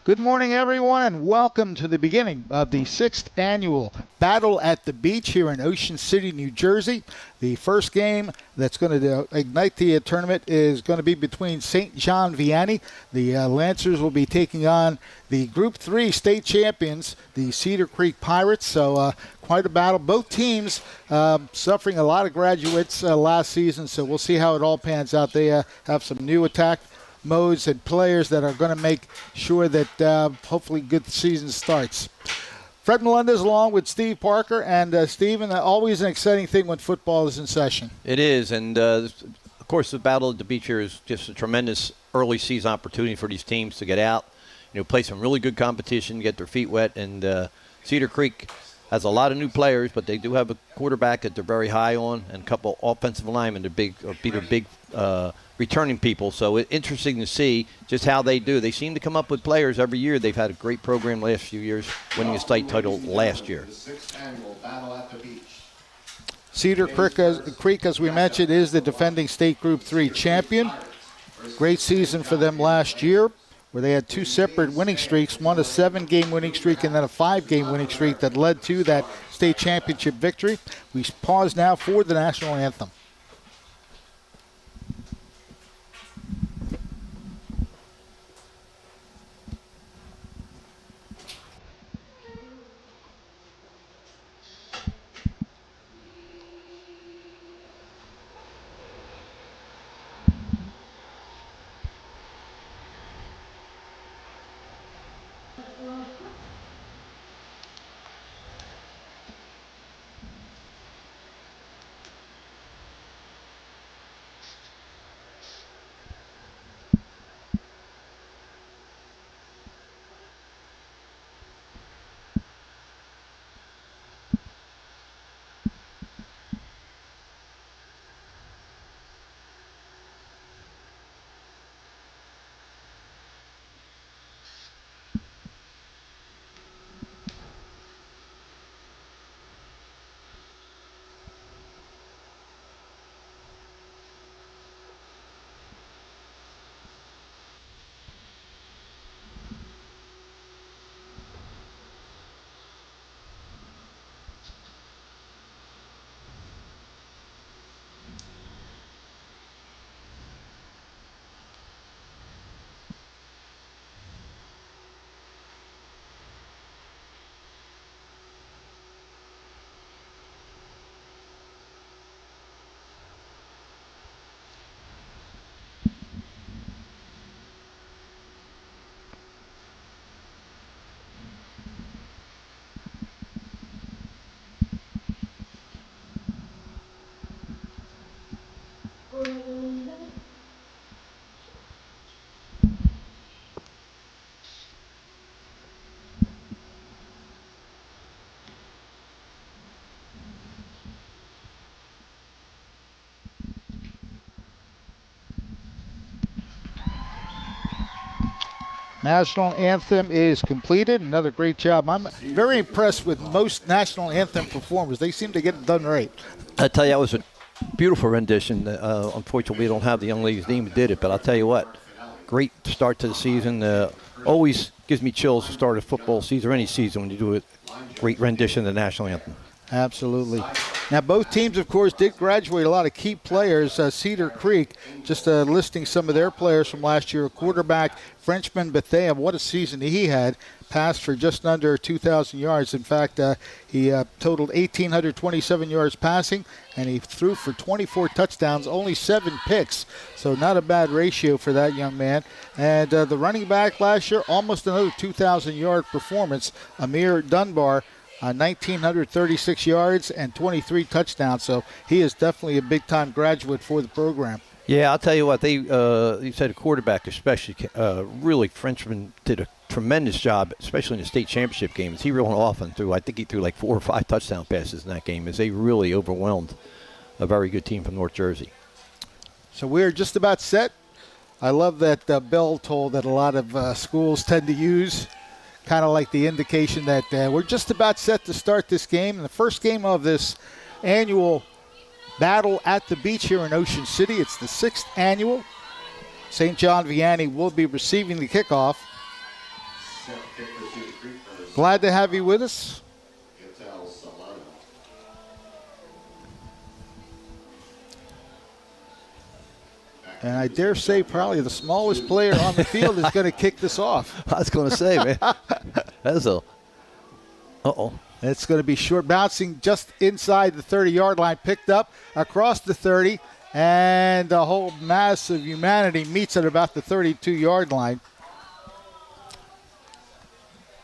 Good morning, everyone, and welcome to the beginning of the 6th annual Battle at the Beach here in Ocean City, New Jersey. The first game that's going to ignite the tournament is going to be between St. John Vianney. The Lancers will be taking on the Group 3 state champions, the Cedar Creek Pirates. So quite a battle. Both teams suffering a lot of graduates last season, so we'll see how it all pans out. They have some new attack modes and players that are going to make sure that hopefully good season starts. Fred Melendez along with Steve Parker. And Stephen, always an exciting thing when football is in session. It is, and of course the Battle at the Beach here is just a tremendous early season opportunity for these teams to get out, play some really good competition, get their feet wet. And Cedar Creek has a lot of new players, but they do have a quarterback that they're very high on, and a couple offensive linemen. They're big returning people. So it's interesting to see just how they do. They seem to come up with players every year. They've had a great program the last few years, winning a state title last year. Cedar Creek, as we mentioned, is the defending state Group 3 champion. Great season for them last year, where they had two separate winning streaks, one a 7-game winning streak and then a 5-game winning streak that led to that state championship victory. We pause now for the national anthem. National anthem is completed. Another great job. I'm very impressed with most national anthem performers. They seem to get it done right. I tell you, that was a beautiful rendition. Unfortunately, we don't have the young lady's name who did it, but I'll tell you what, great start to the season. Always gives me chills to start a football season or any season when you do a great rendition of the national anthem. Absolutely. Now, both teams, of course, did graduate a lot of key players. Cedar Creek, just listing some of their players from last year. Quarterback, Frenchman Bethea, what a season he had. Passed for just under 2,000 yards. In fact, he totaled 1,827 yards passing, and he threw for 24 touchdowns, only 7 picks. So not a bad ratio for that young man. And the running back last year, almost another 2,000-yard performance. Amir Dunbar, 1,936 yards and 23 touchdowns. So he is definitely a big-time graduate for the program. Yeah, I'll tell you what. You said a quarterback, especially, really Frenchman did a tremendous job, especially in the state championship games. He really often threw. I think he threw like 4 or 5 touchdown passes in that game, as they really overwhelmed a very good team from North Jersey. So we're just about set. I love that bell toll that a lot of schools tend to use, kind of like the indication that we're just about set to start this game. And the first game of this annual Battle at the Beach here in Ocean City. It's the 6th annual. St. John Vianney will be receiving the kickoff. Glad to have you with us. And I dare say probably the smallest player on the field is going to kick this off. I was going to say, man, that's a uh-oh. It's going to be short, bouncing just inside the 30-yard line, picked up across the 30, and the whole mass of humanity meets at about the 32-yard line.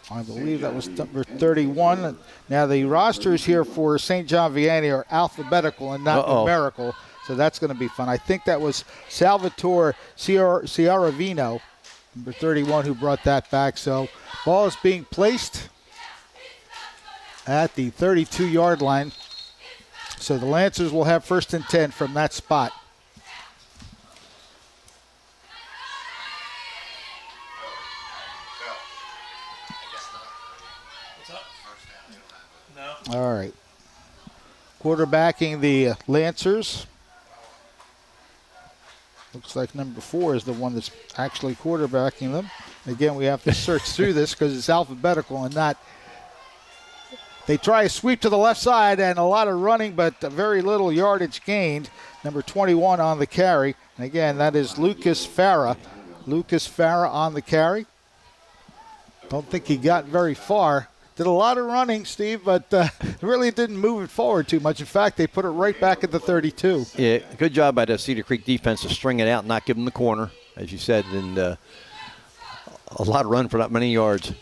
I believe that was number 31. Now, the rosters here for St. John Vianney are alphabetical and not numerical, so that's going to be fun. I think that was Salvatore Ciaravino, number 31, who brought that back. So ball is being placed at the 32-yard line. So the Lancers will have 1st and 10 from that spot. All right. Quarterbacking the Lancers. Looks like number 4 is the one that's actually quarterbacking them. Again, we have to search through this because it's alphabetical and not. They try a sweep to the left side and a lot of running, but very little yardage gained. Number 21 on the carry. And again, that is Lucas Farah. Lucas Farah on the carry. Don't think he got very far. Did a lot of running, Steve, but really didn't move it forward too much. In fact, they put it right back at the 32. Yeah, good job by the Cedar Creek defense to string it out and not give them the corner, as you said, and a lot of run for not many yards.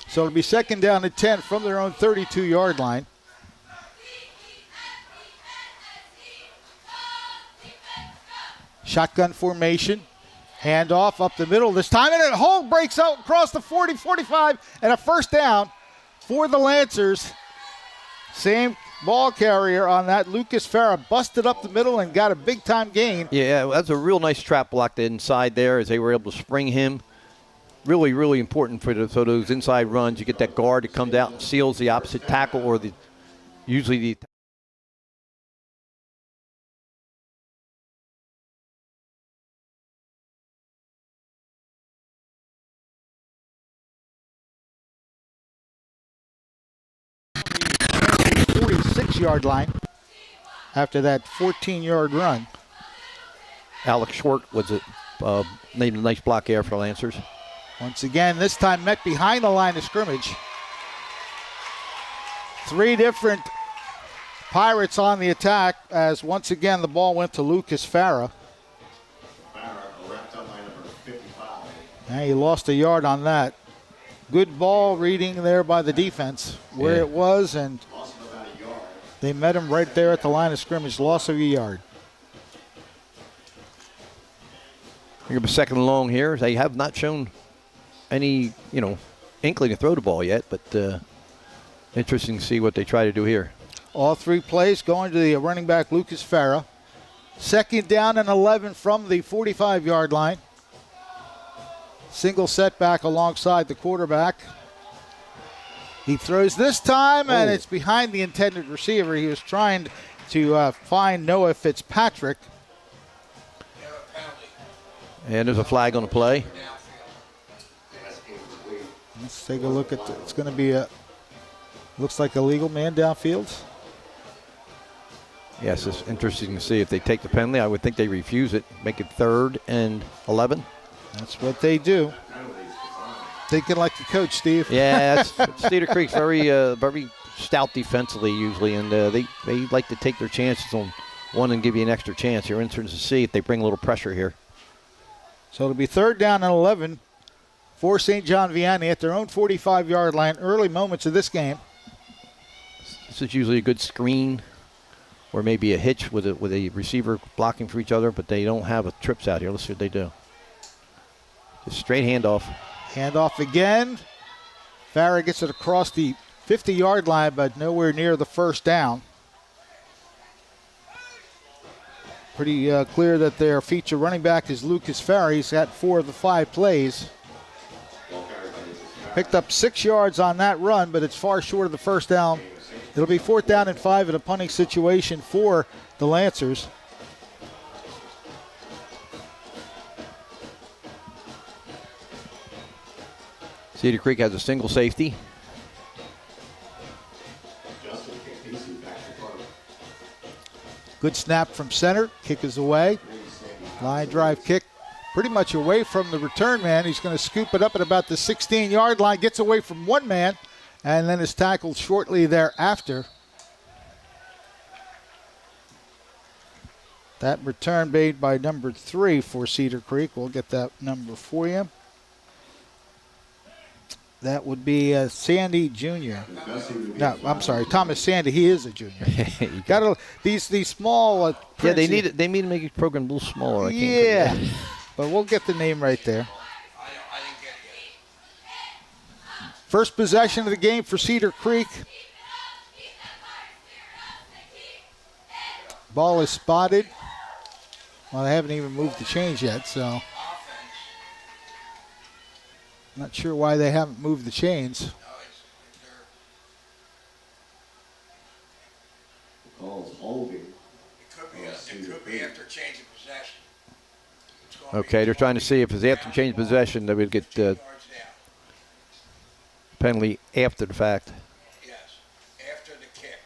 So it'll be 2nd down and 10 from their own 32-yard line. Shotgun formation. Handoff up the middle this time, and a hole breaks out across the 40, 45, and a 1st down for the Lancers. Same ball carrier on that. Lucas Farah busted up the middle and got a big-time gain. Yeah, that's a real nice trap block inside there as they were able to spring him. Really, really important for so those inside runs. You get that guard that comes out and seals the opposite tackle or usually the yard line after that 14-yard run. Alex Short was made a nice block there for Lancers. Once again, this time met behind the line of scrimmage. 3 different Pirates on the attack as once again the ball went to Lucas Farah. And he lost a yard on that. Good ball reading there by the defense where it was, and they met him right there at the line of scrimmage. Loss of a yard. We're going to be 2nd and long here. They have not shown any, inkling to throw the ball yet, but interesting to see what they try to do here. All 3 plays going to the running back, Lucas Farah. 2nd down and 11 from the 45-yard line. Single setback alongside the quarterback. He throws this time, and it's behind the intended receiver. He was trying to find Noah Fitzpatrick. And there's a flag on the play. Let's take a look at it's going to be looks like a legal man downfield. Yes, it's interesting to see if they take the penalty. I would think they refuse it, make it 3rd and 11. That's what they do. Thinking like a coach, Steve. Yeah, Cedar Creek's very stout defensively usually, and they like to take their chances on one and give you an extra chance. You're interested to see if they bring a little pressure here. So it'll be 3rd down and 11 for St. John Vianney at their own 45-yard line. Early moments of this game. This is usually a good screen or maybe a hitch with a receiver blocking for each other, but they don't have a trips out here. Let's see what they do. Just straight handoff. Handoff again. Farah gets it across the 50-yard line, but nowhere near the first down. Pretty clear that their feature running back is Lucas Farah. He's got 4 of the 5 plays. Picked up 6 yards on that run, but it's far short of the first down. It'll be 4th down and 5 in a punting situation for the Lancers. Cedar Creek has a single safety. Good snap from center. Kick is away. Line drive kick pretty much away from the return man. He's going to scoop it up at about the 16-yard line. Gets away from one man and then is tackled shortly thereafter. That return made by number 3 for Cedar Creek. We'll get that number for you. That would be Sandy Jr. No, I'm sorry, Thomas Sandy. He is a junior. Got these small. Yeah, they need to make the program a little smaller. Yeah, but we'll get the name right there. First possession of the game for Cedar Creek. Ball is spotted. Well, they haven't even moved the chains yet, so. Not sure why they haven't moved the chains. It could be after changing possession. Okay, they're trying to see if it's after change possession, they would get penalty after the fact. Yes, after the kick.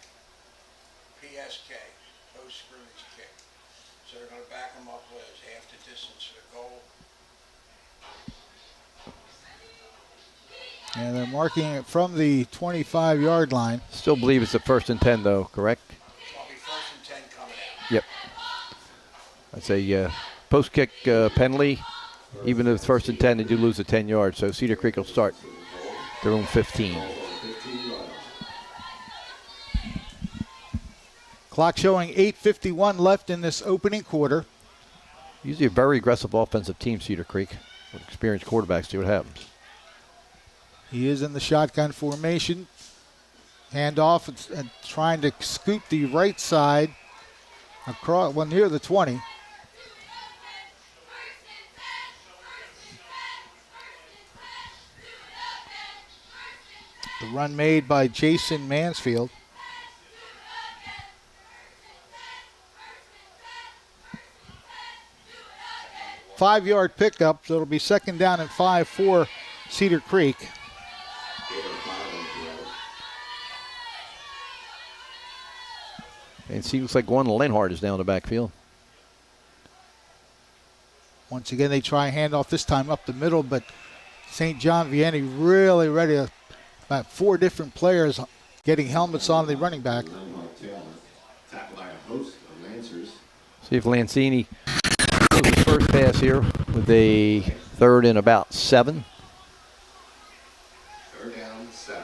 PSK, post scrimmage kick. So they're going to back them up with half the distance to the goal. And they're marking it from the 25-yard line. Still believe it's a 1st and 10, though, correct? It's going to be 1st and 10 coming out. Yep. That's a post-kick penalty. Even if it's 1st and 10, they do lose the 10 yards. So Cedar Creek will start their own 15. Clock showing 8:51 left in this opening quarter. Usually a very aggressive offensive team, Cedar Creek. With experienced quarterbacks, see what happens. He is in the shotgun formation. Handoff and trying to scoop the right side across, well, near the 20. The run made by Jason Mansfield. Five-yard pickup, so it'll be 2nd down and 5 for Cedar Creek. And it seems like one Lenhart is down the backfield. Once again, they try a handoff, this time up the middle, but St. John Vianney really ready to, about 4 different players getting helmets on the running back. See if Lancini throws his first pass here with a 3rd and about 7. 3rd down, 7.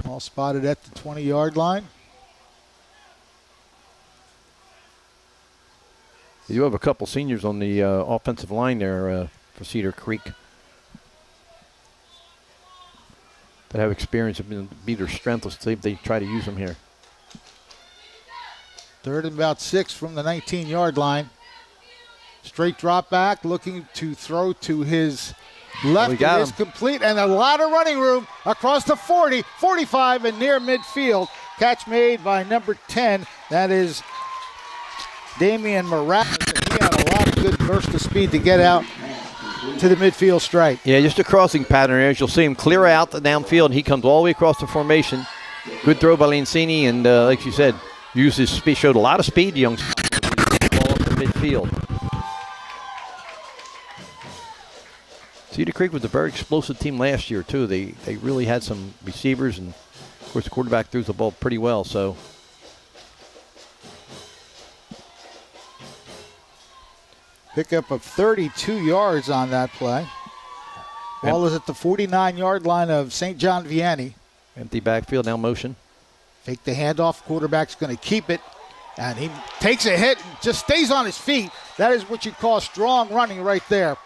All spotted at the 20-yard line. You have a couple seniors on the offensive line there for Cedar Creek that have experience and be their strength. Let's see if they try to use them here. 3rd and about 6 from the 19-yard line. Straight drop back, looking to throw to his left. It is complete, and a lot of running room across the 40, 45, and near midfield. Catch made by number 10. That is Damian Morales. He had a lot of good burst of speed to get out to the midfield stripe. Yeah, just a crossing pattern here. As you'll see him clear out the downfield, and he comes all the way across the formation. Good throw by Lancini, and like you said, used his speed, showed a lot of speed, young ball up the midfield. Cedar Creek was a very explosive team last year, too. They really had some receivers, and, of course, the quarterback threw the ball pretty well, so. Pickup of 32 yards on that play. Ball is at the 49-yard line of St. John Vianney. Empty backfield, now motion. Fake the handoff. Quarterback's going to keep it. And he takes a hit and just stays on his feet. That is what you call strong running right there.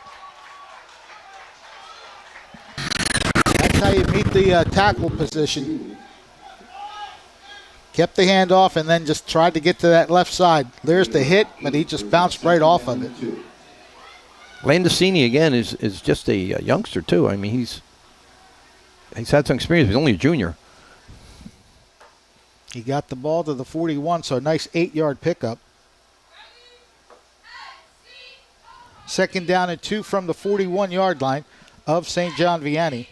That's how you meet the tackle position. Kept the handoff and then just tried to get to that left side. There's the hit, but he just bounced right off of it. Landicini, again, is just a youngster, too. I mean, he's had some experience. He's only a junior. He got the ball to the 41, so a nice 8-yard pickup. Second down and 2 from the 41-yard line of St. John Vianney.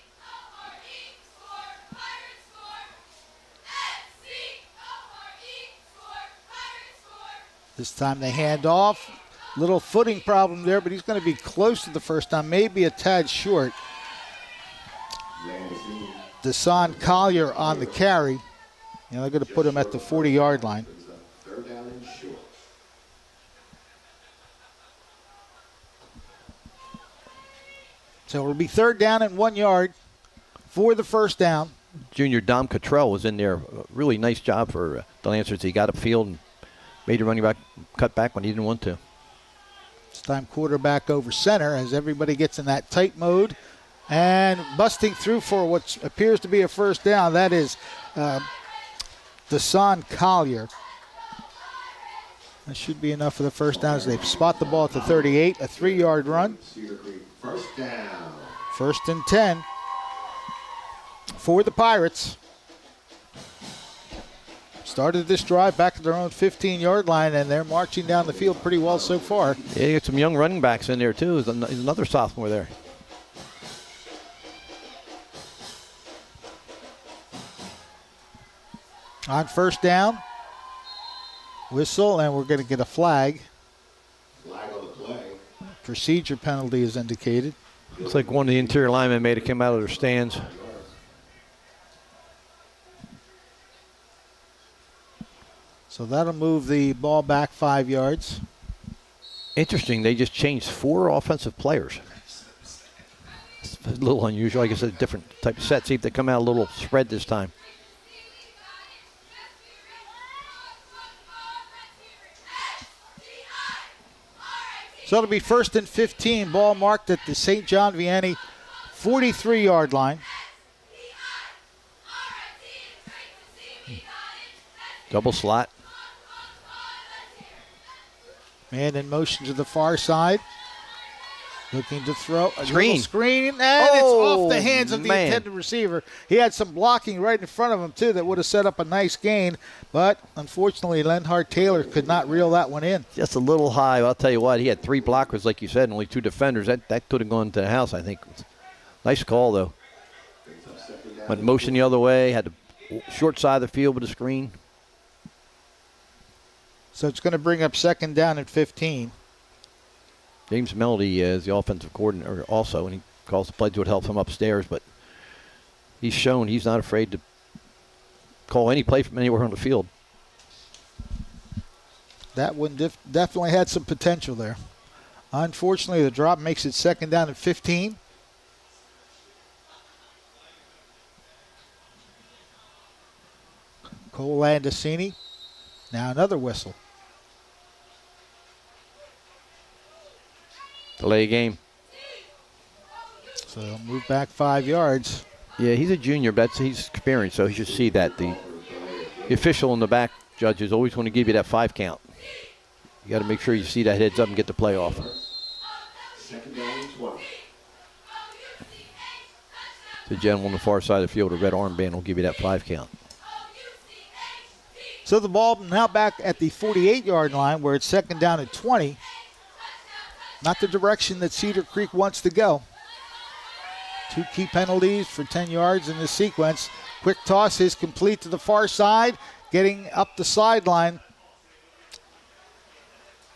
This time they hand off. Little footing problem there, but he's going to be close to the first down, maybe a tad short. Deshaun Collier on the carry. And they're going to put him at the 40-yard line. So it'll be third down and 1 yard for the first down. Junior Dom Cottrell was in there. Really nice job for the Lancers. He got upfield and made the running back cut back when he didn't want to. This time quarterback over center as everybody gets in that tight mode. And busting through for what appears to be a first down. That is Deshaun Collier. That should be enough for the first down as they spot the ball at the 38. A 3-yard run. First down. First and 10 for the Pirates. Started this drive back at their own 15-yard line, and they're marching down the field pretty well so far. Yeah, you got some young running backs in there, too. He's another sophomore there. On first down, whistle, and we're going to get a flag. Flag on the play. Procedure penalty is indicated. Looks like one of the interior linemen made it come out of their stands. So that'll move the ball back 5 yards. Interesting, they just changed 4 offensive players. It's a little unusual. I guess a different type of set. See if they come out a little spread this time. So it'll be first and 15, ball marked at the St. John Vianney 43-yard line. Double slot. Man in motion to the far side. Looking to throw a Screen. little screen, and it's off the Oh, hands of the man. intended receiver. He had some blocking right in front of him, too, that would have set up a nice gain. But, unfortunately, Lenhart Taylor could not reel that one in. Just a little high. I'll tell you what, he had 3 blockers, like you said, and only 2 defenders. That could have gone to the house, I think. Nice call, though. Went motion the other way, had the short side of the field with a screen. So it's going to bring up second down at 15. James Melody is the offensive coordinator also, and he calls the plays to help him upstairs, but he's shown he's not afraid to call any play from anywhere on the field. That one definitely had some potential there. Unfortunately, the drop makes it second down at 15. Cole Landicini. Now another whistle. Delay game. So they'll move back 5 yards. Yeah, he's a junior, but he's experienced, so he should see that. The official in the back, judges, always want to give you that 5 count. You got to make sure you see that heads up and get the play off. Second down and 20. The gentleman on the far side of the field, a red armband, will give you that 5 count. So the ball now back at the 48-yard line where it's second down at 20. Not the direction that Cedar Creek wants to go. 2 key penalties for 10 yards in this sequence. Quick toss is complete to the far side, getting up the sideline.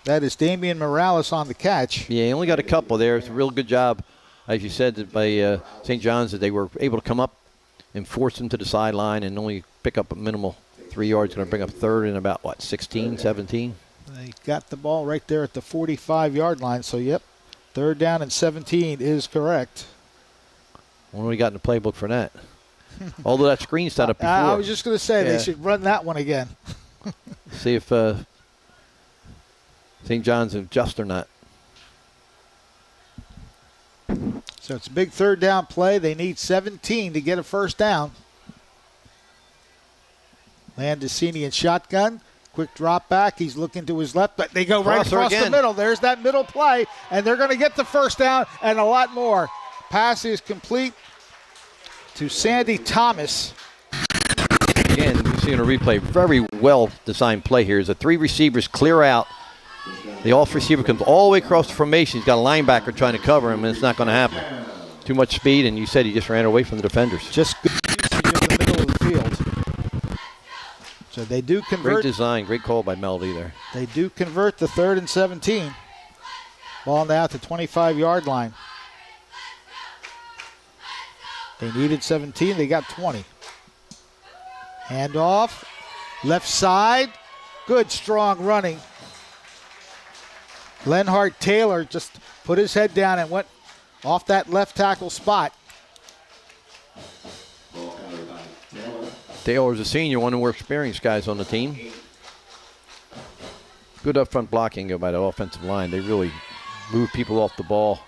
That is Damian Morales on the catch. Yeah, he only got a couple there. It's a real good job, as you said, that by St. John's, that they were able to come up and force him to the sideline and only pick up a minimal 3 yards. Going to bring up third and about, 16, 17? They got the ball right there at the 45-yard line. So, yep, third down and 17 is correct. What do we got in the playbook for that? Although that screen set up before. I was just going to say Yeah. they should run that one again. See if St. John's adjust or not. So it's a big third down play. They need 17 to get a first down. Landesini in shotgun. Quick drop back. He's looking to his left, but they go right Crosser across the again. middle. There's that middle play, and they're going to get the first down and a lot more. Pass is complete to Sandy Thomas. Again, you see in a replay, very well designed play here. Is the 3 receivers clear out. The off receiver comes all the way across the formation. He's got a linebacker trying to cover him, and it's not going to happen. Too much speed, and you said he just ran away from the defenders. Just good usage of the middle of the field. So they do Great convert. design, great call by Melody there. They do convert the 3rd and 17. Ball now at the 25-yard line. They needed 17. They got 20. Handoff. Left side. Good, strong running. Lenhart Taylor just put his head down and went off that left tackle spot. Ball carried by Taylor. Taylor's a senior, one of the more experienced guys on the team. Good up front blocking by the offensive line. They really move people off the ball.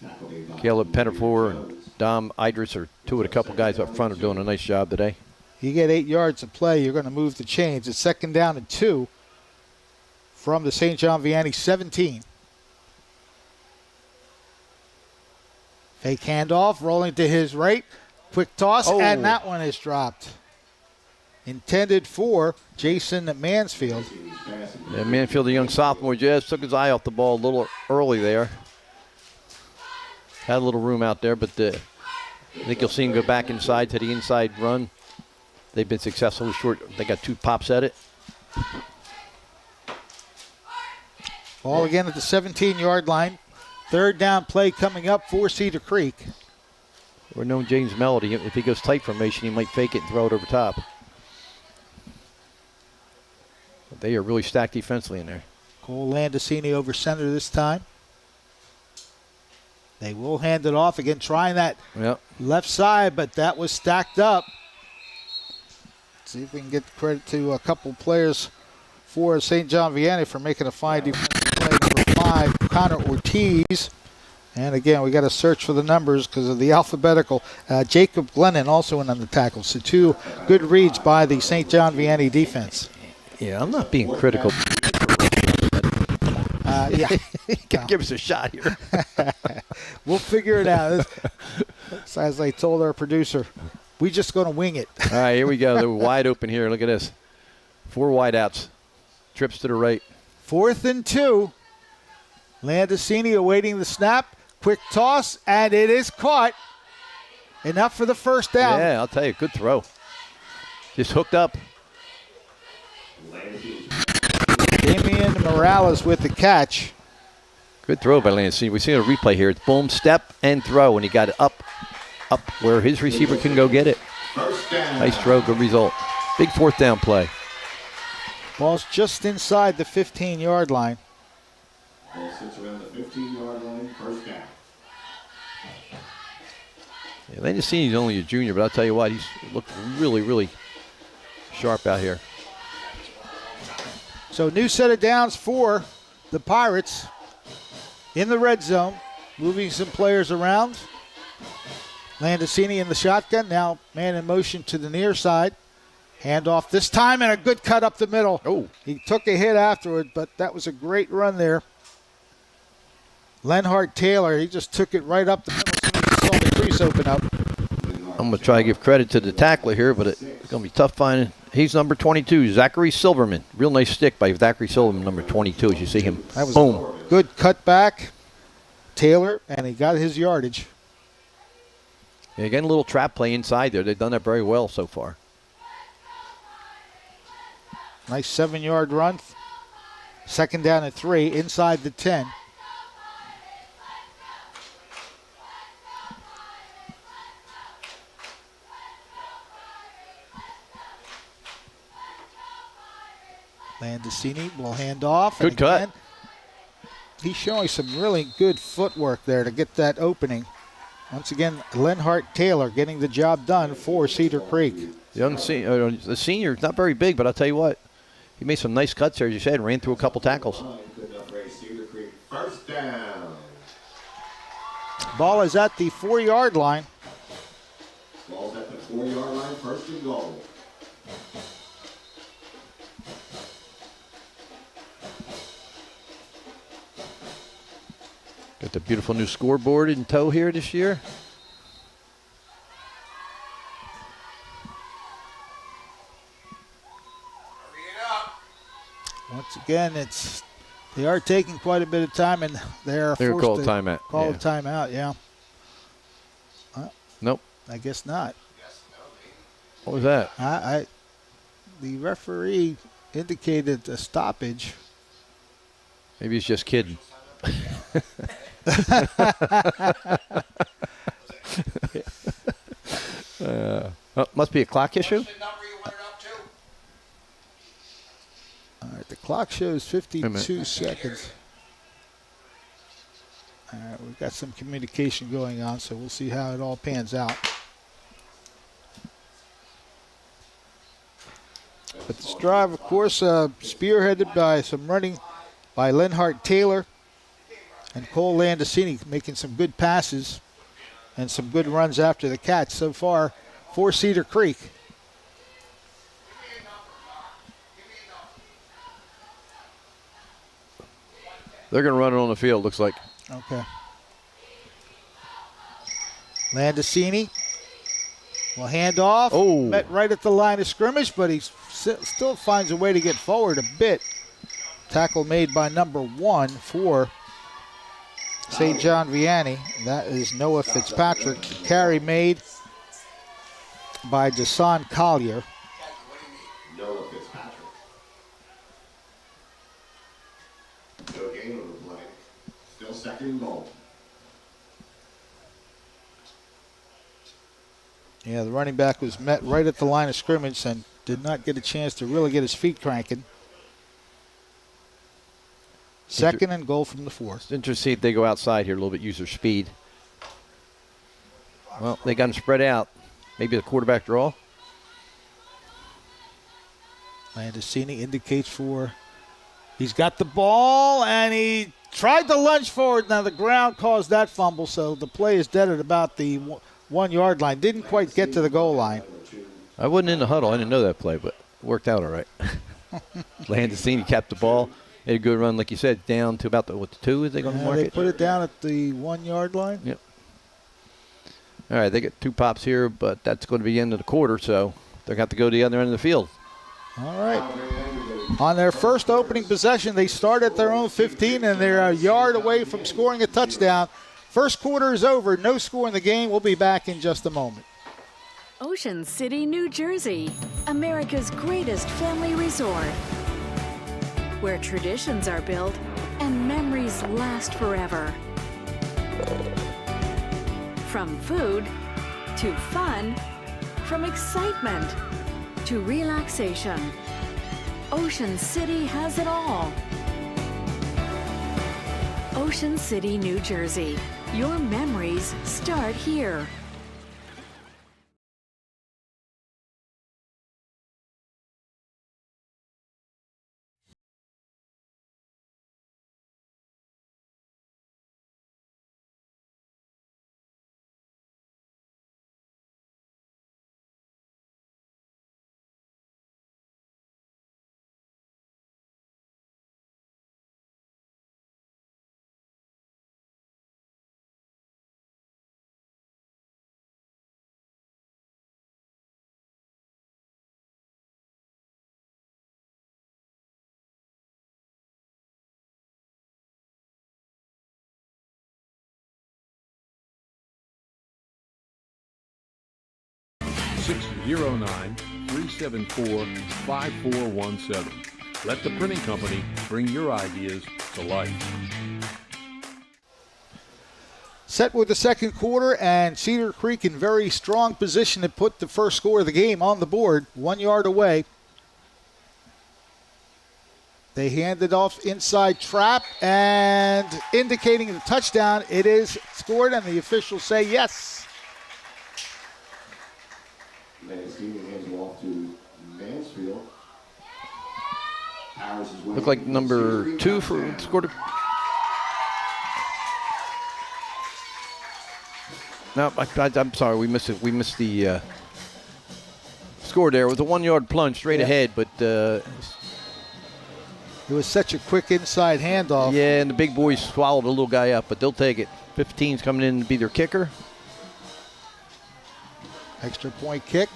Tackle made by Caleb Pettifor and Jones. Dom Idris are two of the couple guys up front are doing a nice job today. You get 8 yards of play, you're going to move the chains. It's 2nd down and 2 from the St. John Vianney 17. Fake handoff, rolling to his right. Quick toss, Oh. and that one is dropped. Intended for Jason Mansfield. He's passing. And Manfield, the young sophomore, just took his eye off the ball a little early there. Had a little room out there, but I think you'll see him go back inside to the inside run. They've been successful with short. They got 2 pops at it. Ball again at the 17-yard line. 3rd down play coming up for Cedar Creek. We're known James Melody. If he goes tight formation, he might fake it and throw it over top. But they are really stacked defensively in there. Cole Landesini over center this time. They will hand it off again, trying that Yep. left side, but that was stacked up. See if we can get credit to a couple players for St. John Vianney for making a fine defensive play. Number 5, Connor Ortiz. And again, we got to search for the numbers because of the alphabetical. Jacob Glennon also in on the tackle. So 2 good reads by the St. John Vianney defense. Yeah, I'm not being critical. Yeah. Give us a shot here. We'll figure it out. As I told our producer, we just going to wing it. All right, here we go. They're wide open here. Look at this. 4 wideouts. Trips to the right. 4th and 2. Landesini awaiting the snap. Quick toss, and it is caught. Enough for the first down. Yeah, I'll tell you, good throw. Just hooked up. Damian Morales with the catch. Good throw by Lance. We see a replay here. It's boom, step, and throw, and he got it up where his receiver can go get it. First down. Nice throw, good result. Big 4th down play. Ball's just inside the 15-yard line. Ball sits around the 15-yard line. First down. Yeah, Landesini's only a junior, but I'll tell you what, he's looked really, really sharp out here. So new set of downs for the Pirates in the red zone. Moving some players around. Landesini in the shotgun. Now man in motion to the near side. Handoff this time and a good cut up the middle. Oh. He took a hit afterward, but that was a great run there. Lenhart Taylor, he just took it right up the middle as soon as he saw the crease open up. I'm going to try to give credit to the tackler here, but it's going to be tough finding. He's number 22, Zachary Silverman. Real nice stick by Zachary Silverman, number 22, as you see him. That was Boom. good cut back. Taylor, and he got his yardage. Yeah, getting a little trap play inside there. They've done that very well so far. Nice 7-yard run. 2nd down and 3 inside the 10. Landesini will hand off. Good cut. He's showing some really good footwork there to get that opening. Once again, Lenhart Taylor getting the job done for Cedar Creek. The senior, not very big, but I'll tell you what, he made some nice cuts there, as you said, ran through a couple tackles. Good enough for a Cedar Creek first down. Ball is at the 4-yard line. Ball's at the 4-yard line, first and goal. Got the beautiful new scoreboard in tow here this year. Hurry it up. Once again, they are taking quite a bit of time, and they're forced called to timeout. call Yeah. a timeout. Yeah, Nope. I guess not. What was that? The referee indicated a stoppage. Maybe he's just kidding. Must be a clock issue. What's the number you want it up to? All right, the clock shows 52 seconds. All right, we've got some communication going on, so we'll see how it all pans out. But this drive, of course, spearheaded by some running by Lenhart Taylor and Cole Landicini, making some good passes and some good runs after the catch so far for Cedar Creek. They're going to run it on the field, looks like. Okay. Landicini will hand off. Oh. Met right at the line of scrimmage, but he still finds a way to get forward a bit. Tackle made by number 1 for St. John Vianney. That is Noah Fitzpatrick. Carry made by Desan Collier. Noah Fitzpatrick. No gain on the play. Still second and goal. Yeah, the running back was met right at the line of scrimmage and did not get a chance to really get his feet cranking. Second and goal from the 4. It's interesting to see if they go outside here a little bit, use their speed. Well, they got them spread out. Maybe the quarterback draw. Landicini indicates he's got the ball, and he tried to lunge forward. Now the ground caused that fumble, so the play is dead at about the 1-yard line. Didn't quite get to the goal line. I wasn't in the huddle. I didn't know that play, but it worked out all right. Landicini kept the ball. Had a good run, like you said, down to about the 2 is they going to mark They it? put it down at the 1-yard line. Yep. All right, they get 2 pops here, but that's going to be the end of the quarter, so they're going to have to go to the other end of the field. All right. On their first opening possession, they start at their own 15, and they're a yard away from scoring a touchdown. First quarter is over. No score in the game. We'll be back in just a moment. Ocean City, New Jersey, America's greatest family resort, where traditions are built and memories last forever. From food to fun, from excitement to relaxation, Ocean City has it all. Ocean City, New Jersey. Your memories start here. Six 374-5417. Let the printing company bring your ideas to life. Set with the second quarter, and Cedar Creek in very strong position to put the first score of the game on the board, 1 yard away. They hand it off inside trap and indicating the touchdown. It is scored, and the officials say yes. Stephen hands it off to Mansfield. Powers is Looked like number 2 for scored. No, I'm sorry. We missed it. We missed the score there. It was a 1-yard plunge straight ahead, but It was such a quick inside handoff. yeah, and the big boys swallowed a little guy up, but they'll take it. 15's coming in to be their kicker. Extra point kick.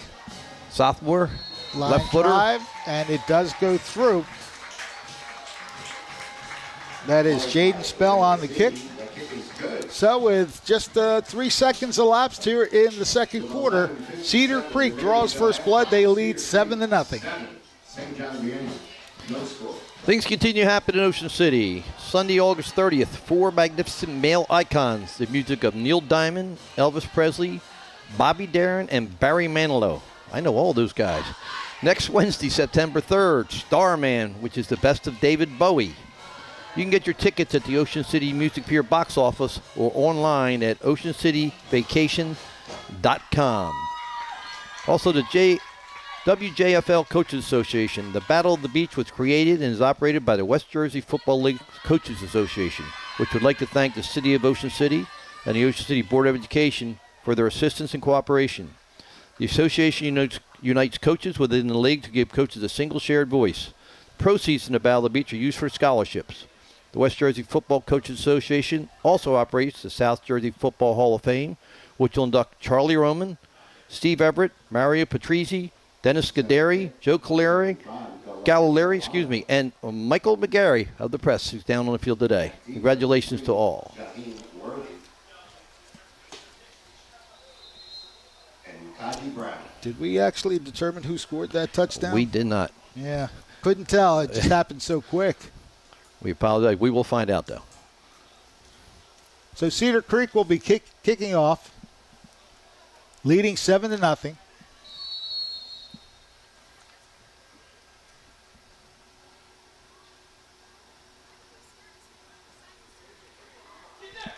Sophomore, Line left footer. drive, and it does go through. That is Jaden Spell on the kick. So with just 3 seconds elapsed here in the second quarter, Cedar Creek draws first blood. They lead 7-0. St. John Vianney, no score. Things continue to happen in Ocean City. Sunday, August 30th, 4 magnificent male icons. The music of Neil Diamond, Elvis Presley, Bobby Darin, and Barry Manilow. I know all those guys. Next Wednesday, September 3rd, Starman, which is the best of David Bowie. You can get your tickets at the Ocean City Music Pier box office or online at oceancityvacation.com. Also, the WJFL Coaches Association. The Battle of the Beach was created and is operated by the West Jersey Football League Coaches Association, which would like to thank the City of Ocean City and the Ocean City Board of Education for their assistance and cooperation. The association unites coaches within the league to give coaches a single shared voice. Proceeds from the Battle of the Beach are used for scholarships. The West Jersey Football Coaches Association also operates the South Jersey Football Hall of Fame, which will induct Charlie Roman, Steve Everett, Mario Patrizzi, Dennis Scuderi, Joe Gallieri, and Michael McGarry of the Press, who's down on the field today. Congratulations to all. Did we actually determine who scored that touchdown? We did not. Yeah, couldn't tell. It just happened so quick. We apologize. We will find out, though. So Cedar Creek will be kicking off, leading 7-0.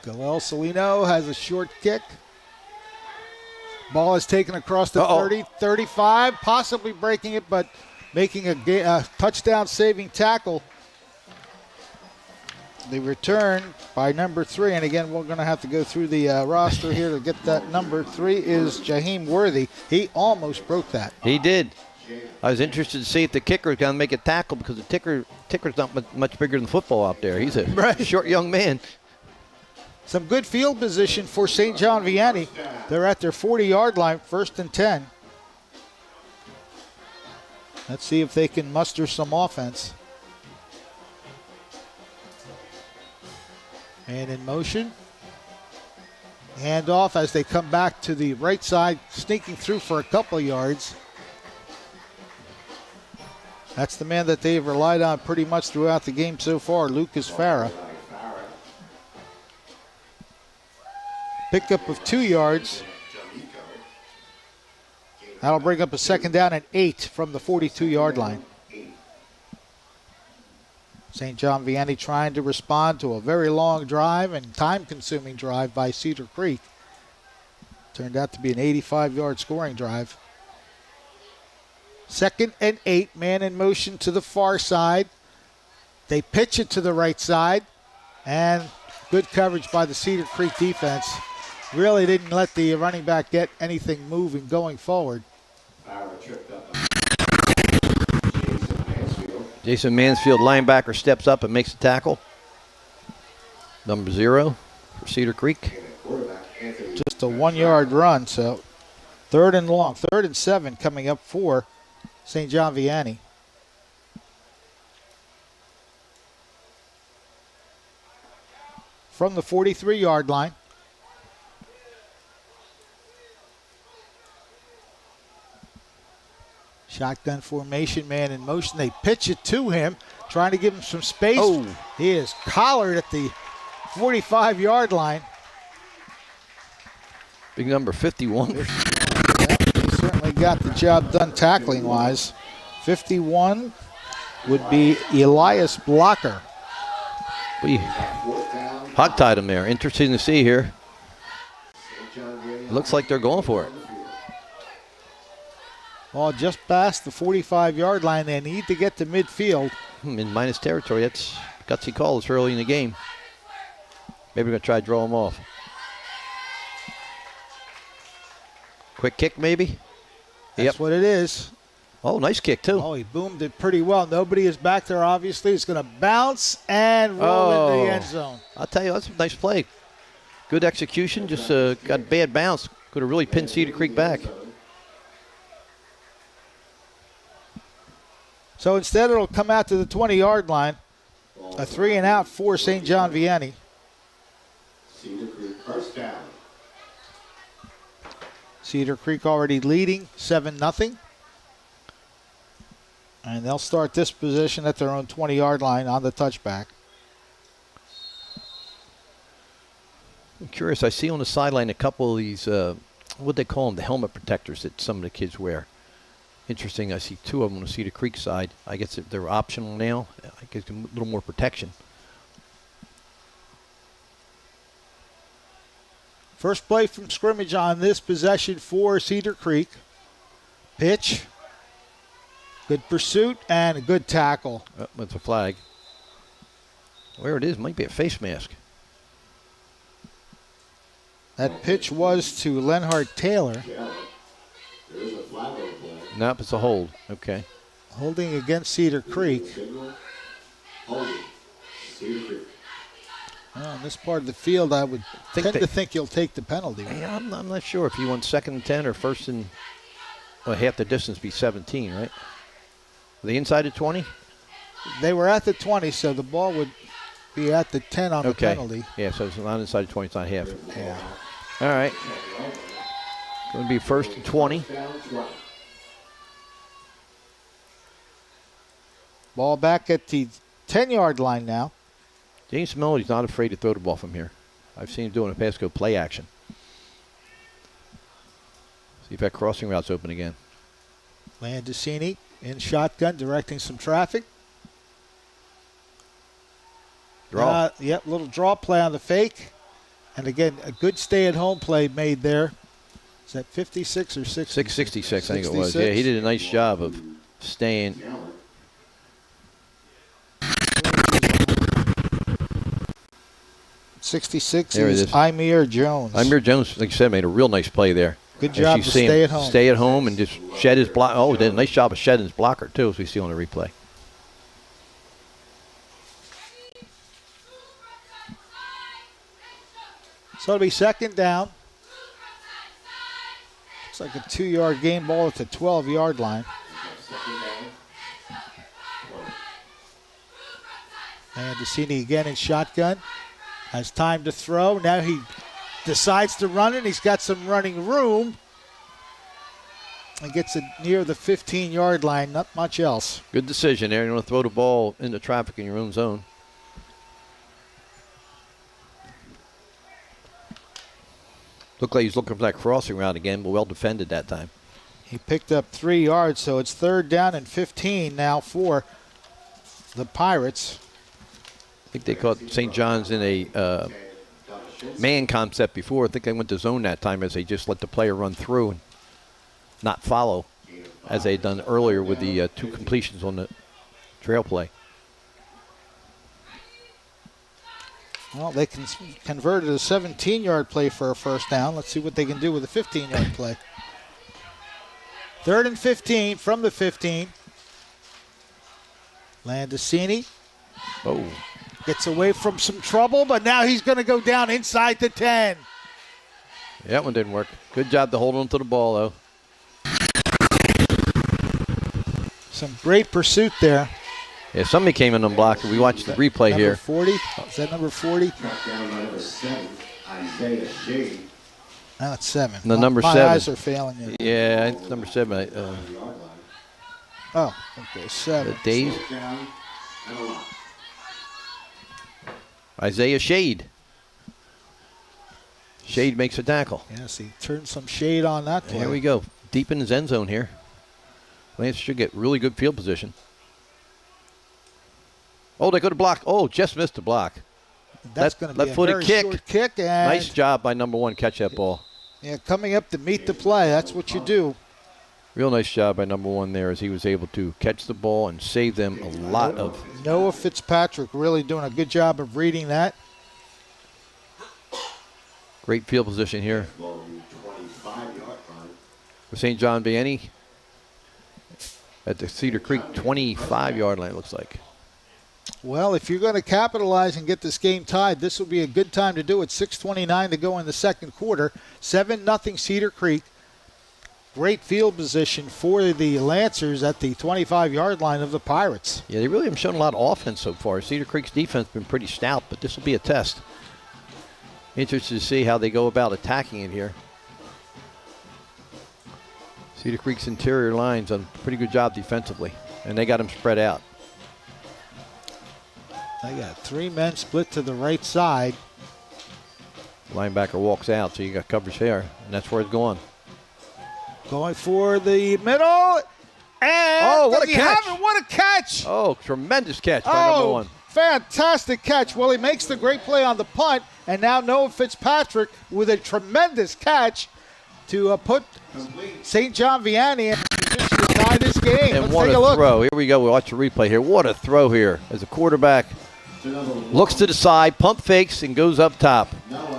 Galel Salino has a short kick. Ball is taken across the 30, 35, possibly breaking it, but making a touchdown-saving tackle. The return by number 3, and again, we're going to have to go through the roster here to get that number 3, is Jaheim Worthy. He almost broke that. He did. I was interested to see if the kicker is going to make a tackle because the ticker's not much bigger than football out there. He's a short young man. Some good field position for St. John Vianney. They're at their 40-yard line, 1st and 10. Let's see if they can muster some offense. And in motion. Hand off as they come back to the right side, sneaking through for a couple yards. That's the man that they've relied on pretty much throughout the game so far, Lucas Farah. Pickup of 2 yards. That'll bring up a 2nd down and 8 from the 42-yard line. St. John Vianney trying to respond to a very long drive and time-consuming drive by Cedar Creek. Turned out to be an 85-yard scoring drive. 2nd and 8, man in motion to the far side. They pitch it to the right side, and good coverage by the Cedar Creek defense. Really didn't let the running back get anything moving going forward. Jason Mansfield, linebacker, steps up and makes the tackle. Number 0 for Cedar Creek. Just a 1-yard run, so 3rd and long, 3rd and 7 coming up for St. John Vianney. From the 43-yard line. Shotgun formation, man in motion. They pitch it to him, trying to give him some space. Oh. He is collared at the 45-yard line. Big number 51. He certainly got the job done tackling-wise. 51 would be Elias Blocker. We hogtied him there. Interesting to see here. Looks like they're going for it. Well, just past the 45-yard line. They need to get to midfield. In minus territory. That's a gutsy call this early in the game. Maybe we're going to try to draw him off. Quick kick, maybe? That's what it is. Oh, nice kick, too. Oh, he boomed it pretty well. Nobody is back there, obviously. It's going to bounce and roll into the end zone. I'll tell you, that's a nice play. Good execution, just got a bad bounce. Could have really pinned Cedar Creek back. So instead, it'll come out to the 20-yard line. A 3-and-out for St. John Vianney. Cedar Creek first down. Cedar Creek already leading 7-0. And they'll start this position at their own 20-yard line on the touchback. I'm curious. I see on the sideline a couple of these, what they call them, the helmet protectors that some of the kids wear. Interesting. I see two of them on the Cedar Creek side. I guess if they're optional now. I guess a little more protection. First play from scrimmage on this possession for Cedar Creek. Pitch. Good pursuit and a good tackle. That's a flag. Where it is might be a face mask. That pitch was to Lenhart Taylor. Yeah. There is a flag on the play. Nope, it's a hold. Okay. Holding against Cedar Creek. Signal. Holding. Cedar Creek. Well, in this part of the field, I would tend to think you'll take the penalty. Yeah, I'm not sure if you want 2nd and 10 or 1st and half the distance be 17, right? Are they inside the 20? They were at the 20, so the ball would be at the 10 on the penalty. Yeah, so it's not inside the 20, it's not half. Yeah. All right. Going to be 1st and 20. Ball back at the 10-yard line now. James Melody's not afraid to throw the ball from here. I've seen him doing a pass go play action. See if that crossing route's open again. Landicini in shotgun, directing some traffic. Draw. Yep, little draw play on the fake. And again, a good stay-at-home play made there. Is that 56 or 60? 666, I think it was. Yeah, he did a nice job of staying. '66 There it is is. Amir Jones. Amir Jones, like you said, made a real nice play there. Good As job you to see stay him at home. Stay at home and just shed his block. Oh, did a nice job of shedding his blocker, too, as we see on the replay. So it'll be 2nd down. Looks like a 2-yard gain ball at the 12-yard line. And Decini again in shotgun. Has time to throw. Now he decides to run it. He's got some running room. And gets it near the 15-yard line. Not much else. Good decision there. You want to throw the ball into traffic in your own zone. Looked like he's looking for that crossing route again, but well defended that time. He picked up 3 yards, so it's 3rd down and 15 now for the Pirates. I think they caught St. John's in a man concept before. I think they went to zone that time as they just let the player run through and not follow, as they had done earlier with the 2 completions on the trail play. Well, they can converted a 17-yard play for a 1st down. Let's see what they can do with a 15-yard play. 3rd and 15 from the 15. Landicini Oh, gets away from some trouble, but now he's going to go down inside the 10. that one didn't work. Good job to hold on to the ball, though. Some great pursuit there. Yeah, somebody came in unblocked. We watched the replay Number here. 40? Is that number 40? Track down by number 7, Isaiah Shade. No, it's 7. The number My 7. eyes are failing me. Yeah, it's number 7. Oh, okay, 7. The Dave. Down and a lot. Isaiah Shade. Shade makes a tackle. Yes, he turned some shade on that play. Here we go. Deep in his end zone here. Lance should get really good field position. Oh, they go to block. Oh, just missed the block. That's going to be a left-footed very kick. short kick. And Nice job by number 1, catch that ball. yeah, coming up to meet the play. That's what you do. Real nice job by number 1 there as he was able to catch the ball and save them a lot of. Noah Fitzpatrick really doing a good job of reading that. Great field position here Ball on the 25-yard line. for St. John Vianney at the Cedar Creek 25-yard line, it looks like. Well, if you're going to capitalize and get this game tied, this will be a good time to do it. 6:29 to go in the second quarter. 7-0 Cedar Creek. Great field position for the Lancers at the 25-yard line of the Pirates. Yeah, they really haven't shown a lot of offense so far. Cedar Creek's defense has been pretty stout, but this will be a test. Interested to see how they go about attacking it here. Cedar Creek's interior line's done a pretty good job defensively, and they got them spread out. They got 3 men split to the right side. Linebacker walks out, so you got coverage there, and that's where it's going. Going for the middle. And Oh, what does a he catch. have it? What a catch. Oh, tremendous catch by number 1. Fantastic catch. Well, he makes the great play on the punt, and now Noah Fitzpatrick with a tremendous catch to put St. John Vianney in position to tie this game. And Let's what take a a look. throw. Here we go. We'll watch the replay here. What a throw here as a quarterback looks to the side, pump fakes, and goes up top.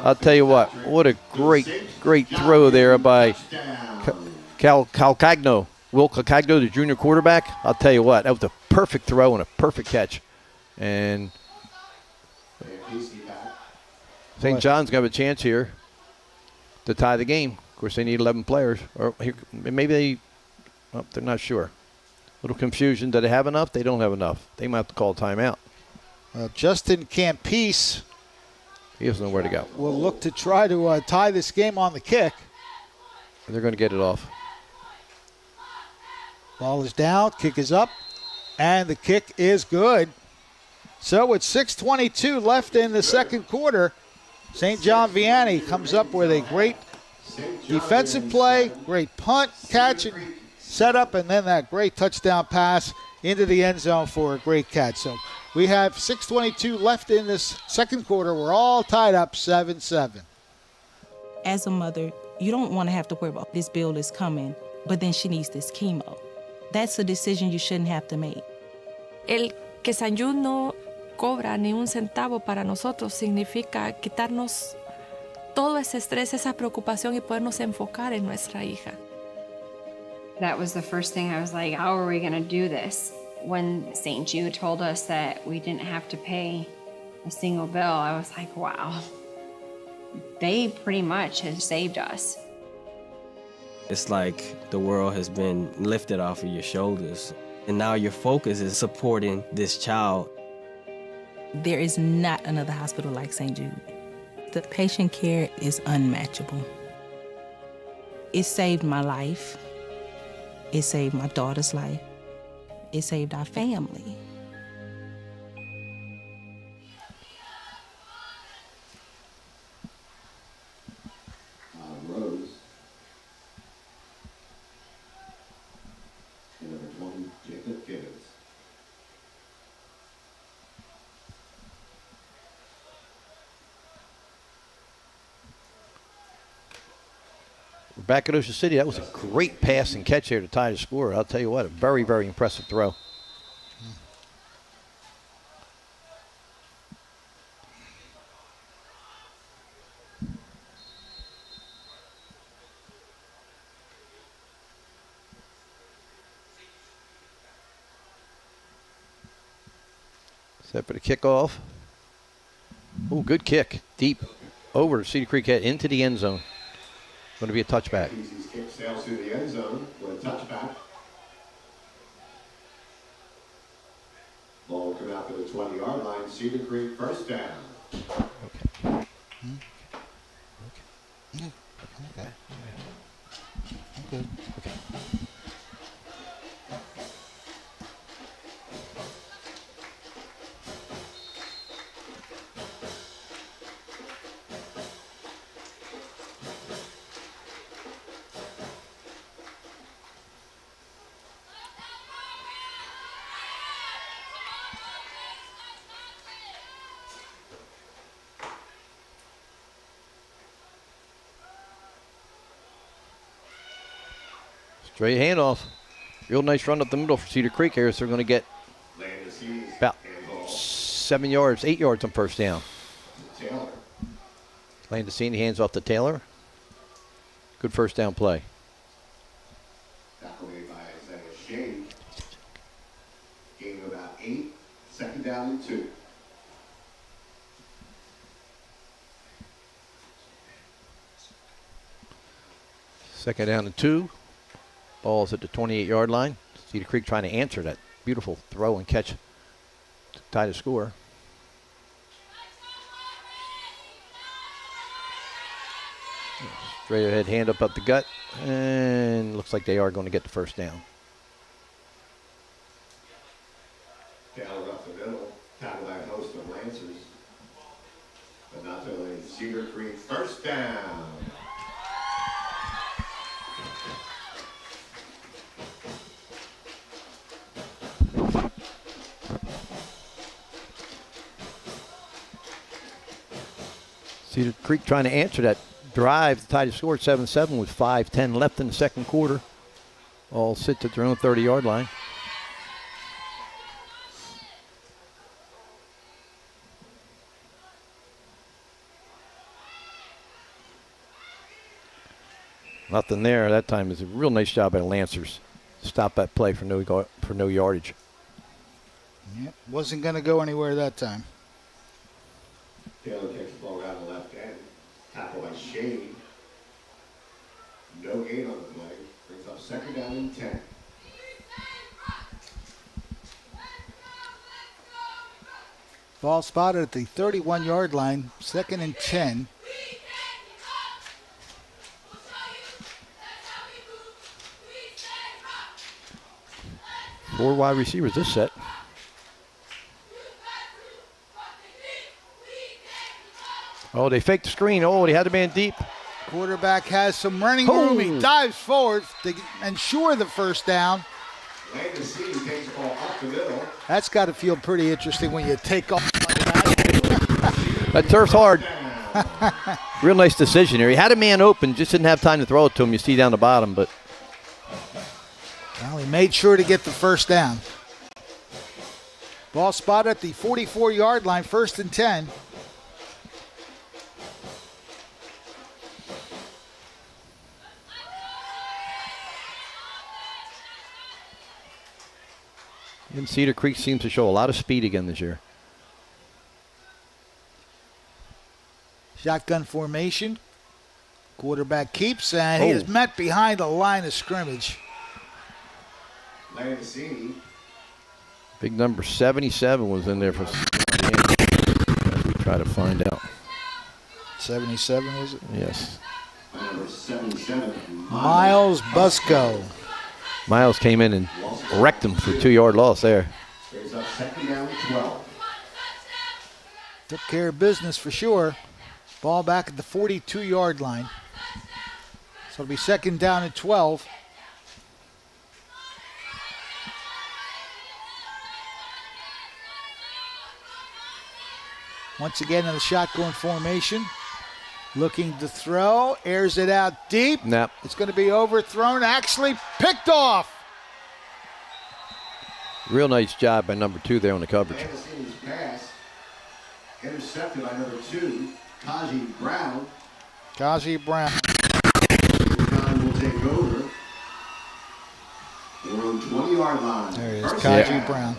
I'll tell you what a great throw there by Calcagno. Will Calcagno, the junior quarterback. I'll tell you what, that was a perfect throw and a perfect catch. And St. John's going to have a chance here to tie the game. Of course, they need 11 players. Or maybe they're not sure. A little confusion. Do they have enough? They don't have enough. They might have to call timeout. Justin Campese He doesn't know where to go. will look to try to tie this game on the kick. They're going to get it off. Ball is down, kick is up, and the kick is good. So with 6:22 left in the second quarter, St. John Vianney comes up with a great defensive play, great punt, catch, and setup, and then that great touchdown pass into the end zone for a great catch. So we have 6:22 left in this second quarter. We're all tied up 7-7. As a mother, you don't want to have to worry about this bill is coming, but then she needs this chemo. That's a decision you shouldn't have to make. El que San Jude no cobra ni un centavo para nosotros significa quitarnos todo ese estrés, esa preocupación y podernos enfocar en nuestra hija. That was the first thing I was like, how are we going to do this? When St. Jude told us that we didn't have to pay a single bill, I was like, wow. They pretty much have saved us. It's like the world has been lifted off of your shoulders, and now your focus is supporting this child. There is not another hospital like St. Jude. The patient care is unmatchable. It saved my life. It saved my daughter's life. It saved our family. Rose. And number 20, Jacob Gibbons. We're back at Ocean City. That was a great pass and catch here to tie the score. I'll tell you what, a very, very impressive throw. Set for the kickoff. Oh, good kick. Deep over Cedar Creek head into the end zone. Going to be a touchback. Easy's kick sails through the end zone with a touchback. Ball will come out to the 20-yard line. Cedar Creek first down. Okay. Straight handoff. Real nice run up the middle for Cedar Creek here. So they're going to get about 7 yards, 8 yards on first down. Taylor. Landesini hands off to Taylor. Good first down play. Tackle made by Isaiah Shane. Gain of about 8. Second down and 2. Second down and 2. Ball's at the 28-yard line. Cedar Creek trying to answer that beautiful throw and catch to tie the score. Straight ahead hand up the gut. And looks like they are going to get the first down. Taylor up the middle. Tackled by a host of Lancers. But not to the Cedar Creek first down. Cedar Creek trying to answer that drive to tie the score at 7-7 with 5:10 left in the second quarter. All sit at their own 30-yard line. Nothing there that time. Is a real nice job by the Lancers. Stop that play for no yardage. Yep, wasn't going to go anywhere that time. Taylor takes the ball around the left end. Tackle by Shane. No gain on the play. Brings up second down and 10. Ball spotted at the 31-yard line, 2nd and 10. Four wide receivers this set. Oh, they faked the screen. Oh, they had the man deep. Quarterback has some running room. He dives forward to ensure the first down. Landesini takes the ball up the middle. That's got to feel pretty interesting when you take off like that. That turf's hard. Real nice decision here. He had a man open, just didn't have time to throw it to him. You see down the bottom, but Well, he made sure to get the first down. Ball spotted at the 44-yard line, 1st and 10. and Cedar Creek seems to show a lot of speed again this year. Shotgun formation. Quarterback keeps, and he is met behind the line of scrimmage. Landesini. Big number 77 was in there for as we try to find out. 77, was it? Yes. Number 77. Miles Busco. Miles came in and wrecked him for a 2-yard loss there. Brings up second down and 12. Took care of business for sure. Ball back at the 42-yard line. So it'll be 2nd down and 12. Once again in the shotgun formation. Looking to throw. Airs it out deep. Nope. It's going to be overthrown. Actually picked off. Real nice job by number 2 there on the coverage. Landesini's pass. Intercepted by number 2, Kaji Brown. Kaji Brown. John will take over. Their own 20-yard line. There he is, First Kaji down. Brown.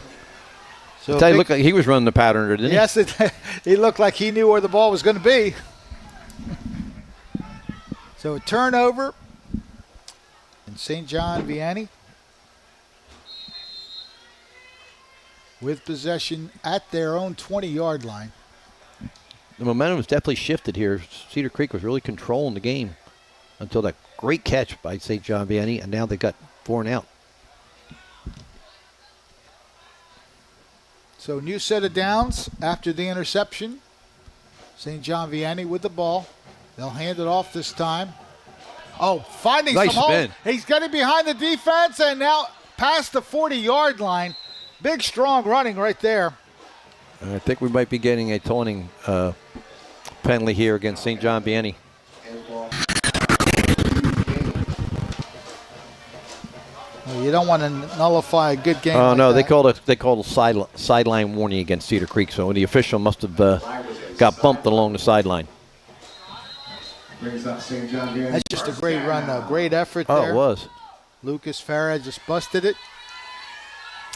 So it looked like he was running the pattern, didn't he? Yes, he looked like he knew where the ball was going to be. So a turnover in St. John Vianney with possession at their own 20-yard line. The momentum was definitely shifted here. Cedar Creek was really controlling the game until that great catch by St. John Vianney, and now they got 4 and out. So new set of downs after the interception. St. John Vianney with the ball. They'll hand it off this time. Oh, finding Nice some spin. holes. He's getting behind the defense and now past the 40-yard line. Big, strong running right there. And I think we might be getting a taunting penalty here against St. John Vianney. You don't want to nullify a good game. Oh like no, that. they called a sideline warning against Cedar Creek, so the official must have got bumped along the sideline. Brings up St. John Vianney. That's just a great run, though. Great effort Oh, there. it was. Lucas Farah just busted it,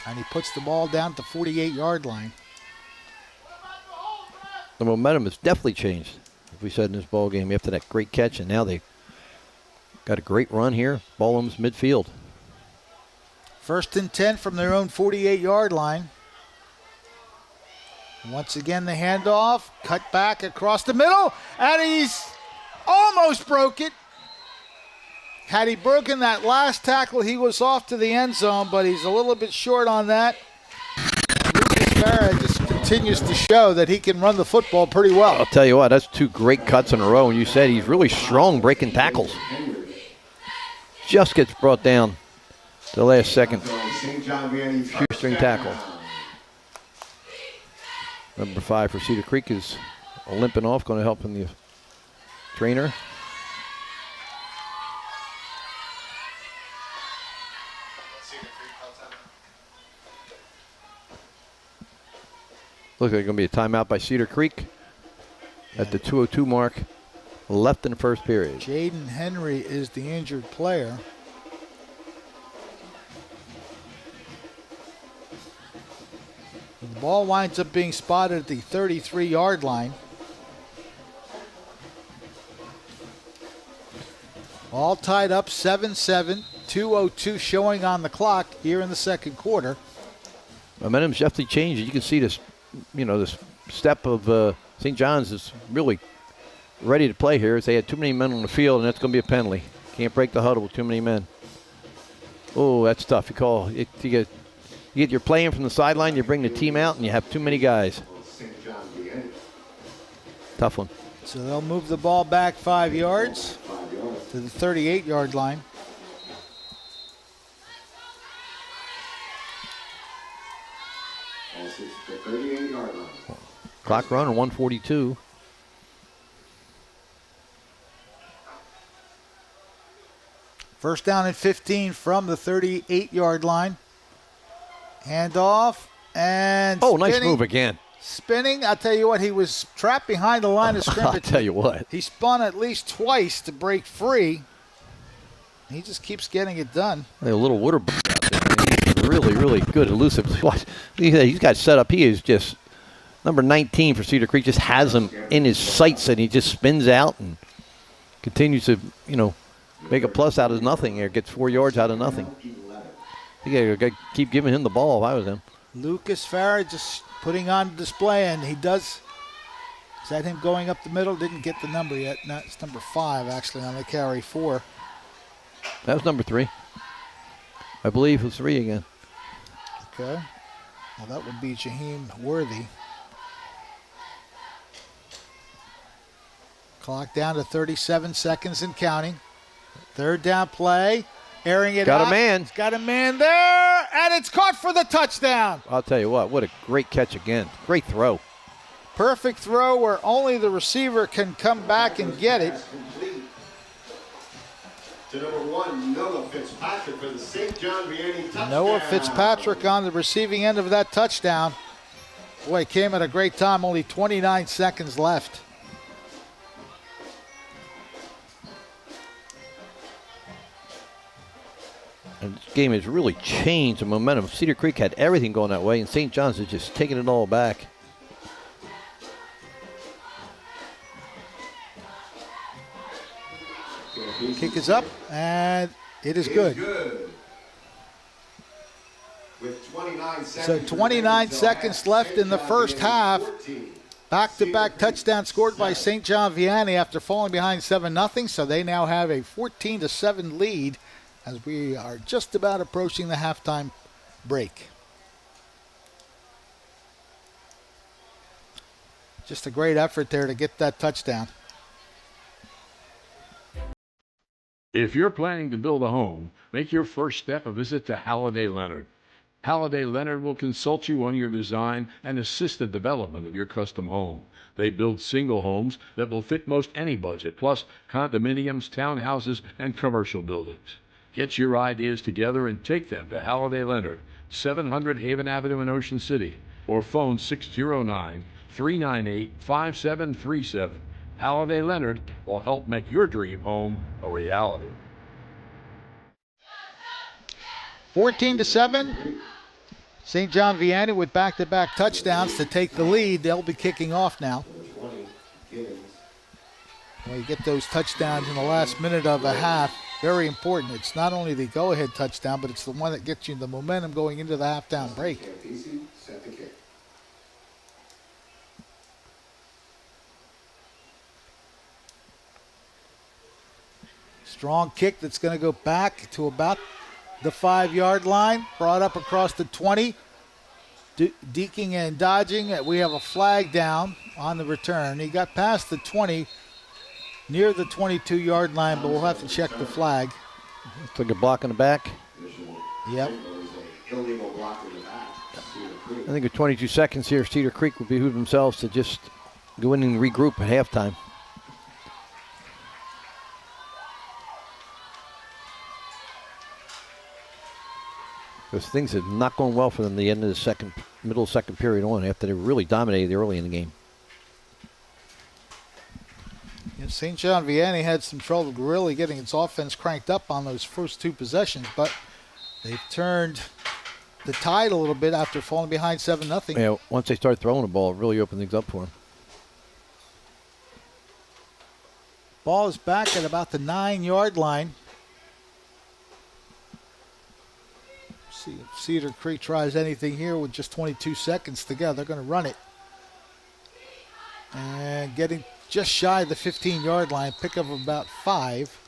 and he puts the ball down at the 48-yard line. The momentum has definitely changed, as we said in this ball game, after that great catch, and now they got a great run here. Ball almost midfield. 1st and 10 from their own 48-yard line. Once again, the handoff, cut back across the middle, and he's almost broke it. Had he broken that last tackle, he was off to the end zone, but he's a little bit short on that. Lucas Farah just continues to show that he can run the football pretty well. I'll tell you what, that's 2 great cuts in a row, and you said he's really strong breaking tackles. Just gets brought down the last second. St. John Vianney. Shoestring tackle. Number 5 for Cedar Creek is limping off, going to help in the trainer. Looks like it's going to be a timeout by Cedar Creek at the 2:02 mark, left in the first period. Jaden Henry is the injured player. The ball winds up being spotted at the 33-yard line. All tied up 7-7, 2:02 showing on the clock here in the second quarter. Momentum's definitely changed. You can see this, this step of St. John's is really ready to play here. As they had too many men on the field, and that's going to be a penalty. Can't break the huddle with too many men. Oh, that's tough. You call it. You get your playing from the sideline. You bring the team out, and you have too many guys. Tough one. So they'll move the ball back 5 yards to the 38-yard line. Clock run on 1:42. First down and 15 from the 38-yard line. Handoff and Nice move again. Spinning. I'll tell you what, he was trapped behind the line of scrimmage. I'll tell you what. He spun at least twice to break free. He just keeps getting it done. A little water out there. He's really, really good, elusive. Watch. He's got set up. He is just number 19 for Cedar Creek. Just has him in his sights, and he just spins out and continues to, make a plus out of nothing here. Gets 4 yards out of nothing. You got to keep giving him the ball if I was him. Lucas Farah just putting on display, and he does. Is that him going up the middle? Didn't get the number yet. No, it's number 5 actually on the carry 4. That was number 3. I believe it was 3 again. Okay. Well, that would be Jaheim Worthy. Clock down to 37 seconds and counting. Third down play. Airing it Got out. a man. He's got a man there, and it's caught for the touchdown. I'll tell you what a great catch again. Great throw. Perfect throw where only the receiver can come back and get it. To number 1, Noah Fitzpatrick for the St. John Vianney touchdown. Noah Fitzpatrick on the receiving end of that touchdown. Boy, it came at a great time. Only 29 seconds left. And this game has really changed the momentum. Cedar Creek had everything going that way, and St. John's is just taking it all back. Kick is up, and it is good. With 29 seconds So 29 seconds left in the first half. Back-to-back touchdown scored by St. John Vianney after falling behind 7-0. So they now have a 14-7 lead as we are just about approaching the halftime break. Just a great effort there to get that touchdown. If you're planning to build a home, make your first step a visit to Halliday Leonard. Halliday Leonard will consult you on your design and assist the development of your custom home. They build single homes that will fit most any budget, plus condominiums, townhouses, and commercial buildings. Get your ideas together and take them to Halliday Leonard, 700 Haven Avenue in Ocean City, or phone 609-398-5737. Halliday Leonard will help make your dream home a reality. 14-7. St. John Vianney with back-to-back touchdowns to take the lead. They'll be kicking off now. Well, you get those touchdowns in the last minute of a half. Very important. It's not only the go-ahead touchdown, but it's the one that gets you the momentum going into the halftime break. Strong kick that's going to go back to about the 5-yard line. Brought up across the 20. Deking and dodging. We have a flag down on the return. He got past the 20, near the 22-yard line, but we'll have to check the flag. Took a block in the back. Yep. I think with 22 seconds here, Cedar Creek will behoove themselves to just go in and regroup at halftime. Because things are not going well for them at the end of the middle second period on, after they really dominated early in the game. Yeah, St. John Vianney had some trouble really getting its offense cranked up on those first two possessions, but they've turned the tide a little bit after falling behind 7-0. Yeah, once they start throwing the ball, it really opened things up for them. Ball is back at about the 9-yard line. See if Cedar Creek tries anything here with just 22 seconds to go. They're going to run it. And getting just shy of the 15-yard line, pick up about 5.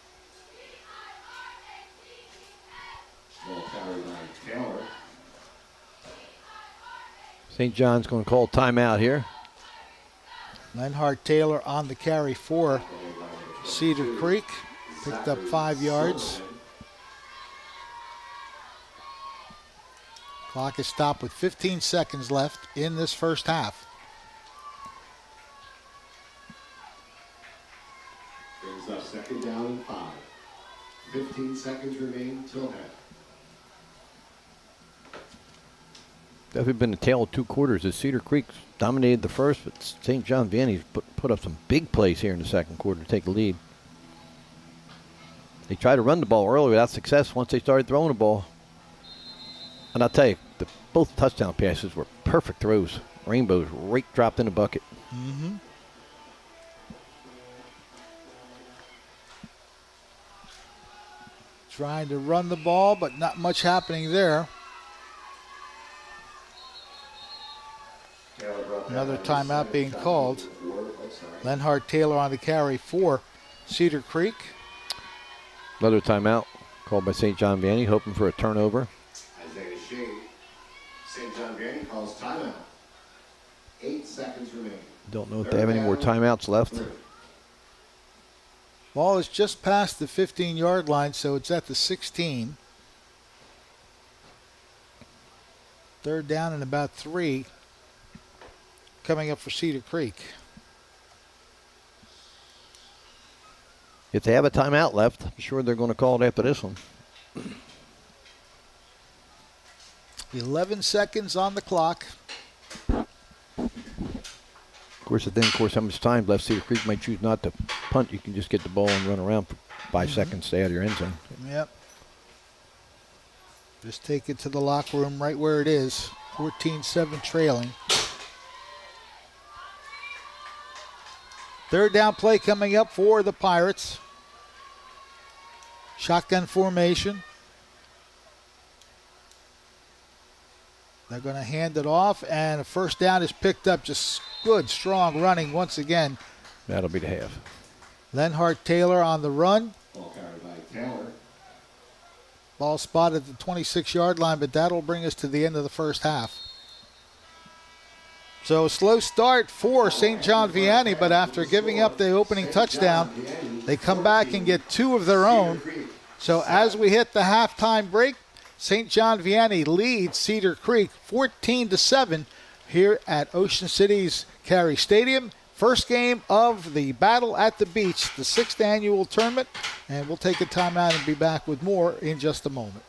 St. John's going to call timeout here. Lenhart Taylor on the carry for Cedar Creek. Picked up 5 yards. Clock is stopped with 15 seconds left in this first half. Brings up second down and 5. 15 seconds remain till half. Definitely been a tale of two quarters as Cedar Creek dominated the first, but St. John Vianney put up some big plays here in the second quarter to take the lead. They tried to run the ball early without success once they started throwing the ball. And I'll tell you, both touchdown passes were perfect throws. Rainbows right dropped in the bucket. Mm-hmm. Trying to run the ball, but not much happening there. Another timeout being called. Lenhart Taylor on the carry for Cedar Creek. Another timeout called by St. John Vianney, hoping for a turnover. St. John Vianney calls timeout. 8 seconds remain. Don't know if they have any more timeouts left. Ball is just past the 15-yard line, so it's at the 16. Third down and about 3 coming up for Cedar Creek. If they have a timeout left, I'm sure they're going to call it after this one. 11 seconds on the clock. Of course, how much time left. Cedar Creek might choose not to punt. You can just get the ball and run around for 5 seconds, stay out of your end zone. Yep. Just take it to the locker room right where it is. 14-7 trailing. Third down play coming up for the Pirates. Shotgun formation. They're going to hand it off, and a first down is picked up. Just good, strong running once again. That'll be the half. Lenhart Taylor on the run. Ball carried by Taylor. Ball spotted at the 26-yard line, but that'll bring us to the end of the first half. So a slow start for St. John Vianney, but after giving up the opening touchdown, they come back and get 2 of their own. So as we hit the halftime break, St. John Vianney leads Cedar Creek 14-7 here at Ocean City's Carey Stadium. First game of the Battle at the Beach, the 6th annual tournament. And we'll take a timeout and be back with more in just a moment.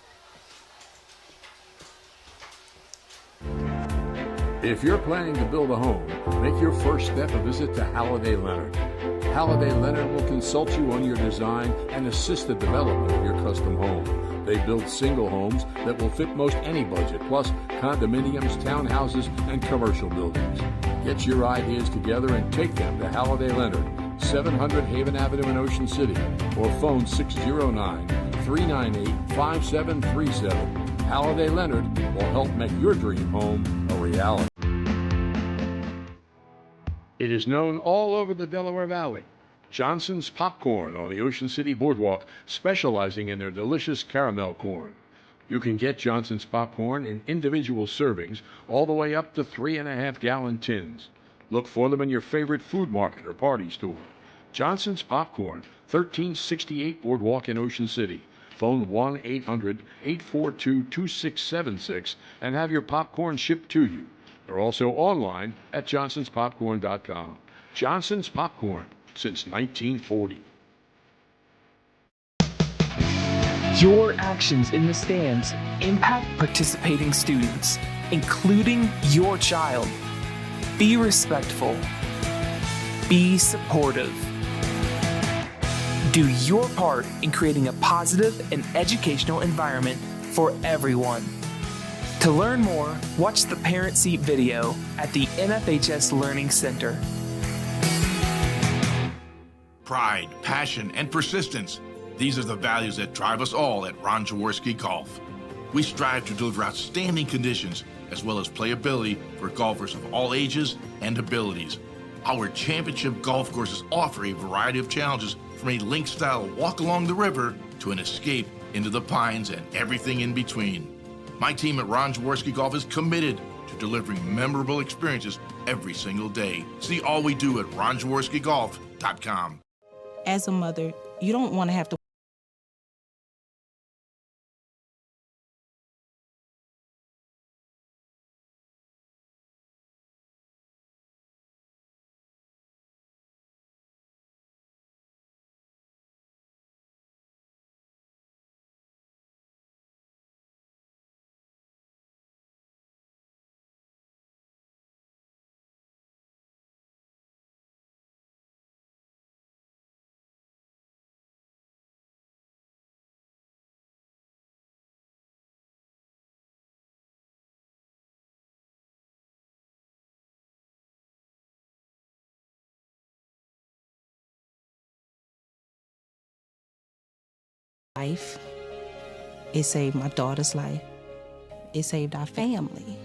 If you're planning to build a home, make your first step a visit to Halliday Leonard. Halliday Leonard will consult you on your design and assist the development of your custom home. They build single homes that will fit most any budget, plus condominiums, townhouses, and commercial buildings. Get your ideas together and take them to Halliday Leonard, 700 Haven Avenue in Ocean City, or phone 609-398-5737. Halliday Leonard will help make your dream home a reality. It is known all over the Delaware Valley. Johnson's Popcorn on the Ocean City Boardwalk, specializing in their delicious caramel corn. You can get Johnson's Popcorn in individual servings all the way up to 3.5-gallon tins. Look for them in your favorite food market or party store. Johnson's Popcorn, 1368 Boardwalk in Ocean City. Phone 1-800-842-2676 and have your popcorn shipped to you. They're also online at johnsonspopcorn.com. Johnson's Popcorn, since 1940. Your actions in the stands impact participating students, including your child. Be respectful. Be supportive. Do your part in creating a positive and educational environment for everyone. To learn more, watch the Parent Seat video at the NFHS Learning Center. Pride, passion, and persistence. These are the values that drive us all at Ron Jaworski Golf. We strive to deliver outstanding conditions as well as playability for golfers of all ages and abilities. Our championship golf courses offer a variety of challenges, from a link-style walk along the river to an escape into the pines and everything in between. My team at Ron Jaworski Golf is committed to delivering memorable experiences every single day. See all we do at ronjaworskigolf.com. As a mother, you don't want to have to life. It saved my daughter's life. It saved our family.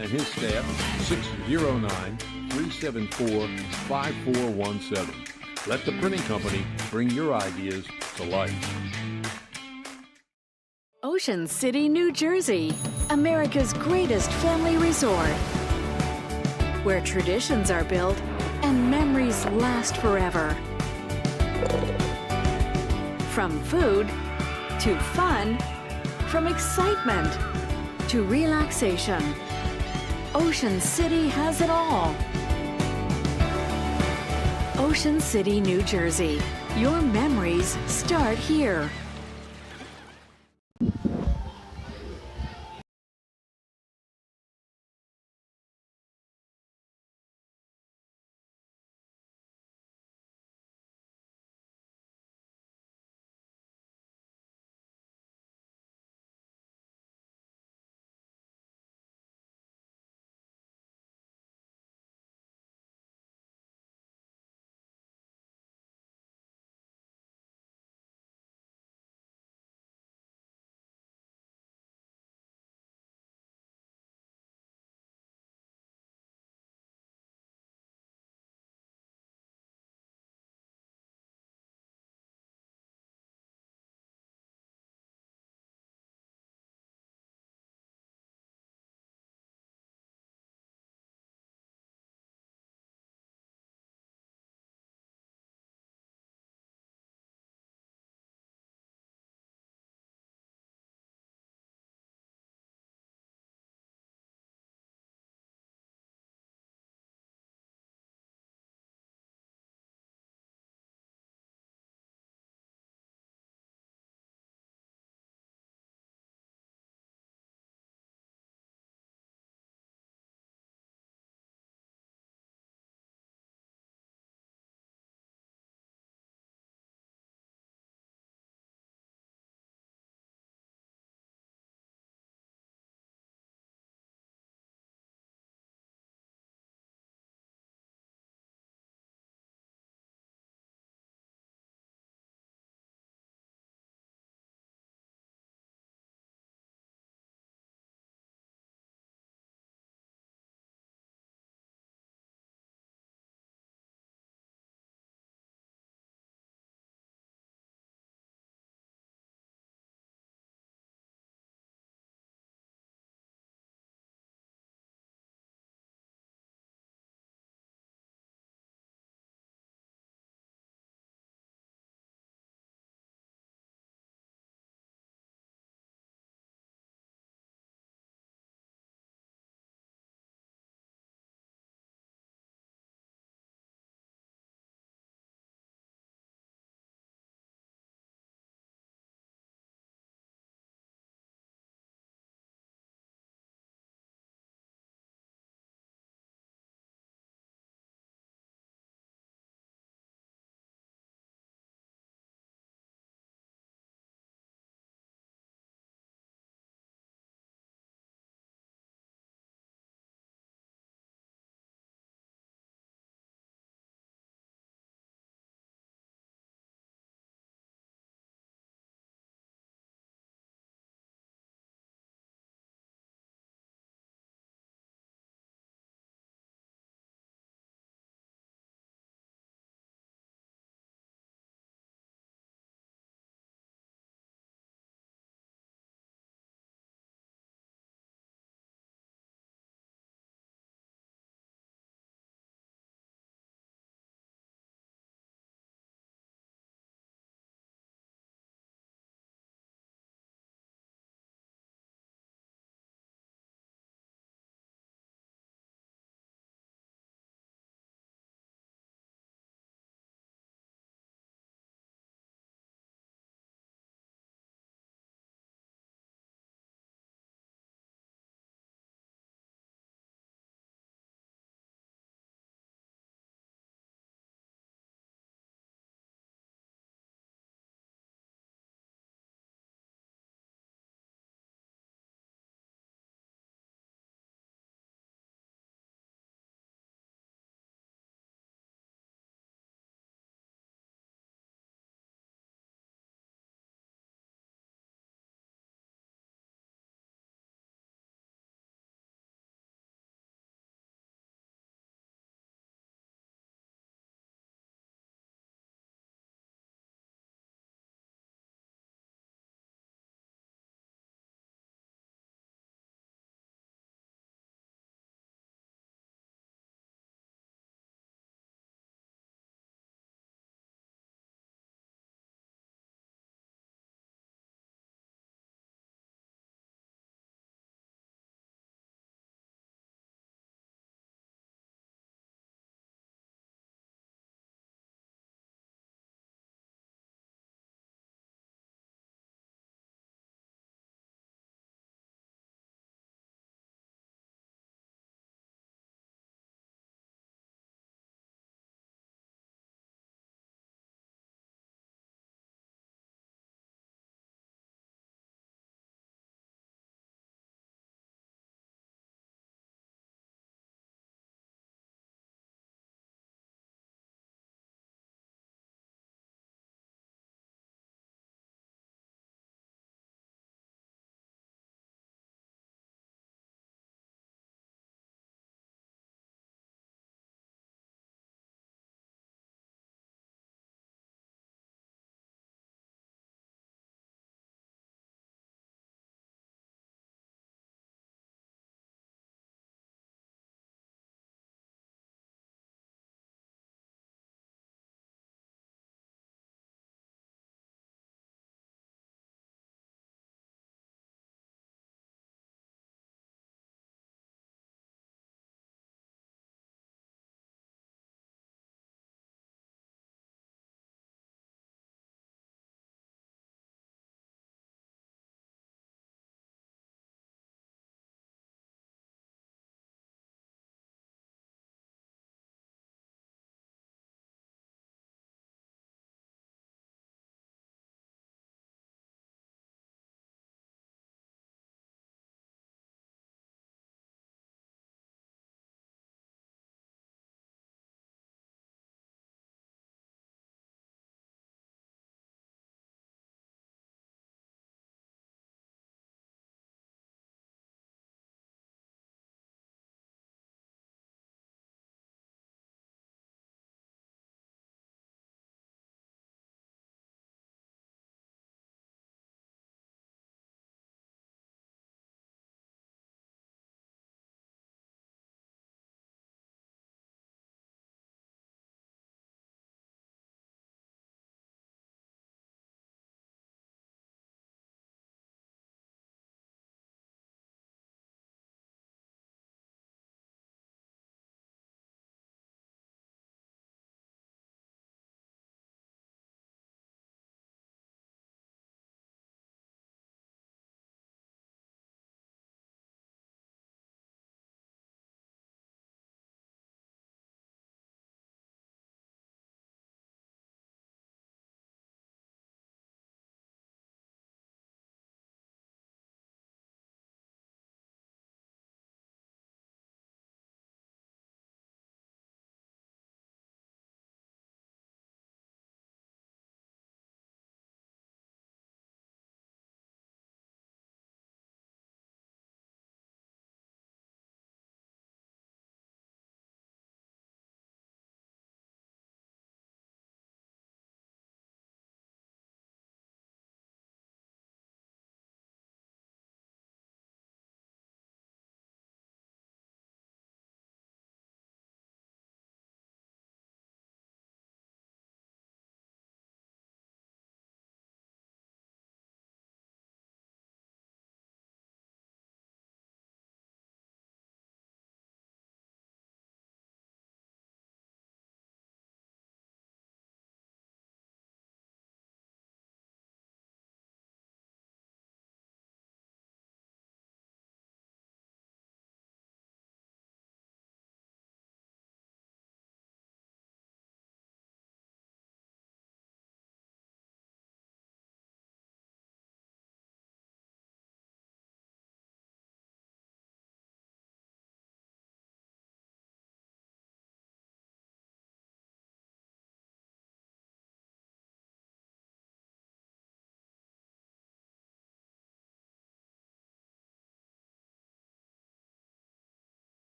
And his staff, 609-374-5417. Let the printing company bring your ideas to life. Ocean City, New Jersey, America's greatest family resort, where traditions are built and memories last forever. From food to fun, from excitement to relaxation, Ocean City has it all. Ocean City, New Jersey. Your memories start here.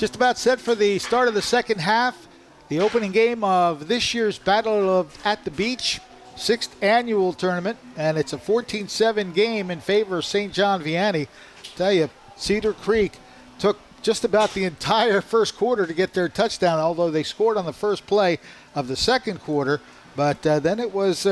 Just about set for the start of the second half. The opening game of this year's Battle at the Beach, 6th annual tournament, and it's a 14-7 game in favor of St. John Vianney. Tell you, Cedar Creek took just about the entire first quarter to get their touchdown, although they scored on the first play of the second quarter. But then it was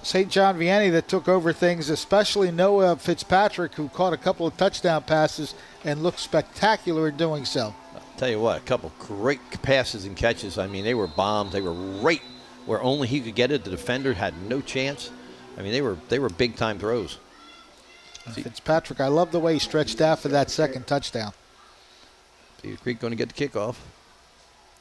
St. John Vianney that took over things, especially Noah Fitzpatrick, who caught a couple of touchdown passes and looked spectacular in doing so. I'll tell you what, a couple great passes and catches. I mean, they were bombs. They were right where only he could get it. The defender had no chance. I mean, they were big-time throws. Fitzpatrick, I love the way he stretched out for that second touchdown. Cedar Creek going to get the kickoff.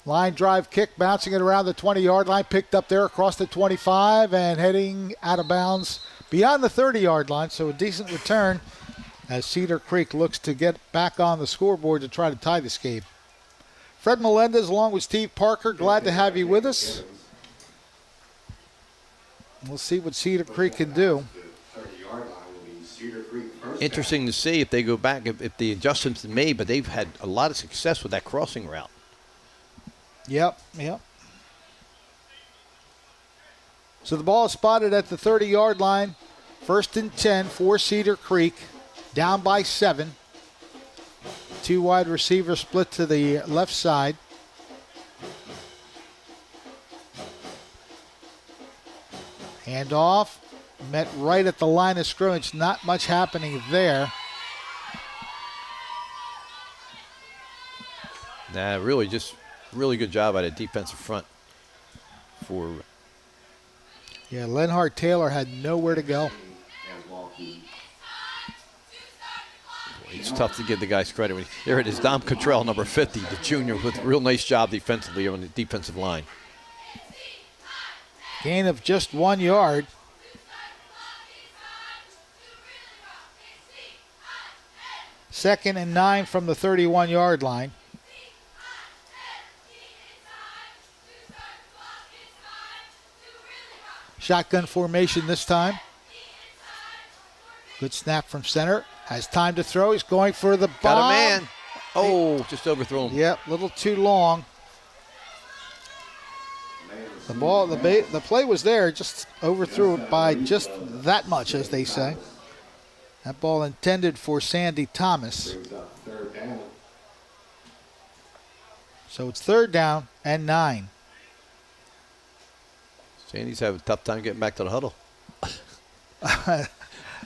Line drive kick, bouncing it around the 20-yard line, picked up there across the 25 and heading out of bounds beyond the 30-yard line. So a decent return as Cedar Creek looks to get back on the scoreboard to try to tie this game. Fred Melendez along with Steve Parker, glad to have you with us. We'll see what Cedar Creek can do. Interesting to see if they go back, if the adjustments are made, but they've had a lot of success with that crossing route. Yep. So the ball is spotted at the 30-yard line. 1st and 10 for Cedar Creek. Down by 7. 2 wide receivers split to the left side. Handoff. Met right at the line of scrimmage. Not much happening there. Nah, really good job at a defensive front for. Yeah, Lenhart Taylor had nowhere to go. It's tough to give the guys credit. There it is, Dom Cottrell, number 50, the junior, with a real nice job defensively on the defensive line. Gain of just 1 yard. Second and 9 from the 31-yard line. Shotgun formation this time. Good snap from center. Has time to throw. He's going for the bomb. Got a man. Oh, just overthrown him. Yep, a little too long. The ball, the play was there, just overthrew it by just that much, as they say. That ball intended for Sandy Thomas. So it's 3rd down and 9. Sandy's having a tough time getting back to the huddle.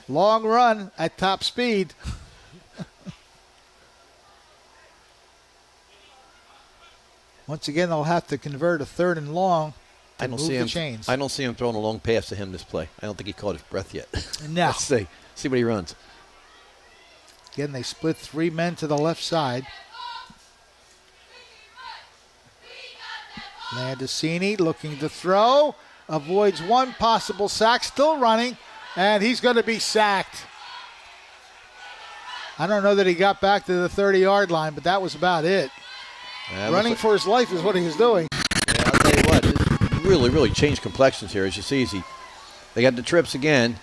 Long run at top speed. Once again, they'll have to convert a 3rd and long to move the chains. I don't see him throwing a long pass to him this play. I don't think he caught his breath yet. No. Let's see what he runs. Again, they split 3 men to the left side. Landicini looking to throw. Avoids one possible sack. Still running. And he's going to be sacked. I don't know that he got back to the 30-yard line, but that was about it. Running for his life is what he was doing. Yeah, I'll tell you what. It's really changed complexions here. As you see, they got the trips again.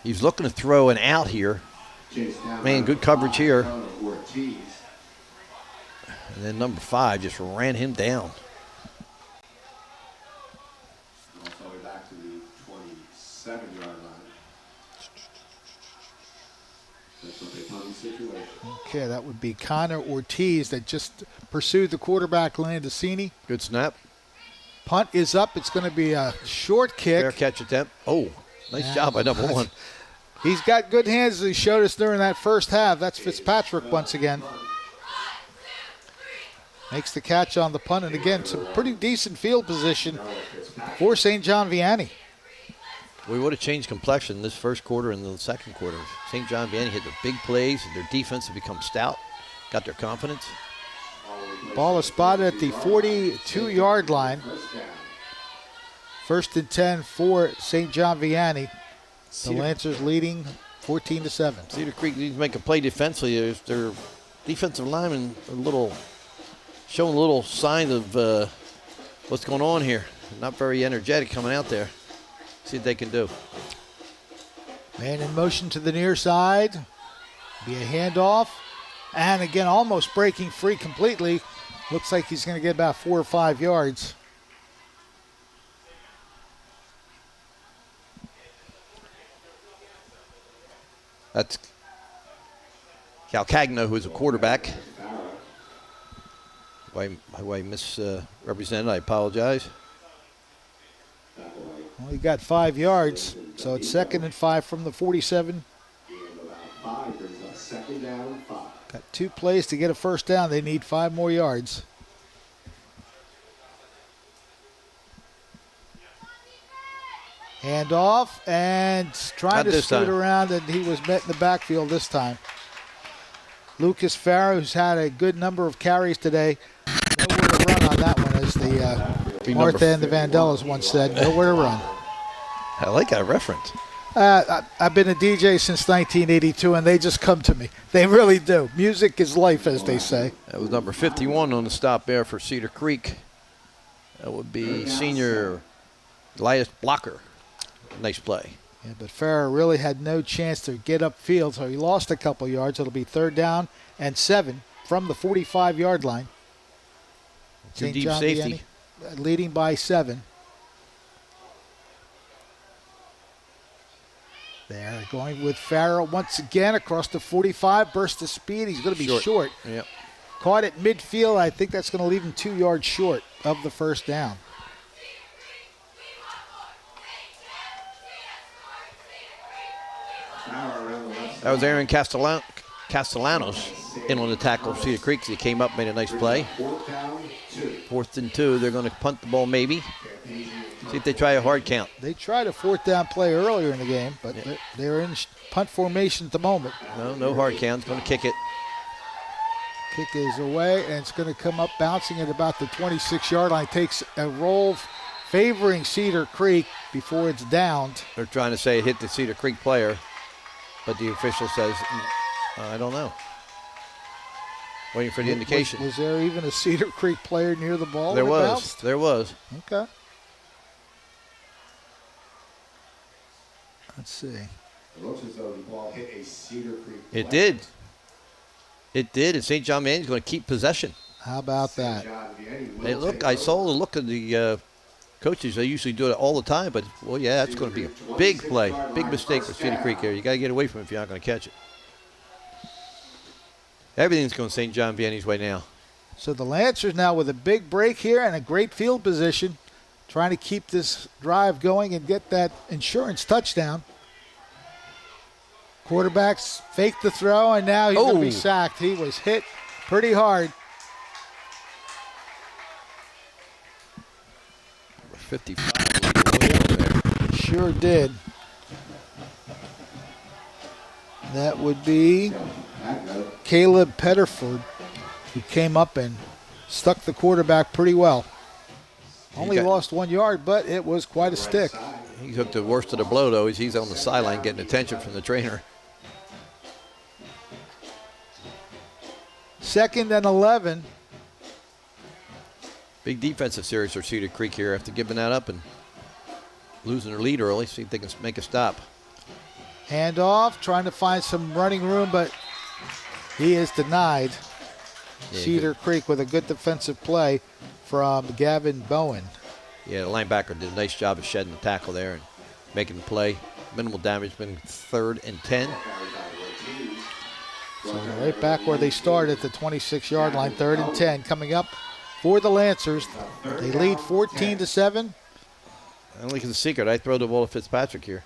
He's looking to throw an out here. Man, good coverage here. And then number 5 just ran him down. Back to the 27-yard line. That's what they punting situation. Okay, that would be Connor Ortiz that just pursued the quarterback, Landicini. Good snap. Punt is up. It's going to be a short kick. Fair catch attempt. Oh, nice job by number 1. He's got good hands as he showed us during that first half. That's Fitzpatrick once again. Makes the catch on the punt, and again, some pretty decent field position for St. John Vianney. We would have changed complexion this first quarter and the second quarter. St. John Vianney hit the big plays, and their defense had become stout, got their confidence. Ball is spotted at the 42-yard line. 1st and 10 for St. John Vianney. The Lancers leading 14-7. Cedar Creek needs to make a play defensively. Their defensive linemen are showing a little sign of what's going on here. Not very energetic coming out there. See what they can do. Man in motion to the near side. Be a handoff. And again, almost breaking free completely. Looks like he's going to get about 4 or 5 yards. That's Calcagno, who's a quarterback. Who I misrepresented, I apologize. Well, he got 5 yards, so it's 2nd and 5 from the 47. Got 2 plays to get a first down. They need 5 more yards. Hand off and trying to scoot around, and he was met in the backfield this time. Lucas Farrow, who's had a good number of carries today. Nowhere to run on that one, as the Martha and the Vandellas once said. Nowhere to run. I like that reference. I've been a DJ since 1982, and they just come to me. They really do. Music is life, as they say. That was number 51 on the stop there for Cedar Creek. That would be senior Elias Blocker. Nice play. Yeah, but Farrer really had no chance to get upfield, so he lost a couple yards. It'll be 3rd down and 7 from the 45-yard line. St. Deep safety. Vianney, leading by 7. They're going with Farrell once again across the 45. Burst of speed. He's going to be short. Yep. Caught at midfield. I think that's going to leave him 2 yards short of the first down. That was Aaron Castellanos in on the tackle for Cedar Creek. He came up, made a nice play. 4th and 2. They're going to punt the ball maybe. See if they try a hard count. They tried a 4th down play earlier in the game, but they're in punt formation at the moment. No hard count. Going to kick it. Kick is away, and it's going to come up bouncing at about the 26-yard line. Takes a roll favoring Cedar Creek before it's downed. They're trying to say it hit the Cedar Creek player, but the official says, I don't know. Waiting for the indication. Was there even a Cedar Creek player near the ball? There was. There was. Okay. Let's see. It looks as though the ball hit a Cedar Creek. It did. It did, and St. John Vianney's going to keep possession. How about that? I saw the look of the coaches. They usually do it all the time, but, well, yeah, that's going to be a big play. Big mistake for Cedar Creek here. You got to get away from it if you're not going to catch it. Everything's going St. John Vianney's way now. So the Lancers now with a big break here and a great field position, trying to keep this drive going and get that insurance touchdown. Quarterbacks fake the throw, and now he's going to be sacked. He was hit pretty hard. 55. Sure did. That would be Caleb Petterford, who came up and stuck the quarterback pretty well. Only lost 1 yard, but it was quite a stick. He took the worst of the blow, though. He's on the sideline getting attention from the trainer. 2nd and 11. Big defensive series for Cedar Creek here after giving that up and losing their lead early. See if they can make a stop. Hand off, trying to find some running room, but he is denied. Yeah, Cedar Creek with a good defensive play from Gavin Bowen. Yeah, the linebacker did a nice job of shedding the tackle there and making the play. Minimal damage, been 3rd and 10. So right back where they started at the 26-yard line, 3rd and 10 coming up for the Lancers. They lead 14-7. I don't think it's a secret. I throw the ball to Fitzpatrick here.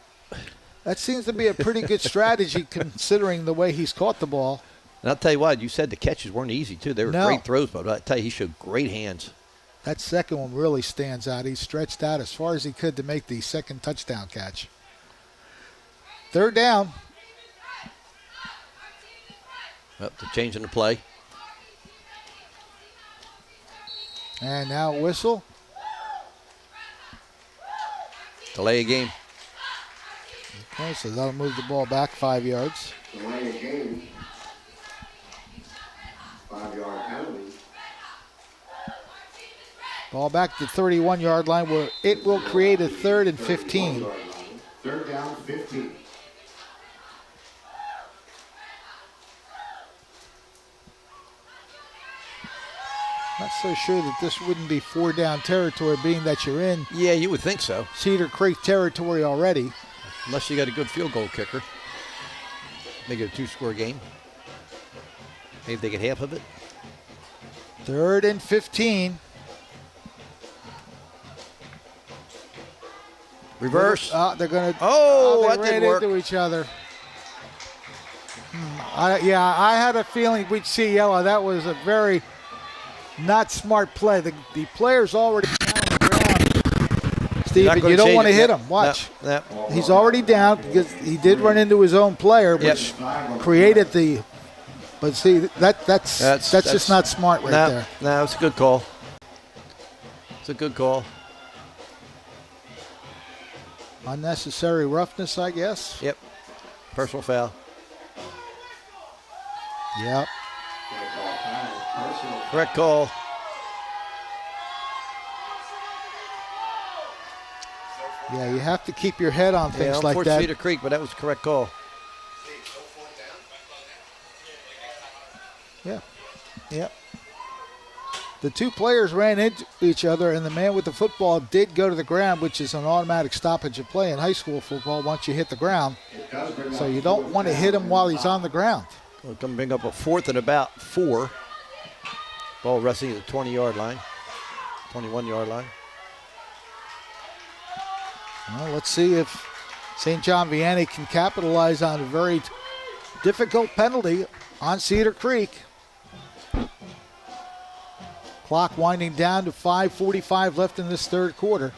That seems to be a pretty good strategy considering the way he's caught the ball. And I'll tell you what, you said the catches weren't easy, too. They were great throws, but I'll tell you, he showed great hands. That second one really stands out. He stretched out as far as he could to make the second touchdown catch. 3rd down. Up to changing the play. And now whistle. Delay a game. Okay, so that'll move the ball back 5 yards. Delay a game. 5-yard penalty. Ball back to the 31-yard line where it will create a 3rd and 15. 3rd down, 15. Not so sure that this wouldn't be 4-down territory, being that you're in Yeah, you would think so. Cedar Creek territory already. Unless you got a good field goal kicker. Make it a 2-score game. Maybe they get half of it. 3rd and 15. Reverse. They're going to. Oh, they that ran didn't work. into each other. I had a feeling we'd see yellow. That was a very not smart play. The player's already down on the ground. Steve, you don't want to hit him. Watch. No. He's already down because he did run into his own player, which created the. But see, that's just not smart right there. No, it's a good call. It's a good call. Unnecessary roughness, I guess. Yep. Personal foul. Yep. Correct call. Yeah, you have to keep your head on things like that. Cedar Creek, but that was the correct call. Yeah. Yep. The two players ran into each other, and the man with the football did go to the ground, which is an automatic stoppage of play in high school football once you hit the ground. So you don't want to hit him while he's on the ground. We'll come bring up a 4th and about 4. Ball resting at the 20-yard line, 21-yard line. Well, let's see if St. John Vianney can capitalize on a very difficult penalty on Cedar Creek. Clock winding down to 5:45 left in this 3rd quarter.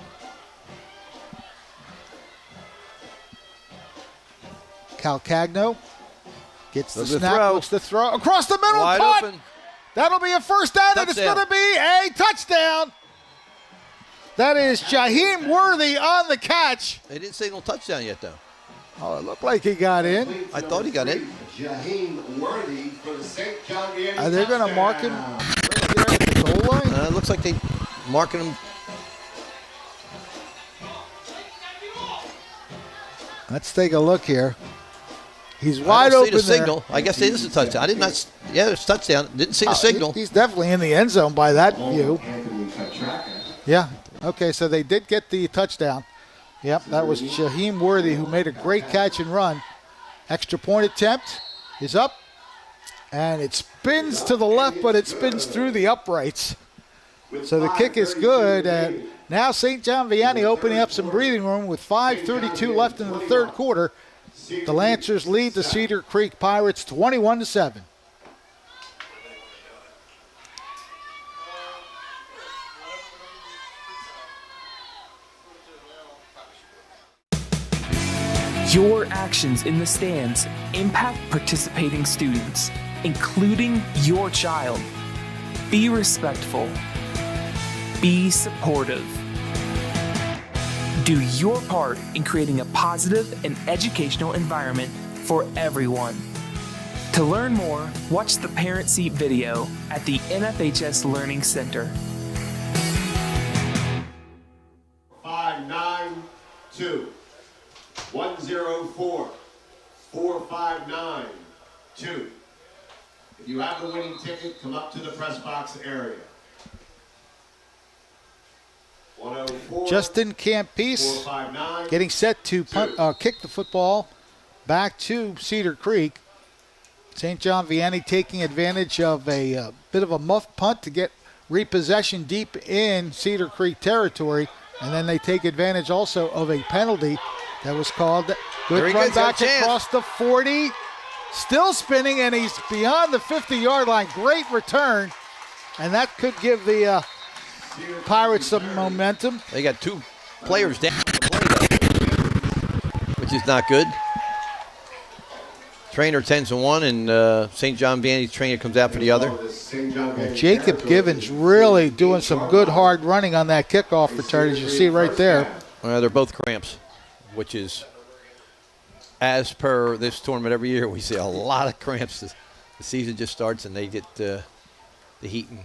Calcagno gets the snap, looks the throw across the middle, Wide caught. open. That'll be a first down, and it's going to be a touchdown. That is Jaheim Worthy on the catch. They didn't say no touchdown yet, though. Oh, it looked like he got in. I thought he got in. Jaheim Worthy for the St. John Vianney. They're going to mark him right there at the goal line. It looks like they marking him. Let's take a look here. He's I wide don't open see the signal. I guess it is a touchdown. I did not. Yeah, it's a touchdown. Didn't see the signal. He's definitely in the end zone by that view. Anthony Petraka. Yeah. Okay, so they did get the touchdown. Yep, that was Jaheim Worthy, who made a great catch and run. Extra point attempt is up, and it spins to the left, but it spins through the uprights. So the kick is good, and now St. John Vianney opening up some breathing room with 5:32 left in the 3rd quarter. The Lancers lead the Cedar Creek Pirates 21-7. Your actions in the stands impact participating students, including your child. Be respectful. Be supportive. Do your part in creating a positive and educational environment for everyone. To learn more, watch the Parent Seat video at the NFHS Learning Center. 592 104 4592. If you have the winning ticket, come up to the press box area. 104 Justin Campese 459 getting set to kick the football back to Cedar Creek. St. John Vianney taking advantage of a bit of a muff punt to get repossession deep in Cedar Creek territory, and then they take advantage also of a penalty that was called. Good run back across the 40. Still spinning, and he's beyond the 50-yard line. Great return, and that could give the Pirates some momentum. They got 2 players down on the play, though, which is not good. Trainer 10-1, and St. John Vianney's trainer comes out for the other. Jacob Givens really doing some good hard running on that kickoff return, as you see right there. They're both cramps, which is, as per this tournament every year, we see a lot of cramps. The season just starts, and they get the heat, and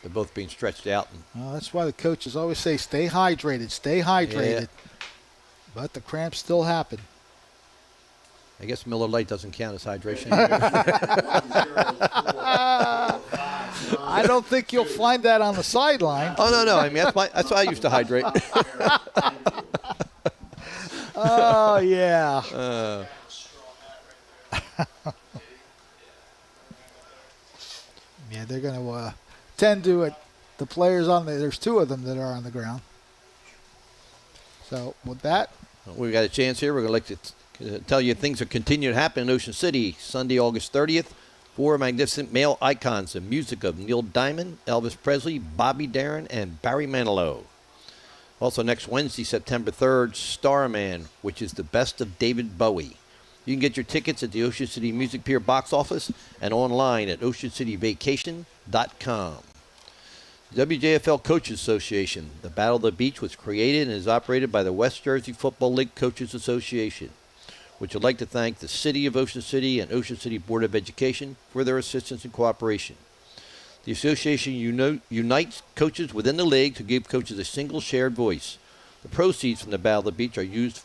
they're both being stretched out. Well, that's why the coaches always say, stay hydrated, stay hydrated. Yeah. But the cramps still happen. I guess Miller Lite doesn't count as hydration. I don't think you'll find that on the sideline. Oh, no. I mean, that's why I used to hydrate. Oh, yeah. Yeah, they're going to tend to it. The players there's two of them that are on the ground. So with that, we've got a chance here. We're going to like to tell you things are continuing to happen in Ocean City. Sunday, August 30th. 4 magnificent male icons, the music of Neil Diamond, Elvis Presley, Bobby Darin, and Barry Manilow. Also next Wednesday, September 3rd, Starman, which is the best of David Bowie. You can get your tickets at the Ocean City Music Pier box office and online at oceancityvacation.com. WJFL Coaches Association. The Battle of the Beach was created and is operated by the West Jersey Football League Coaches Association, which would like to thank the City of Ocean City and Ocean City Board of Education for their assistance and cooperation. The association unites coaches within the league to give coaches a single shared voice. The proceeds from the Battle of the Beach are used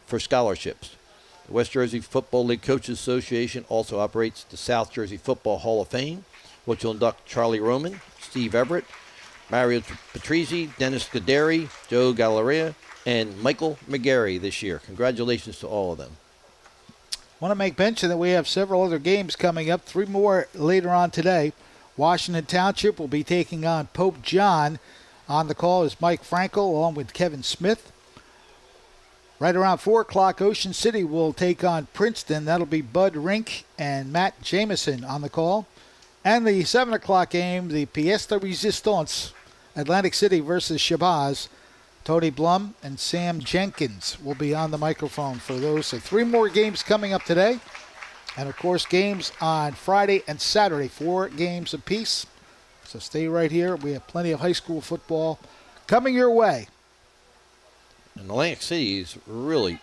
for scholarships. The West Jersey Football League Coaches Association also operates the South Jersey Football Hall of Fame, which will induct Charlie Roman, Steve Everett, Mario Patrizzi, Dennis Scuderi, Joe Galleria, and Michael McGarry this year. Congratulations to all of them. Want to make mention that we have several other games coming up. 3 more later on today. Washington Township will be taking on Pope John. On the call is Mike Frankel along with Kevin Smith. Right around 4 o'clock, Ocean City will take on Princeton. That'll be Bud Rink and Matt Jameson on the call. And the 7 o'clock game, the Pièce de Resistance, Atlantic City versus Shabazz. Tony Blum and Sam Jenkins will be on the microphone for those. So 3 more games coming up today. And, of course, games on Friday and Saturday, 4 games apiece. So stay right here. We have plenty of high school football coming your way. And Atlantic City's really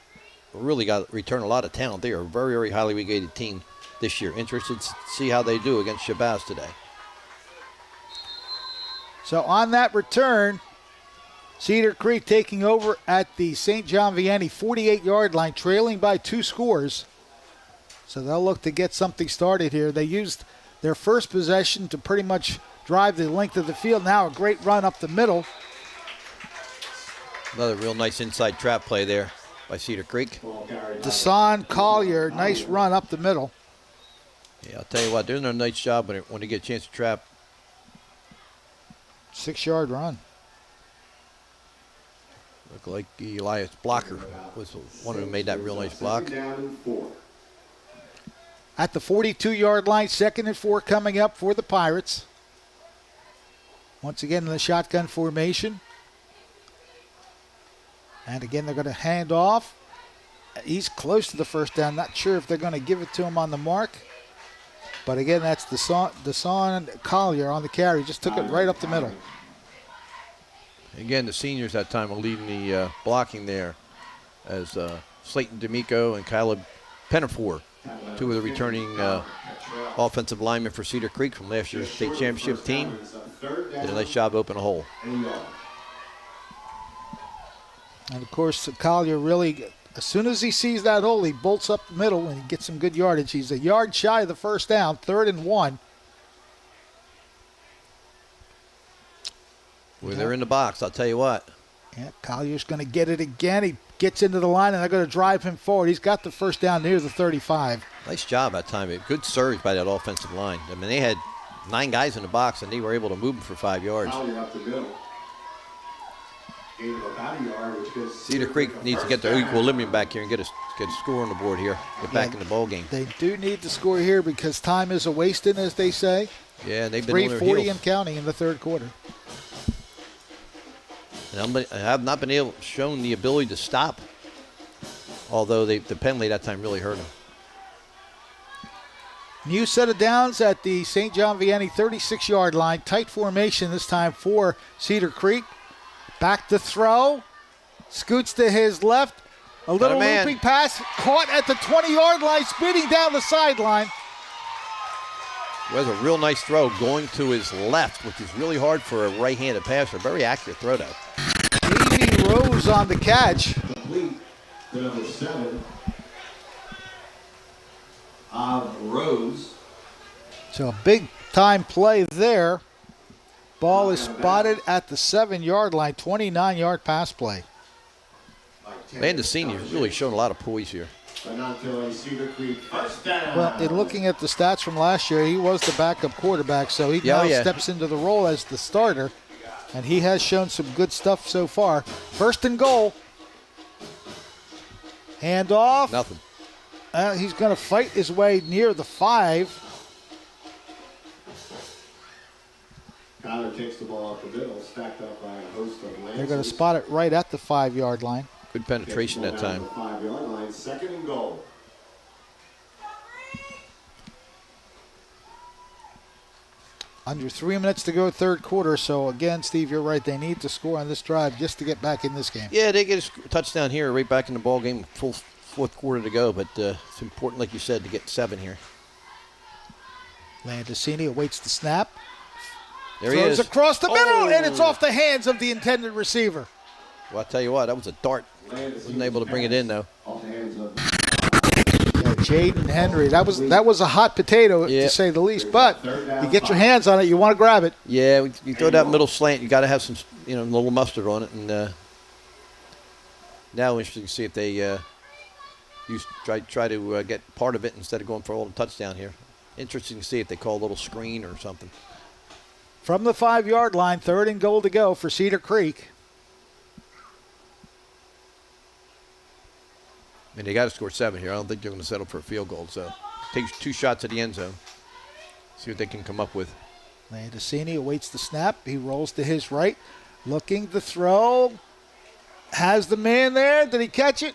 got return a lot of talent. They are a very, very highly regarded team this year. Interested to see how they do against Shabazz today. So on that return, Cedar Creek taking over at the St. John Vianney 48-yard line, trailing by 2 scores. So they'll look to get something started here. They used their first possession to pretty much drive the length of the field. Now a great run up the middle. Another real nice inside trap play there by Cedar Creek. Deshaun Collier, nice run up the middle. Yeah, I'll tell you what, they're doing a nice job when they get a chance to trap. 6-yard run. Looked like Elias Blocker was the one who made that real nice block. At the 42-yard line, 2nd and 4 coming up for the Pirates. Once again in the shotgun formation. And again, they're going to hand off. He's close to the first down. Not sure if they're going to give it to him on the mark. But again, that's Deshaun Collier on the carry. Just took it right up the middle. Again, the seniors that time are leading the blocking there as Slayton D'Amico and Caleb Pennifor, 2 of the returning offensive linemen for Cedar Creek from last year's state championship team. Did a nice job opening a hole. And, of course, Collier really, as soon as he sees that hole, he bolts up the middle and he gets some good yardage. He's a yard shy of the first down, 3rd and 1. Well, they're in the box, I'll tell you what. Yeah, Collier's going to get it again. He gets into the line, and they're going to drive him forward. He's got the first down near the 35. Nice job that time. A good surge by that offensive line. I mean, they had 9 guys in the box, and they were able to move them for 5 yards. Cedar Creek needs to get their equilibrium back here and get a score on the board here. Get back in the ball game. They do need to score here because time is a-wasting, as they say. Yeah, and they've been on their heels. 3:40 and counting in the 3rd quarter. And I have not been shown the ability to stop, although the penalty that time really hurt them. New set of downs at the St. John Vianney 36-yard line. Tight formation this time for Cedar Creek. Back to throw. Scoots to his left. A little looping pass. Caught at the 20-yard line, speeding down the sideline. It was a real nice throw going to his left, which is really hard for a right-handed passer. Very accurate throw, though. Davey Rose on the catch. Complete to number 7 of Rose. So a big time play there. Ball is spotted at the 7-yard line, 29-yard pass play. Man, the senior's really shown a lot of poise here. Well, in looking at the stats from last year, he was the backup quarterback, so he now steps into the role as the starter, and he has shown some good stuff so far. First and goal. Handoff. Nothing. He's going to fight his way near the 5. Kyler takes the ball up the middle, stacked up by a host of Lancers. They're going to spot it right at the 5-yard line. Good penetration that time. 5-yard line, second and goal. Under 3 minutes to go, third quarter. So, again, Steve, you're right. They need to score on this drive just to get back in this game. Yeah, they get a touchdown here, right back in the ball game, full fourth quarter to go. But it's important, like you said, to get 7 here. Landesini awaits the snap. There he is. Throws across the middle, and it's off the hands of the intended receiver. Well, I'll tell you what, that was a dart. Wasn't able to bring it in, though. Jaden Henry, that was a hot potato, to say the least. But you get your hands on it, you want to grab it. Yeah, you throw that middle slant, you got to have some, little mustard on it. And now interesting to see if they try to get part of it instead of going for all the touchdown here. Interesting to see if they call a little screen or something. From the 5-yard line, third and goal to go for Cedar Creek. I mean, they got to score 7 here. I don't think they're going to settle for a field goal. So takes 2 shots at the end zone. See what they can come up with. Landesini awaits the snap. He rolls to his right, looking to throw. Has the man there. Did he catch it?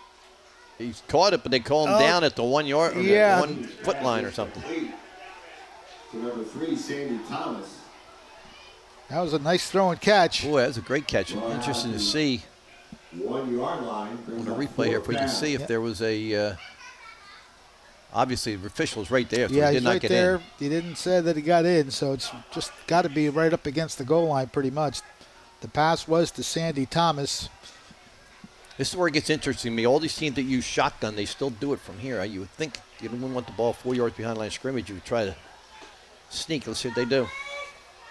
He's caught it, but they call him down at the 1 yard, or the 1 foot line or something. To number 3, Sandy Thomas. That was a nice throw and catch. Boy, that was a great catch. Interesting to see 1 yard line. on the replay here if we can see if there was a. Obviously, the official is right there, so he did he's not right get there. in. He didn't say that he got in, so it's just got to be right up against the goal line pretty much. The pass was to Sandy Thomas. This is where it gets interesting to me. All these teams that use shotgun, they still do it from here. You would think you wouldn't want the ball 4 yards behind line of scrimmage. You would try to sneak. Let's see what they do.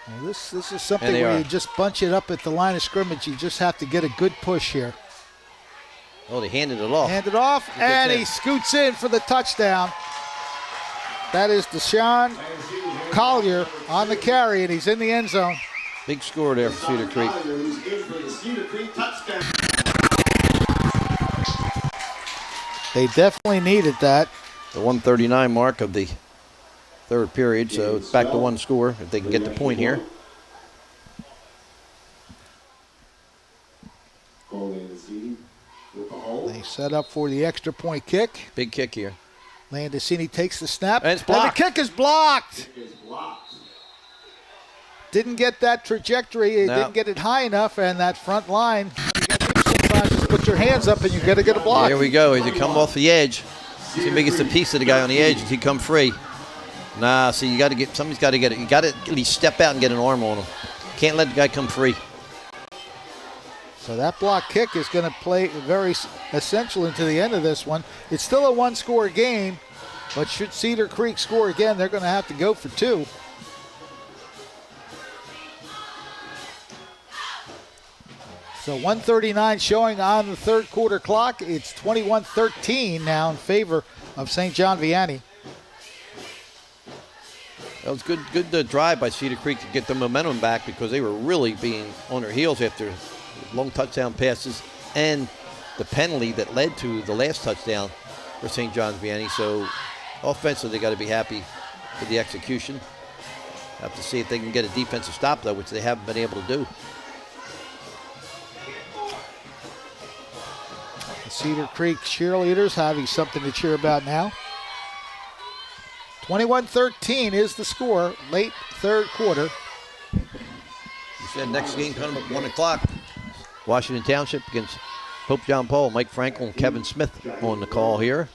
Well, this is something where you just bunch it up at the line of scrimmage. You just have to get a good push here. Oh, they handed it off. Handed off, and he scoots in for the touchdown. That is Deshaun Collier on the carry, and he's in the end zone. Big score there for Cedar Creek. They definitely needed that. The 139 mark of the third period, so it's back to 1 score if they can get the point here. They set up for the extra point kick. Big kick here. Landesini takes the snap. And it's blocked. And the kick is blocked. Didn't get that trajectory. No. Didn't get it high enough, and that front line. Sometimes just put your hands up and you got to get a block. Here we go. As he come off the edge. See if he gets a piece of the guy on the edge as he come free. Nah, see, you got to get, somebody's got to get it. You got to at least step out and get an arm on him. Can't let the guy come free. So that block kick is going to play very essential into the end of this one. It's still a 1-score game, but should Cedar Creek score again, they're going to have to go for 2. So 1:39 showing on the third quarter clock. It's 21-13 now in favor of St. John Vianney. That was good drive by Cedar Creek to get the momentum back because they were really being on their heels after long touchdown passes and the penalty that led to the last touchdown for St. John's Vianney. So offensively, they got to be happy with the execution. Have to see if they can get a defensive stop, though, which they haven't been able to do. The Cedar Creek cheerleaders having something to cheer about now. 21-13 is the score, late third quarter. You said next game coming up at 1 o'clock. Washington Township against Pope John Paul. Mike Frankel and Kevin Smith on the call here.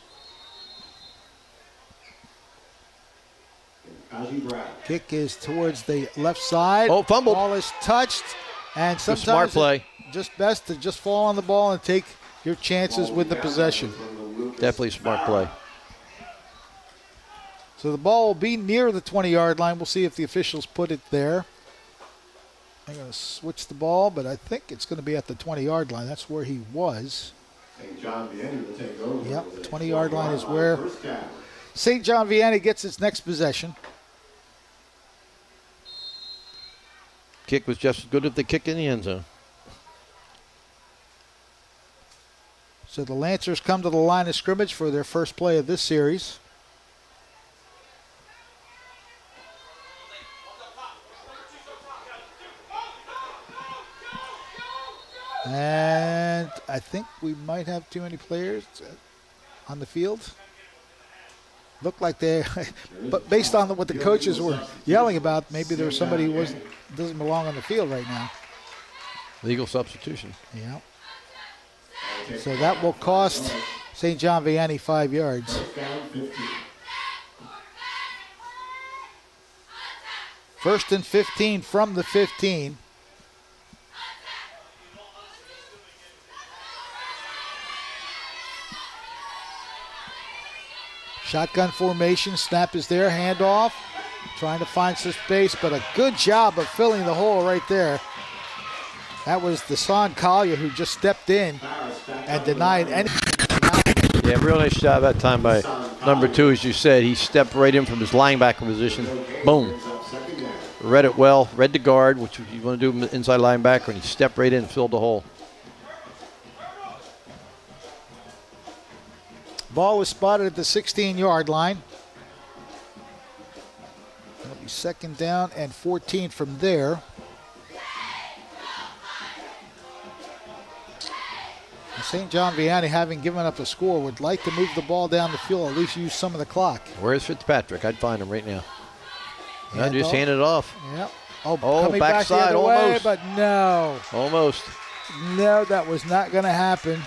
Kick is towards the left side. Oh, fumbled. Ball is touched. And sometimes smart play. Just best to just fall on the ball and take your chances with the possession. Definitely a smart play. So the ball will be near the 20-yard line. We'll see if the officials put it there. I'm going to switch the ball, but I think it's going to be at the 20-yard line. That's where he was. St. John VIANNEY will take over. Yep, 20-yard line is where St. John VIANNEY gets its next possession. Kick was just as good if the kick in the end zone. So the Lancers come to the line of scrimmage for their first play of this series. And I think we might have too many players on the field. Looked like they, but based on what the coaches were yelling about, maybe there was somebody who doesn't belong on the field right now. Legal substitution. Yeah. So that will cost St. John Vianney 5 yards. First and 15 from the 15. Shotgun formation, snap is there, handoff. Trying to find some space, but a good job of filling the hole right there. That was Desan Collier who just stepped in and denied any. Yeah, real nice job that time by number 2, as you said. He stepped right in from his linebacker position. Boom. Read it well, read the guard, which you want to do inside linebacker, and he stepped right in and filled the hole. Ball was spotted at the 16-yard line. It'll be second down and 14 from there. St. John Vianney, having given up a score, would like to move the ball down the field, at least use some of the clock. Where's Fitzpatrick? I'd find him right now. No, just hand it off. Yep. Oh, coming backside, back the other almost. way, but no. Almost. No, that was not going to happen.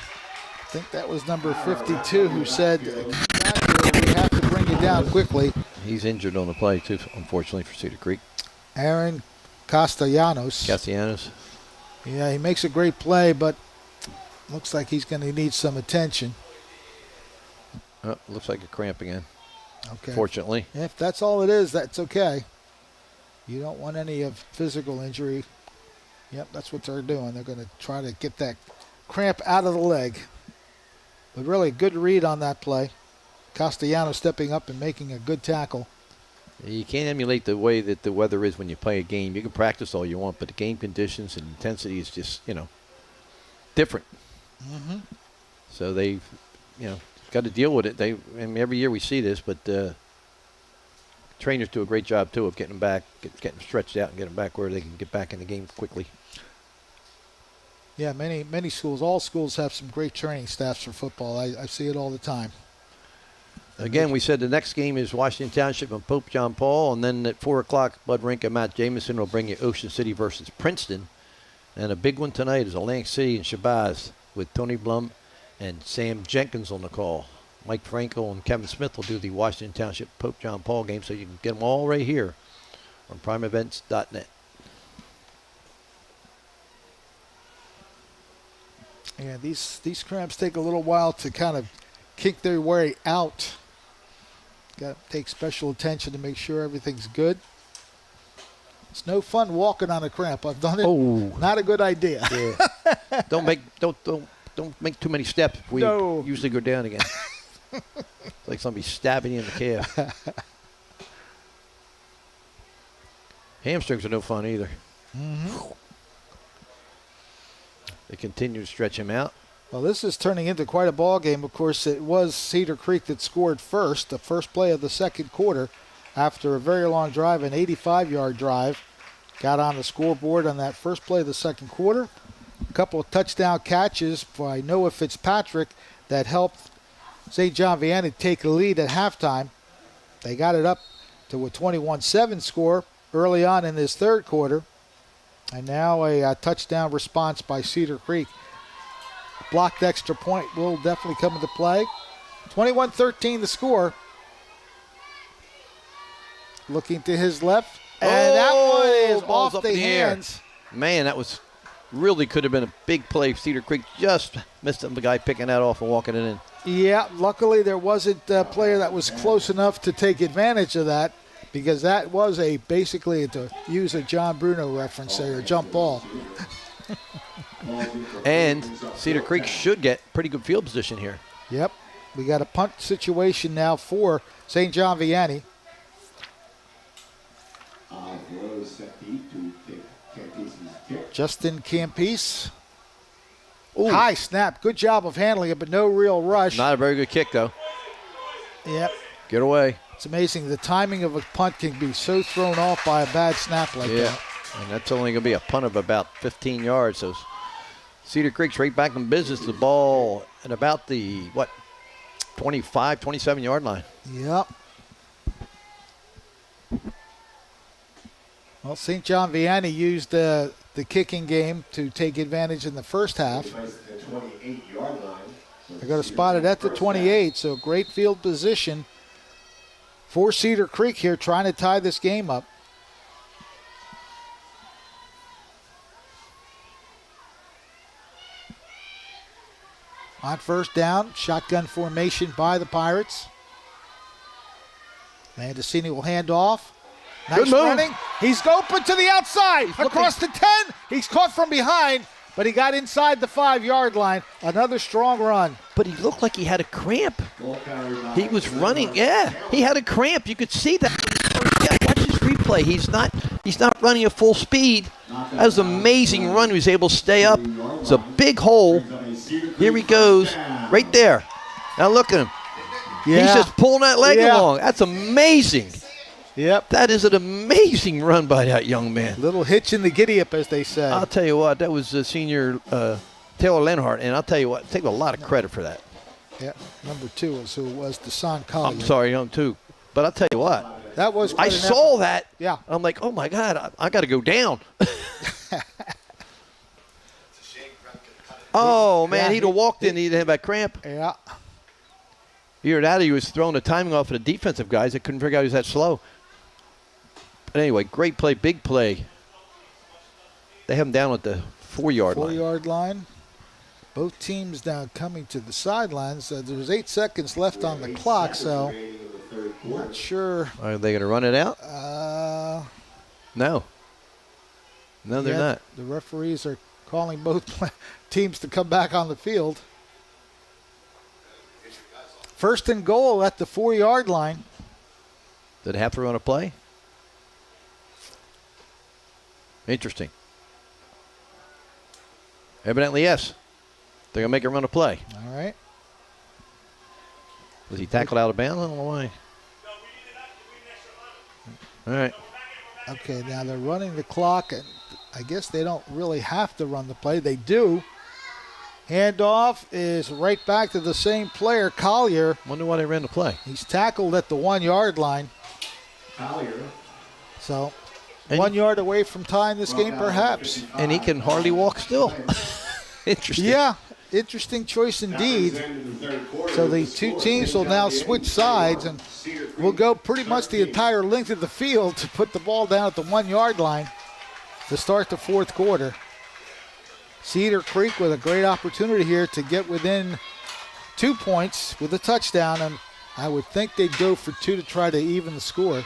I think that was number 52 who said, we have to bring you down quickly. He's injured on the play, too, unfortunately, for Cedar Creek. Aaron Castellanos. Yeah, he makes a great play, but looks like he's going to need some attention. Oh, looks like a cramp again. Okay. Fortunately. If that's all it is, that's okay. You don't want any of physical injury. Yep, that's what they're doing. They're going to try to get that cramp out of the leg. But really, good read on that play. Castellanos stepping up and making a good tackle. You can't emulate the way that the weather is when you play a game. You can practice all you want, but the game conditions and intensity is just, different. Mm-hmm. So they've, got to deal with it. Every year we see this, but trainers do a great job, too, of getting them back, getting them stretched out and getting them back where they can get back in the game quickly. Yeah, many schools, all schools have some great training staffs for football. I see it all the time. Again, we said the next game is Washington Township and Pope John Paul, and then at 4 o'clock, Bud Rink and Matt Jamison will bring you Ocean City versus Princeton. And a big one tonight is Atlantic City and Shabazz with Tony Blum and Sam Jenkins on the call. Mike Frankel and Kevin Smith will do the Washington Township Pope John Paul game, so you can get them all right here on primeevents.net. Yeah, these cramps take a little while to kind of kick their way out. Got to take special attention to make sure everything's good. It's no fun walking on a cramp. I've done it. Oh, not a good idea. Yeah. Don't make too many steps. We usually go down again. It's like somebody stabbing you in the calf. Hamstrings are no fun either. Mm-hmm. They continue to stretch him out. Well, this is turning into quite a ball game. Of course, it was Cedar Creek that scored first, the first play of the second quarter, after a very long drive, an 85-yard drive. Got on the scoreboard on that first play of the second quarter. A couple of touchdown catches by Noah Fitzpatrick that helped St. John Vianney take the lead at halftime. They got it up to a 21-7 score early on in this third quarter. And now a touchdown response by Cedar Creek. Blocked extra point will definitely come into play. 21-13 the score. Looking to his left. And that one is ball's off up the in the air. hands. Man, that was really could have been a big play. Cedar Creek just missed the guy picking that off and walking it in. Yeah, luckily there wasn't a player that was close enough to take advantage of that, because that was basically, to use a John Bruno reference there, a jump ball. And Cedar Creek should get pretty good field position here. Yep. We got a punt situation now for St. John Vianney. Justin Campese. Ooh. High snap. Good job of handling it, but no real rush. Not a very good kick, though. Yep. Get away. It's amazing. The timing of a punt can be so thrown off by a bad snap like that. And that's only going to be a punt of about 15 yards. So Cedar Creek's right back in business. The ball at about the, 25, 27-yard line. Yep. Well, St. John Vianney used the kicking game to take advantage in the first half. They're going to spot it at the 28, so great field position for Cedar Creek here, trying to tie this game up. On first down, shotgun formation by the Pirates. Landesini will hand off. Nice Good move. running. He's open to the outside. Across the 10. He's caught from behind, but he got inside the 5-yard line. Another strong run. But he looked like he had a cramp. He was running. Yeah, he had a cramp. You could see that. Yeah, watch his replay. He's not running at full speed. That was an amazing run. He was able to stay up. It's a big hole. Here he goes. Right there. Now look at him. Yeah. He's just pulling that leg along. That's amazing. Yep. That is an amazing run by that young man. Little hitch in the giddy-up, as they say. I'll tell you what, that was senior Taylor Lenhart, and I'll tell you what, take a lot of credit for that. Yeah, number 2 was who was Desan Collier. I'm sorry, young too. But I'll tell you what. That was I saw effort. that. Yeah. I'm like, oh, my God, I got to go down. Oh, man, he'd have walked in, he'd have that cramp. Yeah. Either that or he was throwing the timing off of the defensive guys that couldn't figure out he was that slow. But anyway, great play, big play. They have him down at the 4-yard line. 4-yard line. Both teams now coming to the sidelines. There's 8 seconds left on the clock, so I'm not sure. Are they going to run it out? No. No, they're not. The referees are calling both teams to come back on the field. First and goal at the 4-yard line. Did they have to run a play? Interesting. Evidently, yes. They're going to make him run a play. All right. Was he tackled out of bounds? I don't know why. All right. Okay, now they're running the clock, and I guess they don't really have to run the play. They do. Handoff is right back to the same player, Collier. Wonder why they ran the play. He's tackled at the 1-yard line. Collier. So 1 yard away from tying this game, perhaps. And he can hardly walk still. Interesting. Yeah, interesting choice indeed. So the two teams will now switch sides, and we'll go pretty much the entire length of the field to put the ball down at the 1-yard line to start the fourth quarter. Cedar Creek with a great opportunity here to get within 2 points with a touchdown, and I would think they'd go for 2 to try to even the score.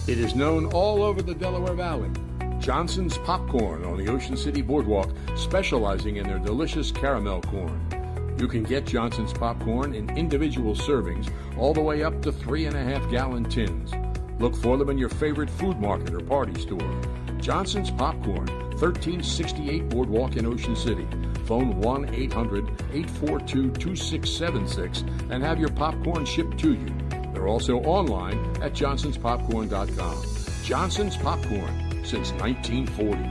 It is known all over the Delaware Valley. Johnson's Popcorn on the Ocean City Boardwalk, specializing in their delicious caramel corn. You can get Johnson's Popcorn in individual servings all the way up to 3.5-gallon tins. Look for them in your favorite food market or party store. Johnson's Popcorn, 1368 Boardwalk in Ocean City. Phone 1-800-842-2676 and have your popcorn shipped to you. They're also online at johnsonspopcorn.com. Johnson's Popcorn, since 1940.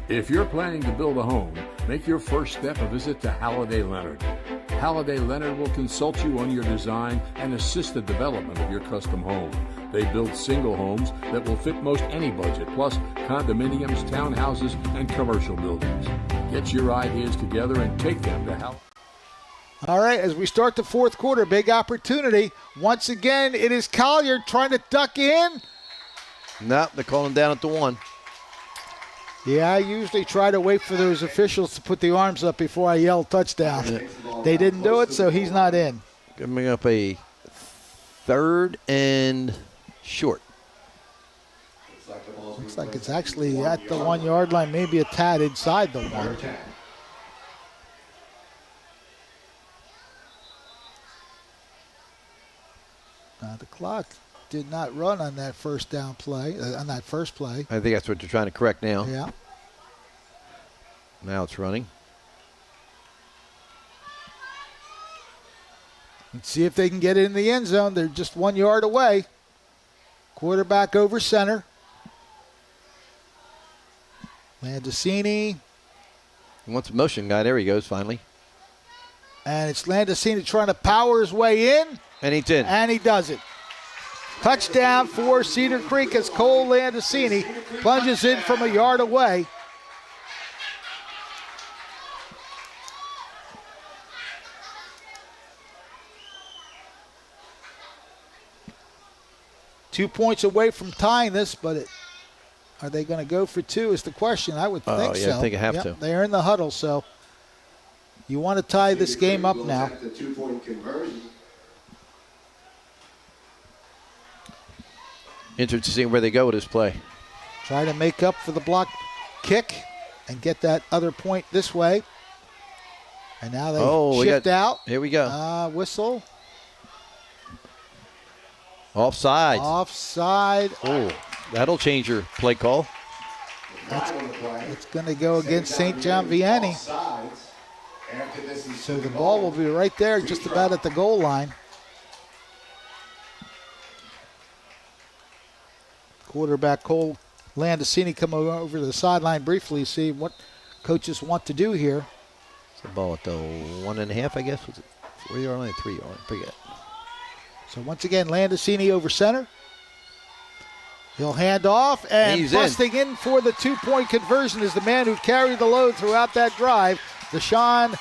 If you're planning to build a home, make your first step a visit to Halliday Leonard. Halliday Leonard will consult you on your design and assist the development of your custom home. They build single homes that will fit most any budget, plus condominiums, townhouses, and commercial buildings. Get your ideas together and take them to Halliday. All right, as we start the fourth quarter, big opportunity. Once again, it is Collier trying to duck in. No, they're calling down at the 1. Yeah, I usually try to wait for those officials to put the arms up before I yell touchdown. They didn't do it, so he's not in. Coming up a 3rd and short. Looks like it's actually at the 1 yard line, maybe a tad inside the one. Now the clock did not run on that first down play, on that first play. I think that's what they're trying to correct now. Yeah. Now it's running. Let's see if they can get it in the end zone. They're just 1 yard away. Quarterback over center. Landacini. He wants a motion guy. There he goes finally. And it's Landacini trying to power his way in. And he's in. And he does it. Touchdown for Cedar Creek as Cole Landacini plunges in from a yard away. Two points away from tying this, but are they going to go for two is the question. I would think so. I think I have to. They're in the huddle, so you want to tie this game up now. The 2-point conversion. Interested to see where they go with this play. Try to make up for the block kick and get that other point this way. And now they shift out. Here we go. Whistle. Offside. Offside. Oh, that'll change your play call. It's going to go against St. John Vianney. So the ball will be right there, just about at the goal line. Quarterback Cole Landacini come over to the sideline briefly, see what coaches want to do here. It's the ball at the 1.5, I guess. Was it 4 yard line, 3 yard? Forget. So once again, Landacini over center. He'll hand off, and busting in for the 2-point conversion is the man who carried the load throughout that drive, Deshaun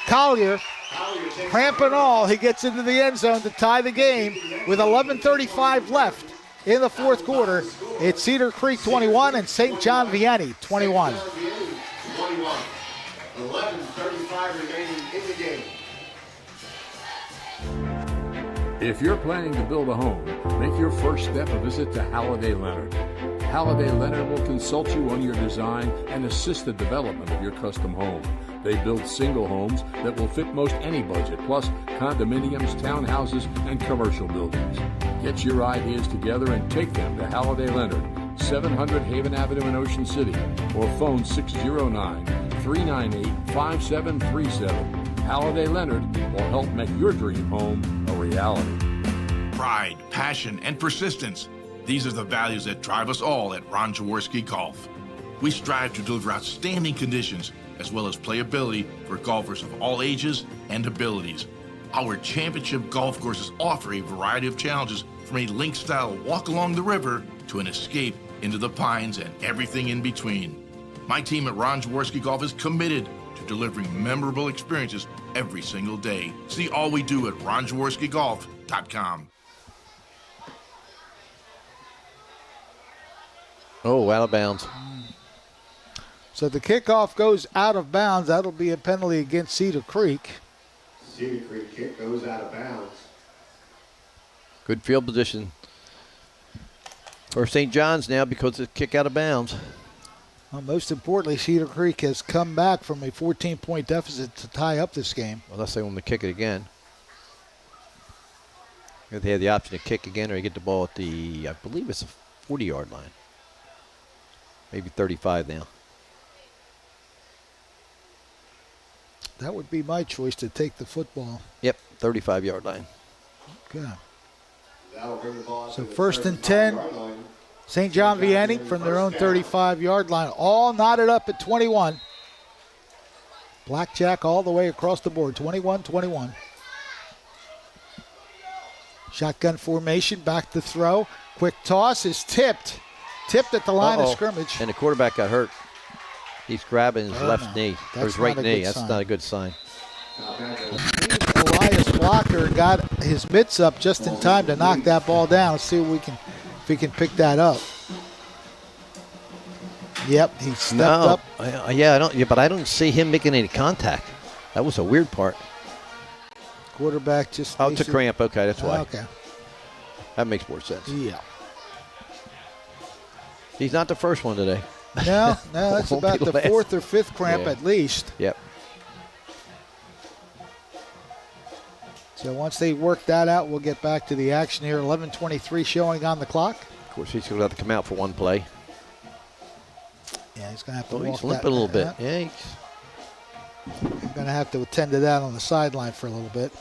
Collier. Cramp and all, he gets into the end zone to tie the game with 11:35 left in the fourth quarter. It's Cedar Creek 21 and St. John Vianney 21. 11:35 remaining in the game. If you're planning to build a home, make your first step a visit to Halliday Leonard. Halliday Leonard will consult you on your design and assist the development of your custom home. They build single homes that will fit most any budget, plus condominiums, townhouses, and commercial buildings. Get your ideas together and take them to Halliday Leonard, 700 Haven Avenue in Ocean City, or phone 609-398-5737. Halliday Leonard will help make your dream home a reality. Pride, passion, and persistence. These are the values that drive us all at Ron Jaworski Golf. We strive to deliver outstanding conditions as well as playability for golfers of all ages and abilities. Our championship golf courses offer a variety of challenges, from a link-style walk along the river to an escape into the pines and everything in between. My team at Ron Jaworski Golf is committed to delivering memorable experiences every single day. See all we do at ronjaworskigolf.com. Oh, out of bounds. So the kickoff goes out of bounds. That'll be a penalty against Cedar Creek. Cedar Creek kick goes out of bounds. Good field position for St. John's now because it's kick out of bounds. Well, most importantly, Cedar Creek has come back from a 14-point deficit to tie up this game. Unless they want to kick it again. If they have the option to kick again, or they get the ball at the, I believe it's a 40-yard line. Maybe 35 now. That would be my choice, to take the football. Yep, 35-yard line. Okay. That'll bring the ball So to the first and 10. 35-yard line. St. John Vianney from their own 35-yard line. All knotted up at 21. Blackjack all the way across the board. 21-21. Shotgun formation. Back to throw. Quick toss is tipped. Tipped at the line of scrimmage. And the quarterback got hurt. He's grabbing his left knee, or his right knee. That's not a good sign. Elias Blocker got his mitts up just in time to knock that ball down. Let's see if we can pick that up. Yep, he stepped No, up. but I don't see him making any contact. That was a weird part. Quarterback just. Oh, it's a cramp. Okay, that's why. Okay. That makes more sense. Yeah. He's not the first one today. No, that's Won't about be the last. 4th or 5th cramp Yeah. at least. Yep. So once they work that out, we'll get back to the action here. 11:23 showing on the clock. Of course, he's going to have to come out for one play. Yeah, he's going to have to Oh, walk he's limping a little bit. Yeah, he's going to have to attend to that on the sideline for a little bit.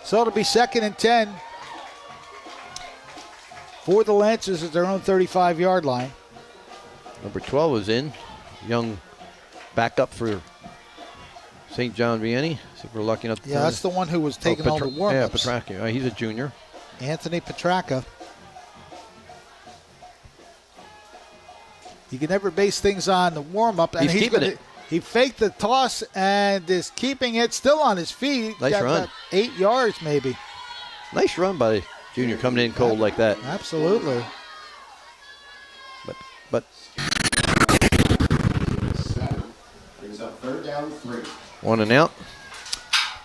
So it'll be 2nd and 10 for the Lancers at their own 35-yard line. number 12 is in. Young backup for St. John Vianney. See if we're lucky enough to Yeah, that's the one who was taking all the warm-ups. Yeah, Petracca. He's a junior. Anthony Petracca. You can never base things on the warm-up. And He's keeping it. He faked the toss and is keeping it still on his feet. Nice Got run. about 8 yards maybe. Nice run by the junior coming in cold like that. Absolutely. But 7 brings up 3rd down 3. 1 and out.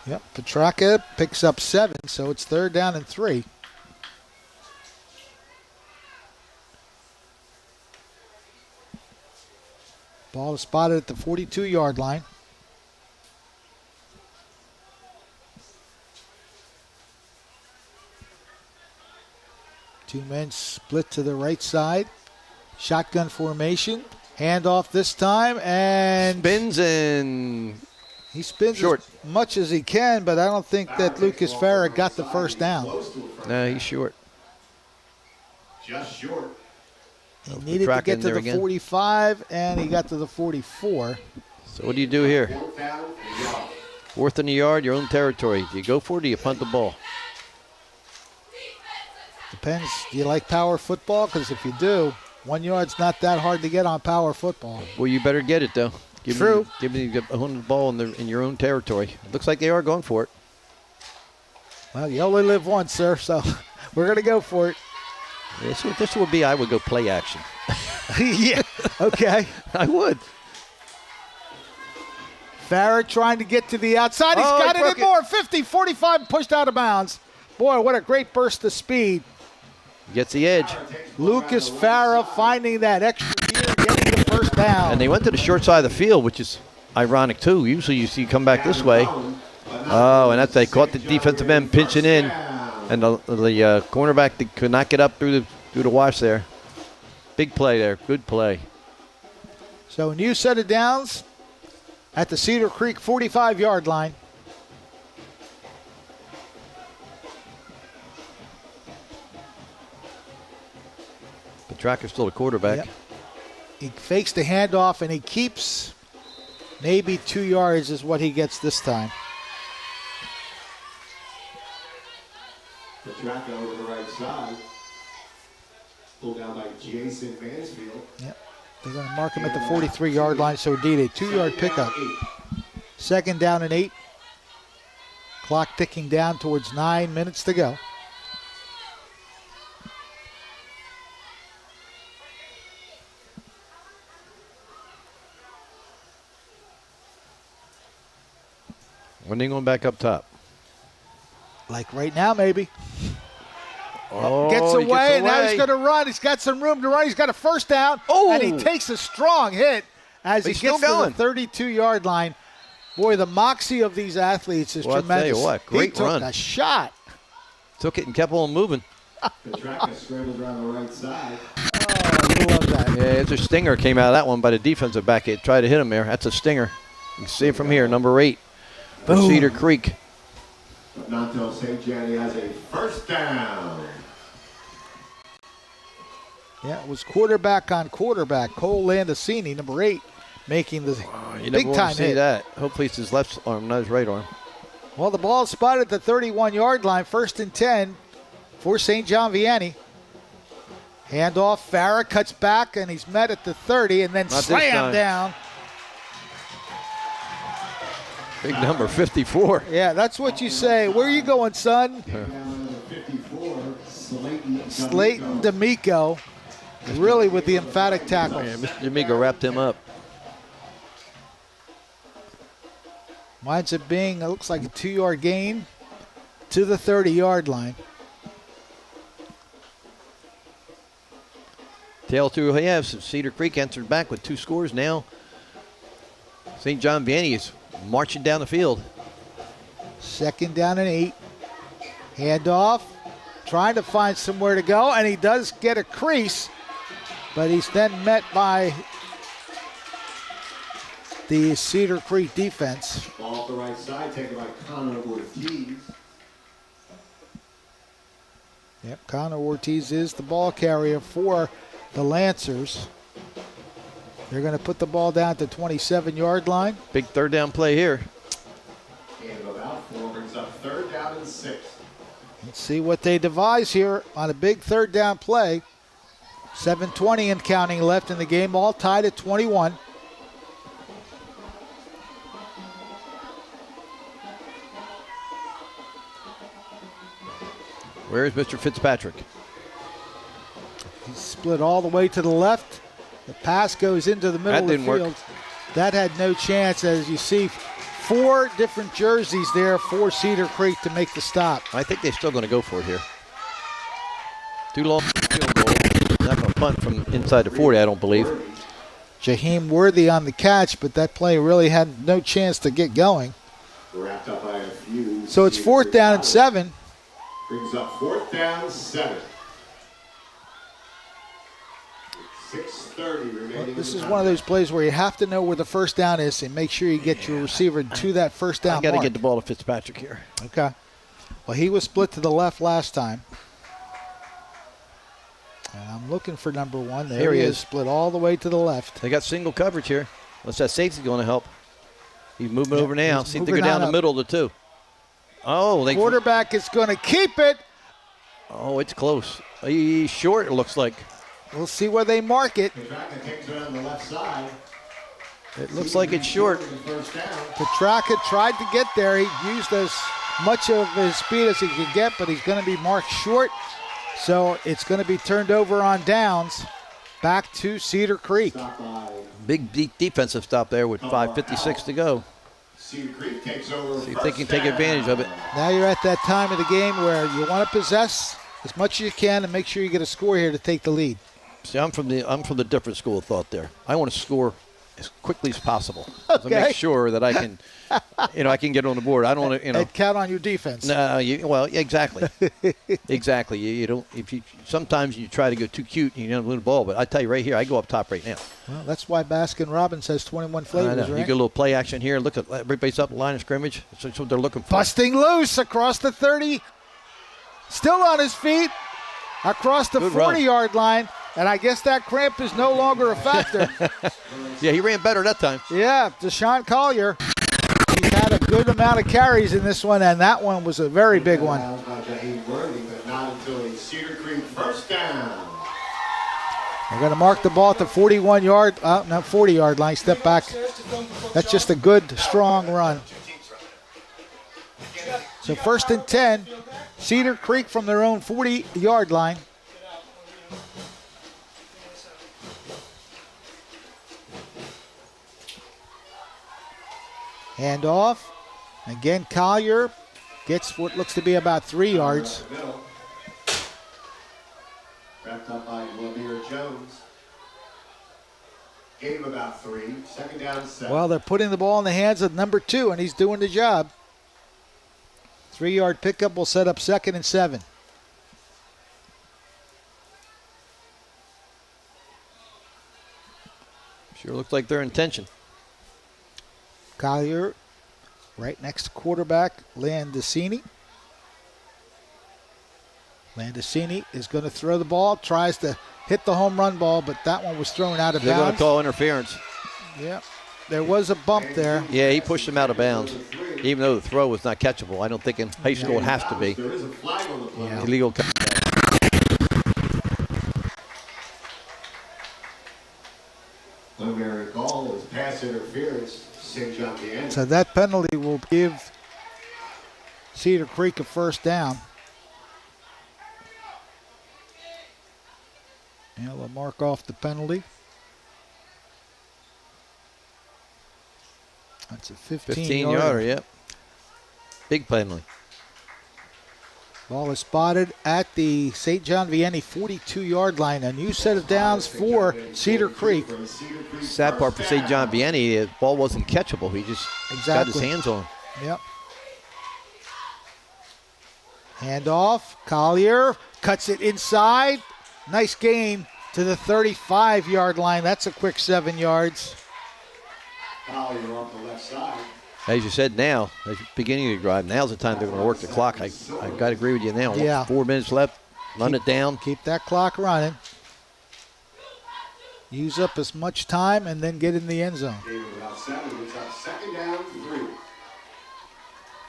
Yep, Petracca picks up 7, so it's 3rd down and 3. Ball is spotted at the 42-yard line. Two men split to the right side. Shotgun formation. Handoff this time, and Spins and he spins short. as much as he can, but I don't think that Lucas Farah got the first down. No, he's short. Just short. He needed to Petracca get in to there the again. 45, and he got to the 44. So what do you do here? 4th down and yard. 4th in the yard, your own territory. Do you go for it or do you punt the ball? Depends. Do you like power football? Because if you do, 1 yard's not that hard to get on power football. Well, you better get it, though. True. Give me the ball in your own territory. It looks like they are going for it. Well, you only live once, sir, so we're going to go for it. This would be I would go play action. Yeah, okay. I would. Farah trying to get to the outside. He's got it in more. 50, 45, pushed out of bounds. Boy, what a great burst of speed. Gets the edge. Lucas Farah finding that extra gear, getting the first down. And they went to the short side of the field, which is ironic, too. Usually you see come back this way. Oh, and they caught the defensive end pinching in. And the cornerback could not get up through the wash there. Big play there. Good play. So new set of downs at the Cedar Creek 45-yard line. Petracca's still a quarterback. Yep. He fakes the handoff, and he keeps maybe 2 yards is what he gets this time. Petracca over the right side. Pulled down by Jason Mansfield. Yep. They're going to mark him at the 43-yard line, so indeed a 2-yard pickup. 2nd down and 8. Clock ticking down towards 9 minutes to go. When are they going back up top? Like right now, maybe. Oh, Gets he away, and now he's going to run. He's got some room to run. He's got a first down, and he takes a strong hit as he He's gets still to the 32-yard line. Boy, the moxie of these athletes is Well, I'll tell tremendous. you what, great he took run. a shot. Took it and kept on moving. Petracca scrambled around the right side. Oh, you love that. Yeah, it's a stinger came out of that one by the defensive back. It tried to hit him there. That's a stinger. You can see it from here, number 8 for Boom. Cedar Creek. But not until St. Johnny has a first down. Yeah, it was quarterback on quarterback. Cole Landacini, number 8, making the You never big want time to see hit. that. Hopefully it's his left arm, not his right arm. Well, the ball is spotted at the 31-yard line. 1st and 10 for St. John Vianney. Handoff. Farah cuts back, and he's met at the 30, and then Not this slammed time. down. Big number, 54. Yeah, that's what you say. Where are you going, son? Down number 54, Slayton Slayton D'Amico really with the emphatic tackle. Yeah, Mr. D'Amico wrapped him up. Winds up being, it looks like a 2-yard gain to the 30-yard line. Tail through halves. Cedar Creek entered back with 2 scores now. St. John Vianney is marching down the field. 2nd down and 8. Handoff, trying to find somewhere to go, and he does get a crease, but he's then met by the Cedar Creek defense. Ball off the right side, taken by Connor Ortiz. Yep, Connor Ortiz is the ball carrier for the Lancers. They're going to put the ball down at the 27-yard line. Big 3rd down play here. And about 4 brings up 3rd down and 6. Let's see what they devise here on a big 3rd down play. 7:20 and counting left in the game, all tied at 21. Where is Mr. Fitzpatrick? He's split all the way to the left. The pass goes into the middle That of the didn't work. field. That had no chance, as you see 4 different jerseys there for Cedar Creek to make the stop. I think they're still going to go for it here. Too long field goal. Not going to punt from inside the 40, I don't believe. Jaheim Worthy on the catch, but that play really had no chance to get going. Wrapped up by a few. So it's 4th down and 7. Brings up 4th down, 7. 6:30 remaining. This is one of those plays where you have to know where the 1st down is and make sure you get your receiver to that 1st down I got to mark. get the ball to Fitzpatrick here. Okay. Well, he was split to the left last time. And I'm looking for number 1. There he is, split all the way to the left. They got single coverage here. Unless that safety's going to help. He's moving over now. See if they go moving down on the up. middle of the 2. Oh, they. Quarterback is going to keep it. Oh, it's close. He's short, it looks like. We'll see where they mark it. Petraka takes it on the left side. It looks like it's short. First down. Petraka tried to get there. He used as much of his speed as he could get, but he's going to be marked short. So it's going to be turned over on downs. Back to Cedar Creek. Big deep defensive stop there with 5:56 to go. Cedar Creek takes over. See if they can take advantage of it. Now you're at that time of the game where you want to possess as much as you can and make sure you get a score here to take the lead. See, I'm from the different school of thought there. I want to score as quickly as possible to Okay. make sure that I can, I can get on the board. I don't want to, And count on your defense. No, well, exactly, exactly. You don't. Sometimes you try to go too cute and you don't win the ball. But I tell you right here, I go up top right now. Well, that's why Baskin Robbins has 21 I flavors, know. right? You get a little play action here. Look at everybody's up the line of scrimmage. That's what they're looking for. Busting loose across the 30. Still on his feet. Across the Good run. 40-yard line. And I guess that cramp is no longer a factor. Yeah, he ran better that time. Yeah, Deshaun Collier. He's had a good amount of carries in this one, and that one was a very big one. Jaheim Worthy, but not until a Cedar Creek first down. We're going to mark the ball at the 41-yard, not 40-yard line. Step back. That's just a good, strong run. So 1st and 10, Cedar Creek from their own 40-yard line. Hand off. Again, Collier gets what looks to be about 3 yards. Wrapped up by Lamir Jones. Gave him about 3. 2nd down, 7. Well, they're putting the ball in the hands of number 2, and he's doing the job. 3-yard pickup will set up 2nd and 7. Sure looks like their intention. Collier right next to quarterback Landicini. Landicini is going to throw the ball, tries to hit the home run ball, but that one was thrown out of They're going bounds. to call interference. Yeah, there was a bump there. Yeah, he pushed him out of bounds. Even though the throw was not catchable, I don't think in high school it has to be. There is a flag on the play. Yeah. Illegal contact. Preliminary call was pass interference. St. John Vianney. So that penalty will give Cedar Creek a 1st down. mark off the penalty. That's a 15-yarder. Yep. Big penalty. Ball is spotted at the St. John Vianney 42-yard line. A new set of downs for Cedar Creek. Sad part for St. John Vianney, the ball wasn't catchable. He just got his hands on. Yep. Handoff. Collier cuts it inside. Nice gain to the 35-yard line. That's a quick 7 yards. Collier off the left side. As you said, now, as you're beginning to drive, now's the time they're going to work the clock. I got to agree with you now. Yeah. 4 minutes left. Run it down. Keep that clock running. Use up as much time and then get in the end zone. Second down, 3.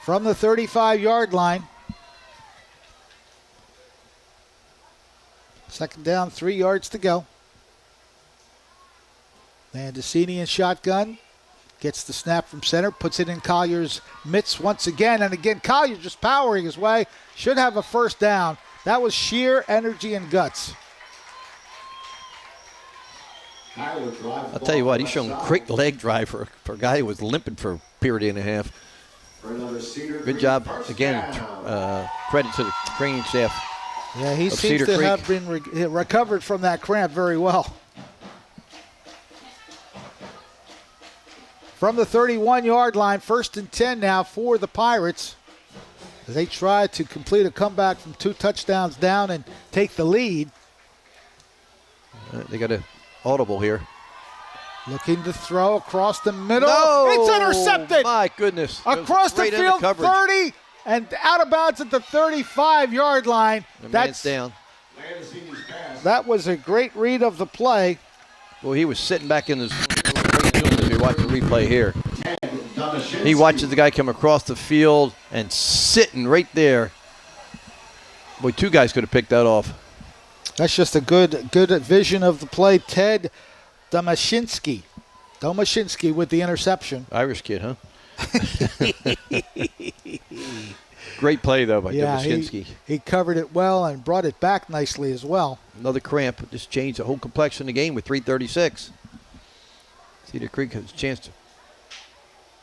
From the 35-yard line. Second down, 3 yards to go. Landicini in shotgun. Gets the snap from center, puts it in Collier's mitts once again. And again, Collier just powering his way. Should have a first down. That was sheer energy and guts. I'll tell you what, he's shown great leg drive for a guy who was limping for a period and a half. Good job. Again, credit to the training staff. Yeah, he of seems Cedar to Creek. have been recovered from that cramp very well. From the 31-yard line, 1st and 10 now for the Pirates as they try to complete a comeback from 2 touchdowns down and take the lead. They got an audible here. Looking to throw across the middle. No! It's intercepted. My goodness. Across the Right into field, coverage. 30, and out of bounds at the 35-yard line. The man's down. That was a great read of the play. Well, he was sitting back in his if you watch the replay here. He watches the guy come across the field and sitting right there. Boy, 2 guys could have picked that off. That's just a good vision of the play. Ted Domashinsky with the interception. Irish kid, huh? Great play, though, by Domashinsky. He covered it well and brought it back nicely as well. Another cramp. Just changed the whole complexion of the game with 3:36. Cedar Creek has a chance to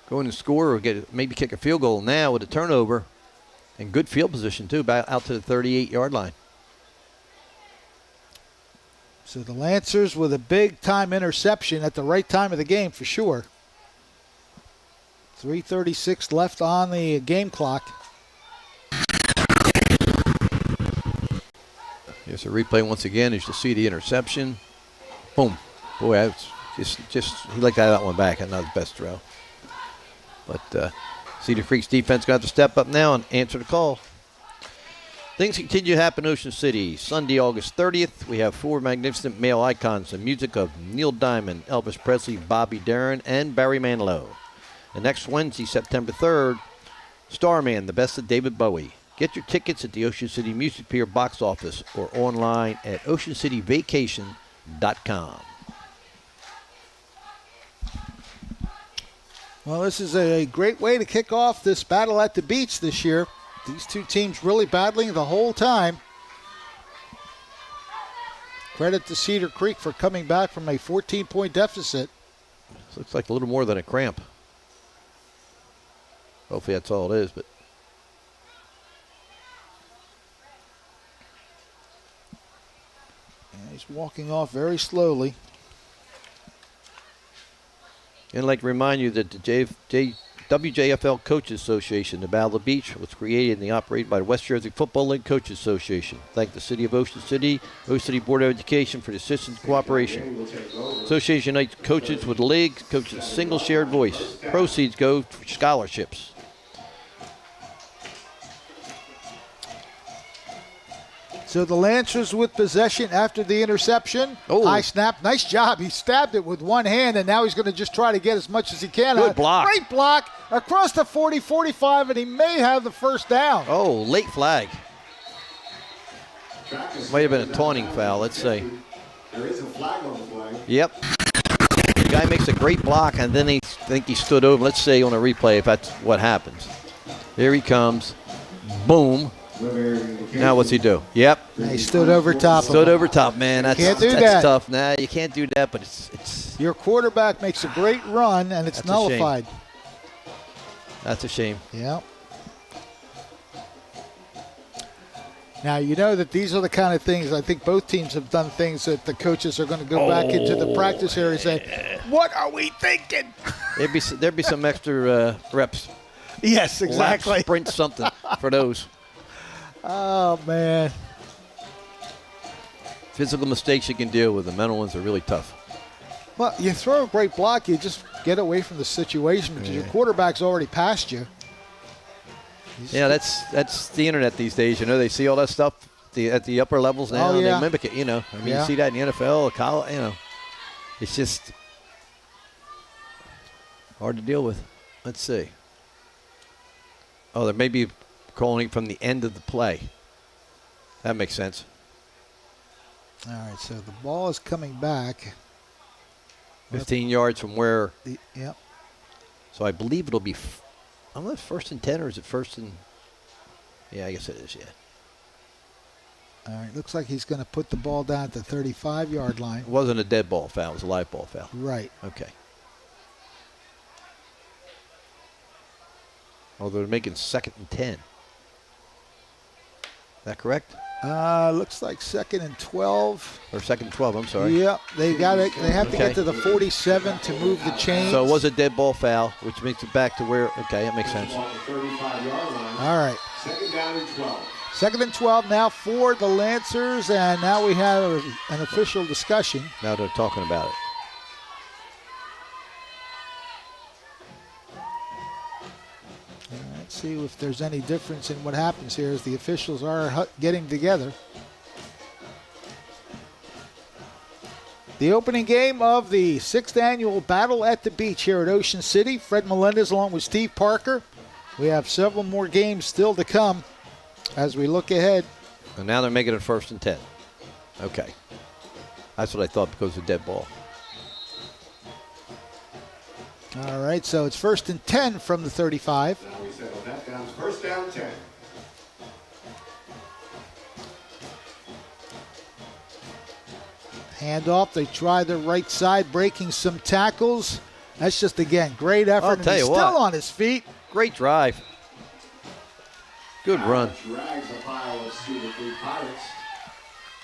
go in and score or maybe kick a field goal now with a turnover. And good field position, too, out to the 38-yard line. So the Lancers with a big-time interception at the right time of the game for sure. 3:36 left on the game clock. Here's a replay once again as you see the interception. Boom. Boy, that's just he liked that one back. Not his best throw. But Cedar Creek's defense got to step up now and answer the call. Things continue to happen in Ocean City. Sunday, August 30th, we have 4 magnificent male icons. The music of Neil Diamond, Elvis Presley, Bobby Darin, and Barry Manilow. And next Wednesday, September 3rd, Starman, the best of David Bowie. Get your tickets at the Ocean City Music Pier box office or online at oceancityvacation.com. Well, this is a great way to kick off this battle at the beach this year. These 2 teams really battling the whole time. Credit to Cedar Creek for coming back from a 14-point deficit. This looks like a little more than a cramp. Hopefully that's all it is, but yeah, he's walking off very slowly. And I'd like to remind you that the WJFL Coaches Association, the Battle of the Beach, was created and operated by the West Jersey Football League Coaches Association. Thank the City of Ocean City Board of Education for the assistance and cooperation. Association unites coaches with the league, coaches single shared voice. Proceeds go for scholarships. So the Lancers with possession after the interception. Oh. High snap. Nice job. He stabbed it with one hand, and now he's going to just try to get as much as he can. Good block. Great block across the 40, 45, and he may have the first down. Oh, late flag. Might have been a taunting foul, let's say. There is a flag on the play. Yep. The guy makes a great block, and then he think he stood over. Let's say on a replay if that's what happens. Here he comes. Boom. Now what's he do? Yep. He stood over top of Stood him. over top, man. That's, Can't do that's that. tough. Nah, you can't do that, but it's Your quarterback makes a great run, and it's That's a shame. nullified. that's a shame. Yeah. Now, you know that these are the kind of things, I think both teams have done things that the coaches are going to go back into the practice area and say, what are we thinking? There'd be some extra reps. Yes, exactly. Lap, sprint, something for those. Oh, man. Physical mistakes you can deal with. The mental ones are really tough. Well, you throw a great block, you just get away from the situation because your quarterback's already past you. Yeah, that's the internet these days. You know, they see all that stuff at the upper levels now, and they mimic it. You know, I mean, you see that in the NFL, college. You know, it's just hard to deal with. Let's see. Oh, they may be calling it from the end of the play. That makes sense. All right, so the ball is coming back. 15 yards from where. Yep. So I believe it'll be. I don't know if first and 10 or is it first and. Yeah, I guess it is. Yeah. All right, looks like he's going to put the ball down at the 35-yard line. It wasn't a dead ball foul. It was a live ball foul. Right. Okay. Oh, they're making 2nd and 10. Is that correct? Looks like 2nd and 12. Or 2nd and 12, I'm sorry. Yep, they got it. They have to get to the 47 to move the chains. So it was a dead ball foul, which makes it back to where, okay, that makes sense. All right. 2nd down and 12. 2nd and 12 now for the Lancers, and now we have an official discussion. Now they're talking about it. Let's see if there's any difference in what happens here as the officials are getting together. The opening game of the 6th annual Battle at the Beach here at Ocean City. Fred Melendez along with Steve Parker. We have several more games still to come as we look ahead. And now they're making it 1st and 10. Okay. That's what I thought because of dead ball. All right, so it's 1st and 10 from the 35. Now we settle that down. 1st down 10. Handoff, they try the right side, breaking some tackles. That's just, again, great effort. I'll and tell he's you still what. on his feet. Great drive. Good run. Drags a pile of Cedar Creek Pirates.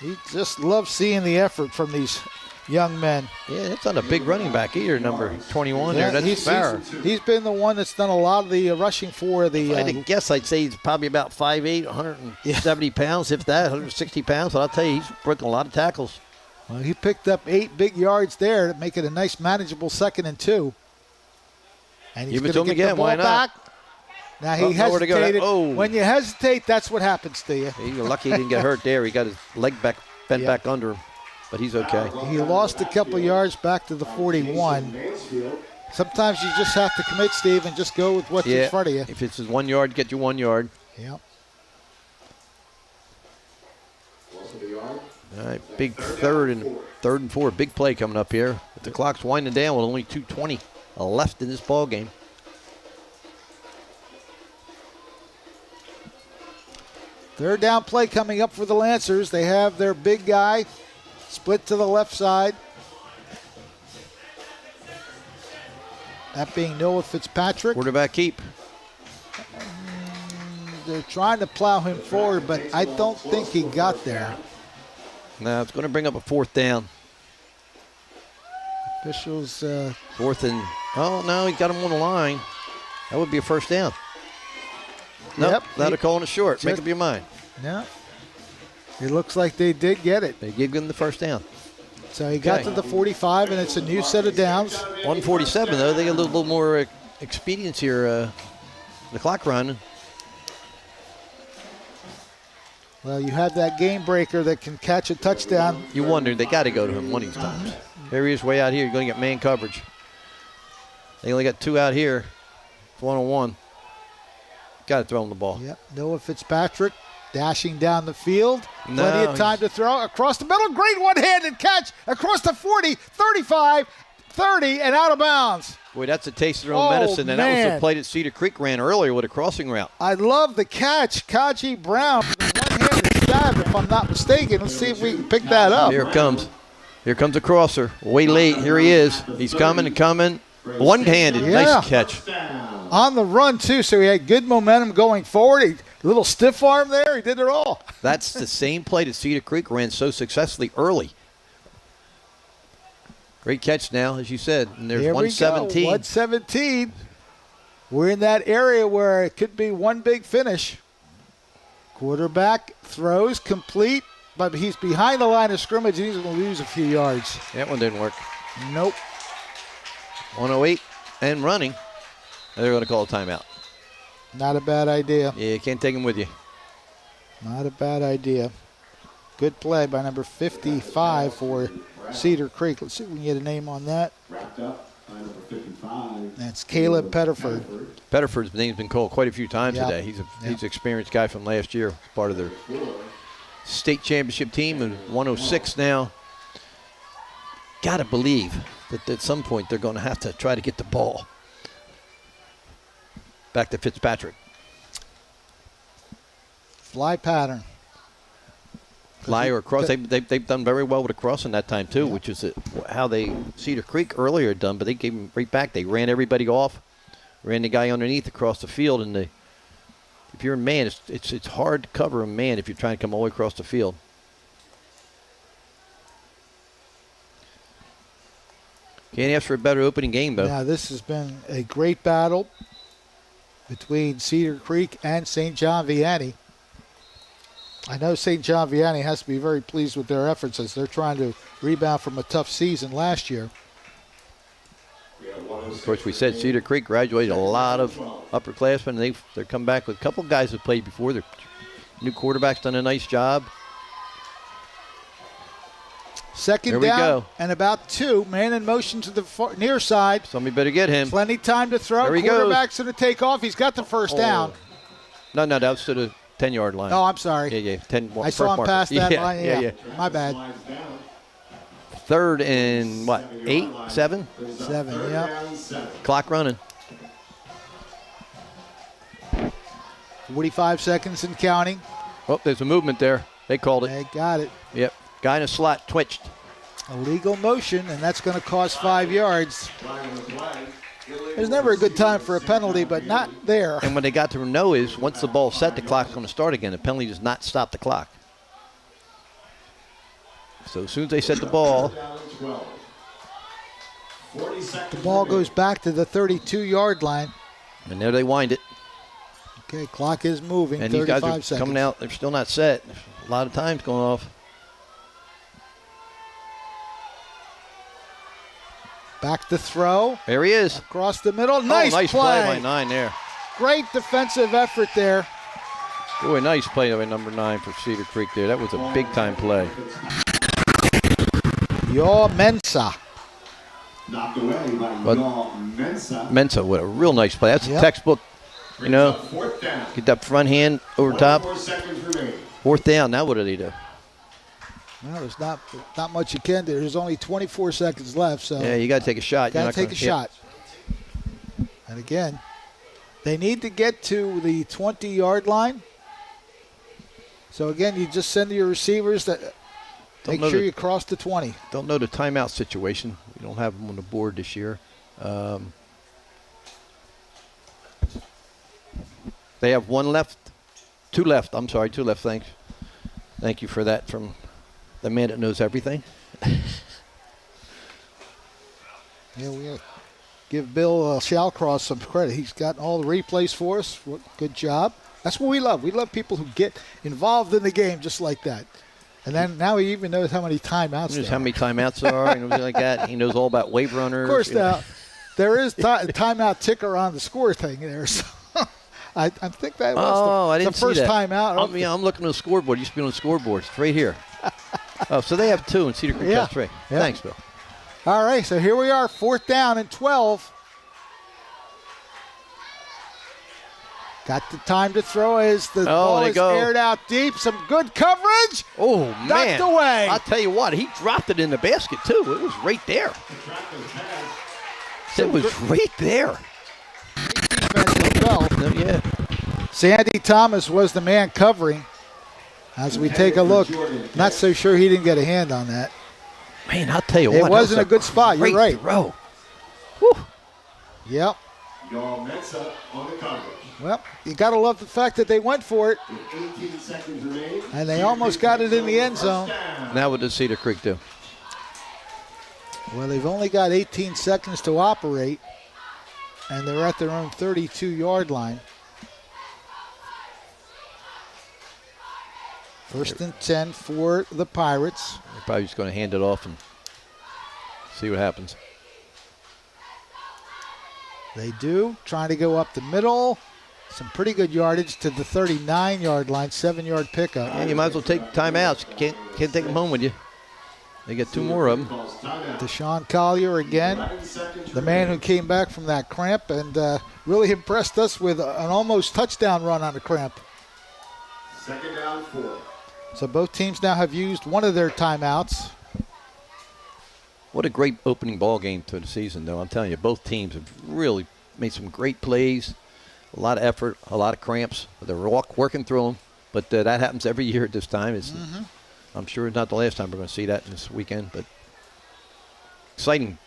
He just loves seeing the effort from these young men. Yeah, it's not a big running back either, number 21 Yeah, there. That's Farrer. he's been the one that's done a lot of the rushing for the. If I had to guess, I'd say he's probably about 5'8", 170 pounds, if that, 160 pounds. But I'll tell you, he's breaking a lot of tackles. Well, he picked up 8 big yards there to make it a nice, manageable 2nd and 2. And he's Give it to going him to get again. the ball Why not? back. Now he Nowhere to go. hesitated. Oh. When you hesitate, that's what happens to you. You're lucky he didn't get hurt there. He got his leg bent back under him, but he's okay. He lost a couple yards back to the 41. Sometimes you just have to commit, Steve, and just go with what's in front of you. If it's 1 yard, get you 1 yard. Yep. All right, big third and 4. Big play coming up here. But the clock's winding down with only 2:20 left in this ball game. Third down play coming up for the Lancers. They have their big guy split to the left side. That being Noah Fitzpatrick. Quarterback keep. They're trying to plow him forward, but I don't think he got there. Now it's going to bring up a 4th down. Officials. 4th and. Oh, no, he got him on the line. That would be a 1st down. Nope, Yep. now they're calling it short. Make up your mind. No. It looks like they did get it. They gave him the 1st down. So he got to the 45, and it's a new set of downs. 147, though. They get a little more expedience here. The clock running. Well, you have that game breaker that can catch a touchdown. You wonder, they got to go to him one of these times. There he is way out here. You're going to get man coverage. They only got 2 out here. It's 1-on-1. Got to throw him the ball. Yep. Noah Fitzpatrick dashing down the field. No, Plenty of time to throw across the middle. Great one-handed catch across the 40, 35, 30, and out of bounds. Boy, that's a taste of their own medicine. And that was the play that Cedar Creek ran earlier with a crossing route. I love the catch. Kaji Brown, the one-handed have, if I'm not mistaken. Let's see if we can pick that up. Here it comes. Here comes a crosser. Way late. Here he is. He's coming and coming. One-handed. Yeah. Nice catch. On the run, too, so he had good momentum going forward. A little stiff arm there. He did it all. That's the same play that Cedar Creek ran so successfully early. Great catch now, as you said. And there's Here 117. we go. 117. We're in that area where it could be one big finish. Quarterback throws complete, but he's behind the line of scrimmage, and he's going to lose a few yards. That one didn't work. Nope. 108 and running. They're going to call a timeout. Not a bad idea. Yeah, you can't take him with you. Not a bad idea. Good play by number 55 for Cedar Creek. Let's see if we can get a name on that. Wrapped up by number 55. That's Caleb Pettiford. Pettiford's name's been called quite a few times Yep. today. He's an experienced guy from last year, part of their state championship team, and 106 now. Got to believe that at some point they're going to have to try to get the ball back to Fitzpatrick. Fly pattern. Fly or cross. They've done very well with a cross in that time, too, which is how Cedar Creek earlier had done, but they gave them right back. They ran everybody off, ran the guy underneath across the field, and if you're a man, it's hard to cover a man if you're trying to come all the way across the field. Can't ask for a better opening game, though. Now, this has been a great battle between Cedar Creek and St. John Vianney. I know St. John Vianney has to be very pleased with their efforts as they're trying to rebound from a tough season last year. Of course, we said Cedar Creek graduated a lot of upperclassmen, and they're come back with a couple guys who played before. Their new quarterback's done a nice job. Second Here we down go. and about 2. Man in motion to the near side. Somebody better get him. Plenty time to throw. There he Quarterback's going to take off. He's got the first down. No, that was to the 10-yard line. Oh, I'm sorry. Yeah. 10. I saw him pass that line. Yeah. My bad. Third and what? 8, 7? 7, yeah. Clock running. 45 seconds and counting. Oh, there's a movement there. They called it. They got it. Yep. Guy in a slot twitched. Illegal motion, and that's going to cost 5 yards. There's never a good time for a penalty, but not there. And what they got to know is once the ball's set, the clock's going to start again. The penalty does not stop the clock. So as soon as they set the ball, the ball goes back to the 32-yard line. and there they wind it. Okay, clock is moving. And these guys 35 are seconds. coming out. They're still not set. A lot of times going off. Back to throw. There he is. Across the middle. Nice play play. by 9 there. Great defensive effort there. Boy, nice play by number 9 for Cedar Creek there. That was a big-time play. Your Mensa. Knocked away by But Mensa. Mensa, what a real nice play. That's a textbook, you know. Fourth down. Get that front hand over top. 4 seconds remaining. 4th down. Now what do they do? Well, there's not much you can do. There's only 24 seconds left, so Yeah, you got to take a shot. You're got not to take gonna a hit. shot. And again, they need to get to the 20-yard line. So again, you just send your receivers that make know sure the- you cross the 20. Don't know the timeout situation. We don't have them on the board this year. They have 1 left. 2 left. I'm sorry, 2 left. Thanks. Thank you for that from the man that knows everything. Yeah, we give Bill Shalcross some credit. He's got all the replays for us. Good job. That's what we love. We love people who get involved in the game just like that. And then now he even knows how many timeouts He knows there how are. many timeouts there are and everything like that. He knows all about wave runners. Of course, you know. now there is timeout ticker on the score thing there. So I think that was I the didn't first see that. timeout. I'm looking at the scoreboard. It used to be on the scoreboard. It's right here. Oh, so they have 2 and Cedar Creek has 3. Yeah. Thanks, Bill. All right, so here we are, 4th down and 12. Got the time to throw as the ball they is go. aired out deep. Some good coverage. Oh, man. Knocked away. I'll tell you what, he dropped it in the basket, too. It was right there. It was right there. Defense as well. Yeah. Sandy Thomas was the man covering. As we take a look, not so sure he didn't get a hand on that. Man, I'll tell you It what. wasn't a good spot. You're right. Throw. Yep. Y'all mess up on the coverage. Well, you got to love the fact that they went for it. With 18 seconds remaining. And they almost got it in the end zone. Now what does Cedar Creek do? Well, they've only got 18 seconds to operate, and they're at their own 32-yard line. First and 10 for the Pirates. They're probably just going to hand it off and see what happens. They do, trying to go up the middle. Some pretty good yardage to the 39-yard line, 7-yard pickup. Yeah, you might as well take timeouts. Can't take them home with you. They get 2 more of them. Deshaun Collier again, the man who came back from that cramp and really impressed us with an almost touchdown run on the cramp. 2nd down 4. So both teams now have used one of their timeouts. What a great opening ball game to the season, though. I'm telling you, both teams have really made some great plays, a lot of effort, a lot of cramps. They're working through them, but that happens every year at this time. I'm sure it's not the last time we're going to see that this weekend, but exciting,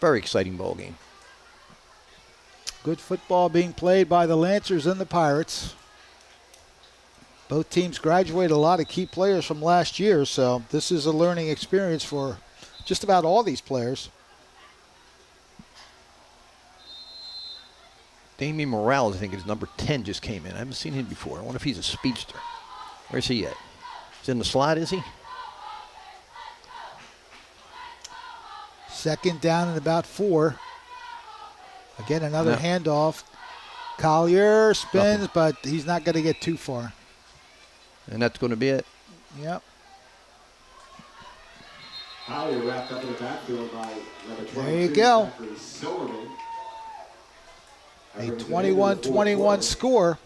very exciting ball game. Good football being played by the Lancers and the Pirates. Both teams graduated a lot of key players from last year, so this is a learning experience for just about all these players. Damian Morales, I think, is number 10, just came in. I haven't seen him before. I wonder if he's a speedster. Where's he at? He's in the slot, is he? Second down and about 4. Again, another handoff. Collier spins, but he's not going to get too far. And that's going to be it. Yep. Collier wrapped up in the backfield by number 22. There you go. Silverman. A 21-21 score.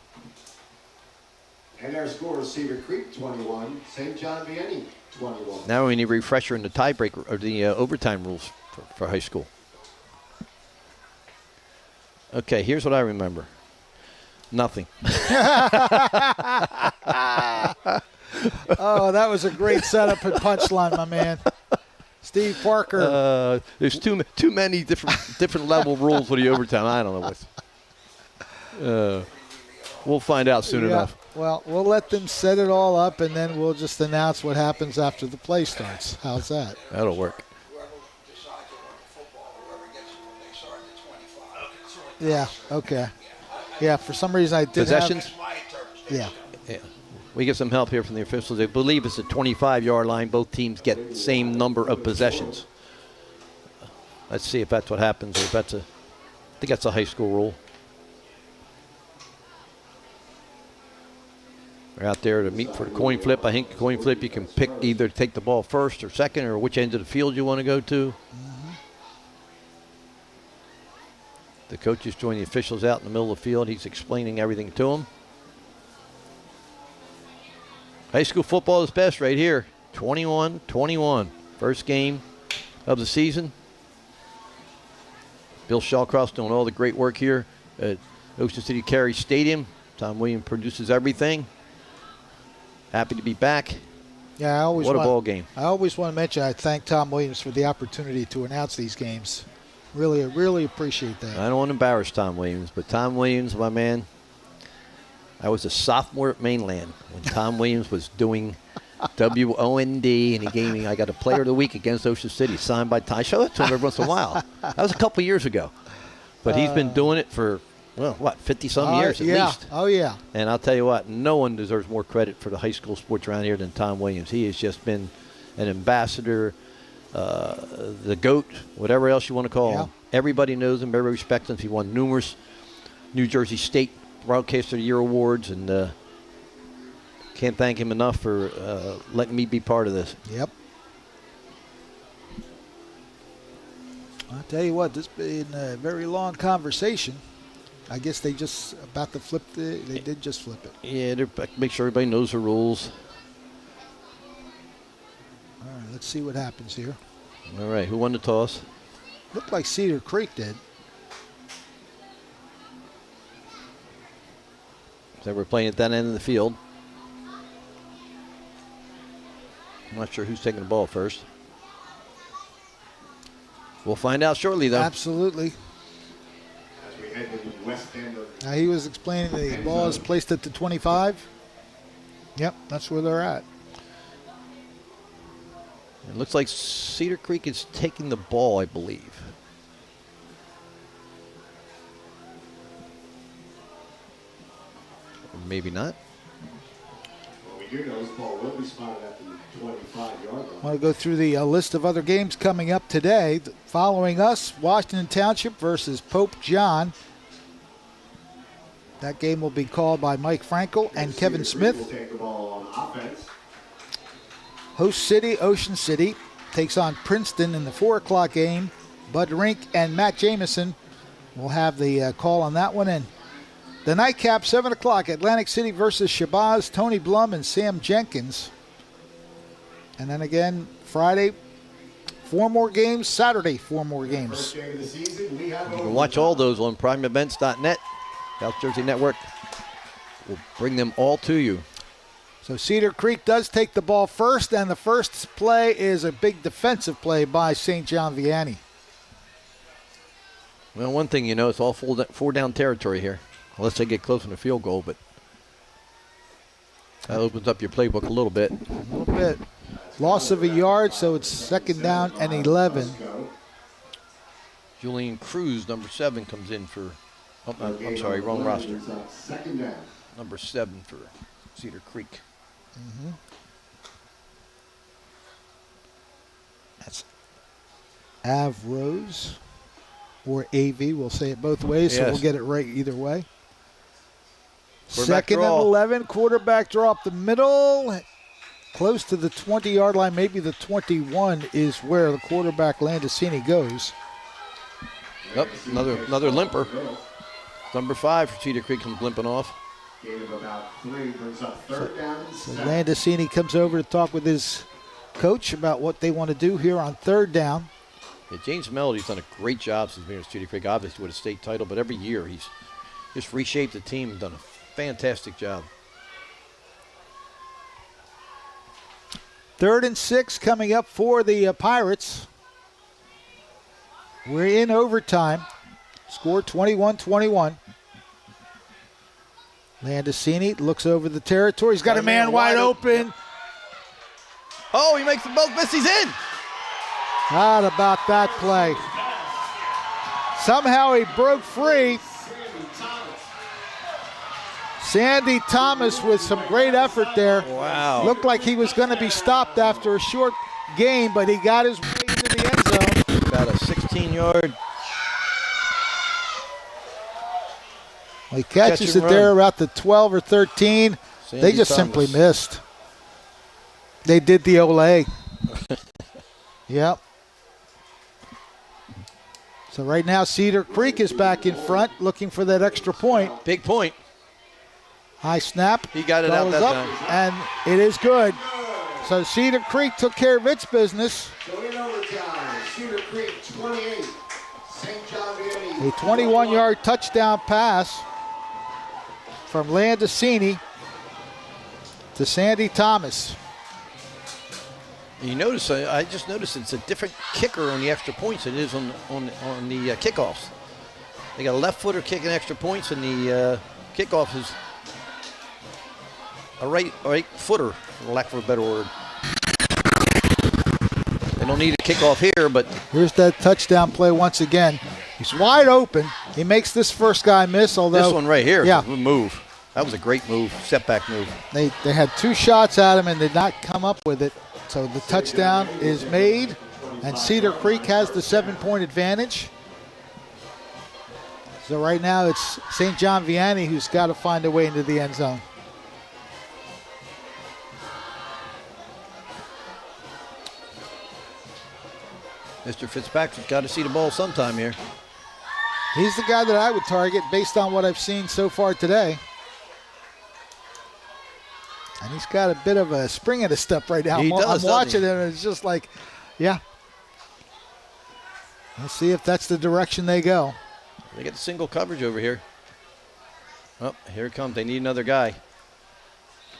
And our score is Cedar Creek 21, St. John VIANNEY 21. Now we need a refresher in the tiebreaker or the overtime rules for high school. Okay, here's what I remember. Nothing. Oh, that was a great setup and punchline, my man. Steve Parker. There's too many different level rules for the overtime. I don't know what's. We'll find out soon enough. Well, we'll let them set it all up, and then we'll just announce what happens after the play starts. How's that? That'll work. Whoever decides to run the football, whoever gets it when they start at 25. Yeah, okay. Yeah, for some reason I did Possessions? Yeah. Yeah. We get some help here from the officials. They believe it's a 25-yard line. Both teams get the same number of possessions. Let's see if that's what happens, or if that's I think that's a high school rule. We're out there to meet for the coin flip. I think the coin flip, you can pick either take the ball first or second, or which end of the field you want to go to. The coaches join the officials out in the middle of the field. He's explaining everything to them. High school football is best right here. 21-21. First game of the season. Bill Shawcross doing all the great work here at Ocean City Carey Stadium. Tom Williams produces everything. Happy to be back. Yeah, What a ball game. I always want to mention I thank Tom Williams for the opportunity to announce these games. Really appreciate that. I don't want to embarrass Tom Williams, but Tom Williams, my man, I was a sophomore at Mainland when Tom Williams was doing WOND, and he gave me, I got a Player of the Week against Ocean City, signed by Ty. I show that to him every once in a while. That was a couple of years ago. But he's been doing it for, 50-some years at least. Oh, yeah. And I'll tell you what, no one deserves more credit for the high school sports around here than Tom Williams. He has just been an ambassador, the GOAT, whatever else you want to call him. Everybody knows him, everybody respects him. He won numerous New Jersey State Broadcaster of the Year awards, and can't thank him enough for letting me be part of this. Yep. I'll tell you what, this has been a very long conversation. I guess they just about to flip they did just flip it. Yeah, they're make sure everybody knows the rules. All right, let's see what happens here. All right, who won the toss? Looked like Cedar Creek did. So we're playing at that end of the field. I'm not sure who's taking the ball first. We'll find out shortly, though. Absolutely. As we head to the west end of Now he was explaining the ball is placed at the 25. Yep, that's where they're at. It looks like Cedar Creek is taking the ball, I believe. Or maybe not. Well, we do know this ball will be spotted at the 25-yard line. I want to go through the list of other games coming up today. Following us, Washington Township versus Pope John. That game will be called by Mike Frankel and Kevin Smith. Will take the ball on offense. Host city, Ocean City, takes on Princeton in the 4 o'clock game. Bud Rink and Matt Jamison will have the call on that one. And the nightcap, 7 o'clock, Atlantic City versus Shabazz, Tony Blum and Sam Jenkins. And then again, Friday, 4 more games. Saturday, 4 more games. First game of the season, we have You can watch all those on primeevents.net. South Jersey Network will bring them all to you. So Cedar Creek does take the ball first, and the first play is a big defensive play by St. John Vianney. Well, one thing you know, it's all 4 down territory here, unless they get close on the field goal, but that opens up your playbook a little bit. A little bit. Loss of a yard, so it's 2nd down and 11. Julian Cruz, number 7, comes in for, I'm sorry, wrong roster. Second down. Number 7 for Cedar Creek. Mm-hmm. That's Avrose or AV. We'll say it both ways, so Yes. we'll get it right either way. Quarterback 2nd draw. and 11. Quarterback draw up the middle. Close to the 20-yard line, maybe the 21 is where the quarterback Landicini goes. Yep, another limper. Number 5 for Cedar Creek comes limping off. Gain of about 3 brings up 3rd down and So 7. Landicini comes over to talk with his coach about what they want to do here on 3rd down. Yeah, James Melody's done a great job since being at Cedar Creek, obviously with a state title, but every year he's just reshaped the team and done a fantastic job. 3rd and 6 coming up for the Pirates. We're in overtime. Score 21-21. Landicini looks over the territory. He's got a man wide open. Oh, he makes them both miss. He's in. How about that play? Somehow he broke free. Sandy Thomas with some great effort there. Wow. Looked like he was going to be stopped after a short game, but he got his way into the end zone. About a 16-yard. He catches Catch it and there run. about the 12 or 13. Sandy They just Thomas. simply missed. They did the Olay. Yep. So right now Cedar Creek is back in front looking for that extra point. Big point. High snap. He got it out Goes that up, time. and it is good. So Cedar Creek took care of its business. So in overtime, Cedar Creek 28, St. John Vianney. A 21-yard touchdown pass from Landicini to Sandy Thomas. You notice, I just noticed it's a different kicker on the extra points than it is on the kickoffs. They got a left footer kicking extra points, and the kickoff is a right footer, for lack of a better word. They don't need a kickoff here, but Here's that touchdown play once again. He's wide open. He makes this first guy miss, although this one right here, Yeah. move. That was a great move, setback move. They had 2 shots at him and did not come up with it. So the touchdown is made, and Cedar Creek has the 7-point advantage. So right now it's St. John Vianney who's got to find a way into the end zone. Mr. Fitzpatrick's got to see the ball sometime here. He's the guy that I would target based on what I've seen so far today. And he's got a bit of a spring in his step right now. He does, I'm doesn't watching he? him, and it's just like, yeah. Let's see if that's the direction they go. They get the single coverage over here. Oh, here it comes. They need another guy.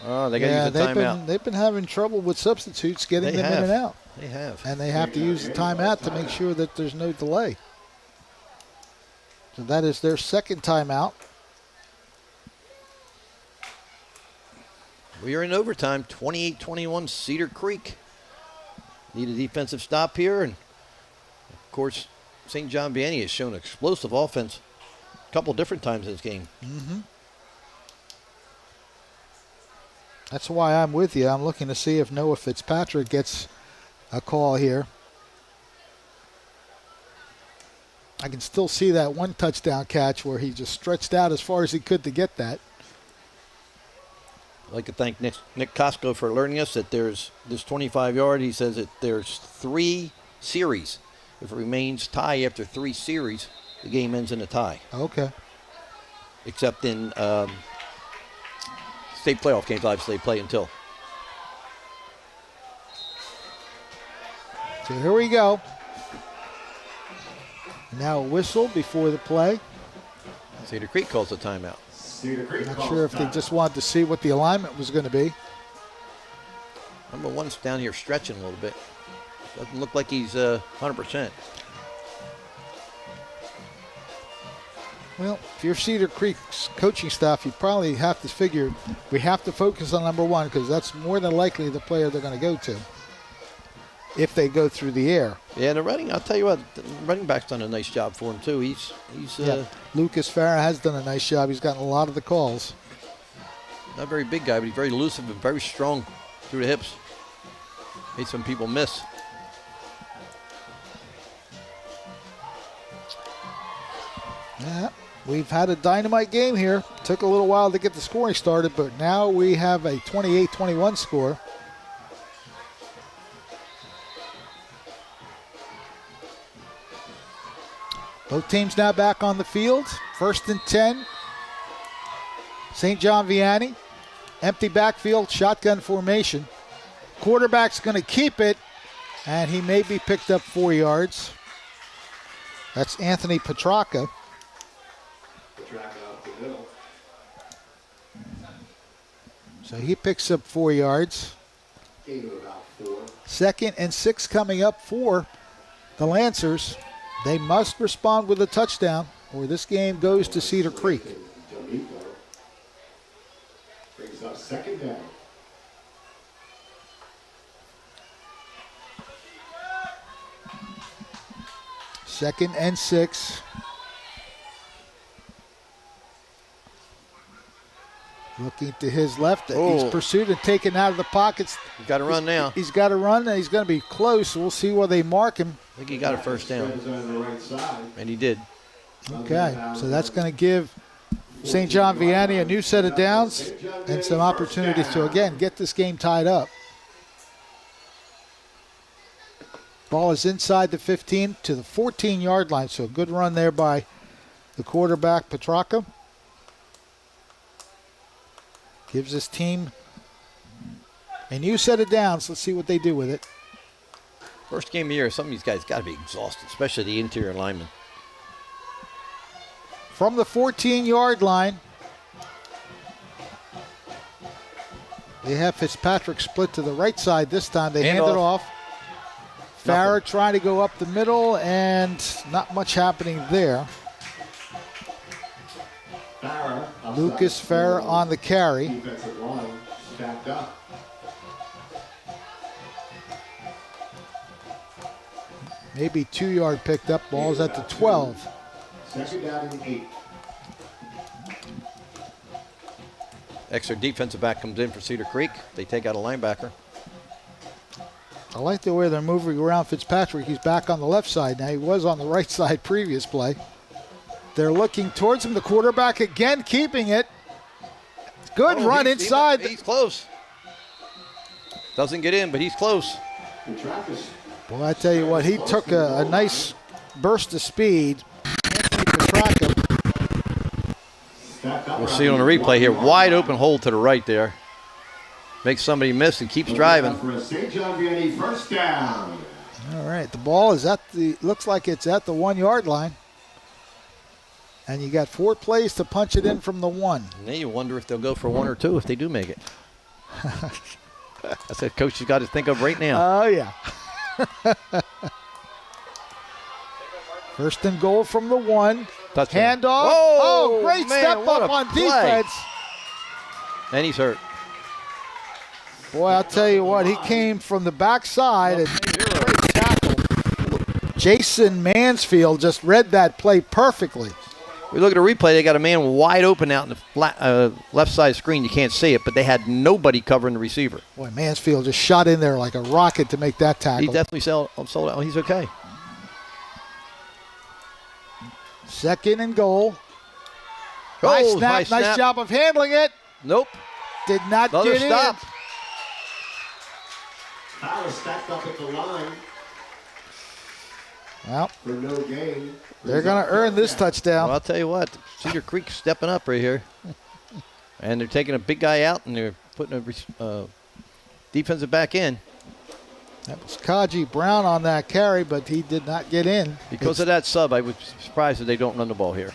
Oh, they got to use the timeout. They've been having trouble with substitutes getting them in and out. They have. And they have to use the timeout to make sure that there's no delay. So that is their second timeout. We are in overtime, 28-21, Cedar Creek. Need a defensive stop here. And, of course, St. John Vianney has shown explosive offense a couple different times in this game. Mm-hmm. That's why I'm with you. I'm looking to see if Noah Fitzpatrick gets a call here. I can still see that one touchdown catch where he just stretched out as far as he could to get that. I'd like to thank Nick Costco for alerting us that there's this 25-yard. He says that there's 3 series. If it remains tie after 3 series, the game ends in a tie. Okay. Except in state playoff games, obviously, they play until. So here we go. Now a whistle before the play. Cedar Creek calls a timeout. Not sure if they just wanted to see what the alignment was going to be. Number 1's down here stretching a little bit. Doesn't look like he's 100%. Well, if you're Cedar Creek's coaching staff, you probably have to figure we have to focus on number 1 because that's more than likely the player they're going to go to if they go through the air. Yeah, the running, I'll tell you what, the running back's done a nice job for him, too. He's Lucas Farah has done a nice job. He's gotten a lot of the calls. Not a very big guy, but he's very elusive and very strong through the hips. Made some people miss. Yeah, we've had a dynamite game here. Took a little while to get the scoring started, but now we have a 28-21 score. Both teams now back on the field. 1st and 10. St. John Vianney. Empty backfield, shotgun formation. Quarterback's going to keep it, and he may be picked up 4 yards. That's Anthony Petracca. So he picks up 4 yards. 2nd and 6 coming up for the Lancers. They must respond with a touchdown, or this game goes to Cedar Creek. Brings up 2nd down. Second and 6. Looking to his left. He's pursued and taken out of the pockets. He's got to run now. He's got to run, and he's going to be close. We'll see where they mark him. I think he got a first down. And he did. Okay, so that's going to give St. John Vianney a new set of downs and some opportunities to, again, get this game tied up. Ball is inside the 15 to the 14-yard line, so a good run there by the quarterback, Petracca. Gives his team a new set of downs. Let's see what they do with it. First game of the year, some of these guys got to be exhausted, especially the interior linemen. From the 14-yard line, they have Fitzpatrick split to the right side this time. They hand it off. Farah trying to go up the middle, and not much happening there. Lucas Farah on the carry. Defensive line stacked up. Maybe 2-yard picked up. Ball's at the 12. 2nd down and 8. Extra defensive back comes in for Cedar Creek. They take out a linebacker. I like the way they're moving around Fitzpatrick. He's back on the left side now. He was on the right side previous play. They're looking towards him. The quarterback again keeping it. Good run inside. He's close. Doesn't get in, but he's close. Boy, I tell you what, he took a nice burst of speed. Anthony Petracca. We'll see it on the replay here. Wide open hole to the right there. Makes somebody miss and keeps driving. For a St. John Vianney first down. All right, the ball is at the, looks like it's at the 1-yard line. And you got 4 plays to punch it in from the 1. Now you wonder if they'll go for 1 or 2 if they do make it. That's what Coach has got to think of right now. Oh, yeah. First and goal from the 1. Touchdown. Handoff. Whoa, Oh, great man, step what up a on play. defense. And he's hurt. Boy, I'll tell you what, he came from the backside and made a great tackle. Jason Mansfield just read that play perfectly. We look at a replay, they got a man wide open out in the left side screen. You can't see it, but they had nobody covering the receiver. Boy, Mansfield just shot in there like a rocket to make that tackle. He definitely sold out. He's okay. Second and goal. Oh, Nice snap. nice snap. Nice job of handling it. Nope. Did not Another get stop. in. Fowler stacked up at the line Well, for no gain. they're going to earn this touchdown. Well, I'll tell you what, Cedar Creek stepping up right here. And they're taking a big guy out, and they're putting a defensive back in. That was Kaji Brown on that carry, but he did not get in. Because of that sub, I was surprised that they don't run the ball here.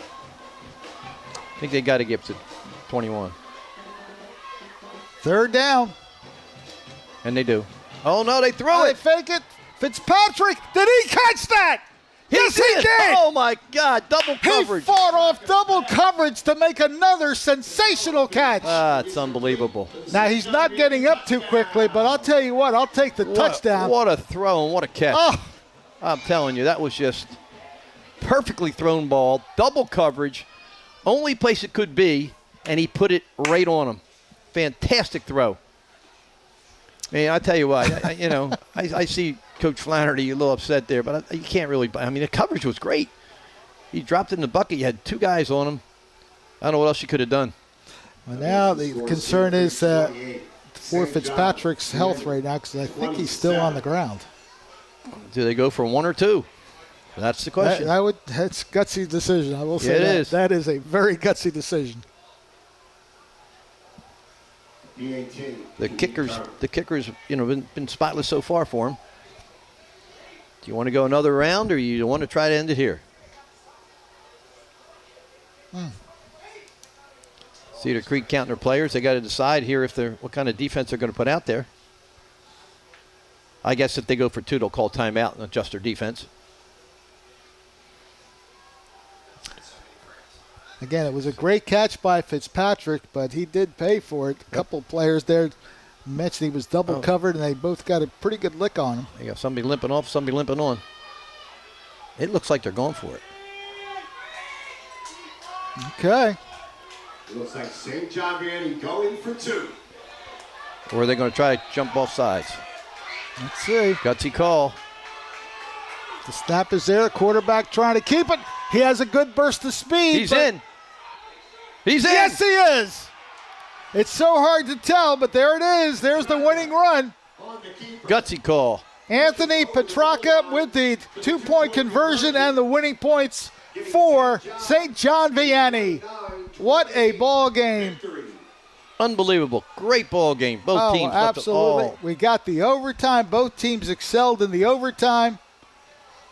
I think they got to get to 21. Third down. And they do. Oh, no, they threw They it. fake it. Fitzpatrick, did he catch that? Yes, he did. Oh, my God, double coverage. He fought off double coverage to make another sensational catch. It's unbelievable. Now, he's not getting up too quickly, but I'll tell you what, I'll take the touchdown. What a throw and what a catch. Oh. I'm telling you, that was just perfectly thrown ball, double coverage, only place it could be, and he put it right on him. Fantastic throw. Man, I tell you what, I see Coach Flannery a little upset there, but you can't really. I mean, the coverage was great. He dropped it in the bucket. You had 2 guys on him. I don't know what else you could have done. Well, now the concern is for Fitzpatrick's health right now because I think he's still on the ground. Do they go for 1 or 2? That's the question. That's a gutsy decision. I will say It that. is. That is a very gutsy decision. The kickers, been spotless so far for him. Do you want to go another round, or you want to try to end it here? Cedar Creek counting their players. They got to decide here what kind of defense they're going to put out there. I guess if they go for 2, they'll call timeout and adjust their defense. Again, it was a great catch by Fitzpatrick, but he did pay for it. A couple players there mentioned he was double covered, and they both got a pretty good lick on him. You got somebody limping off, somebody limping on. It looks like they're going for it. Okay. It looks like St. John Vianney going for 2. Or are they going to try to jump off sides? Let's see. Gutsy call. The snap is there. Quarterback trying to keep it. He has a good burst of speed. He's in. He's in. Yes, he is. It's so hard to tell, but there it is. There's the winning run. Gutsy call. Anthony Petrarca with the 2-point conversion and the winning points for St. John Vianney. What a ball game. Unbelievable. Great ball game. Both teams. Absolutely. We got the overtime. Both teams excelled in the overtime.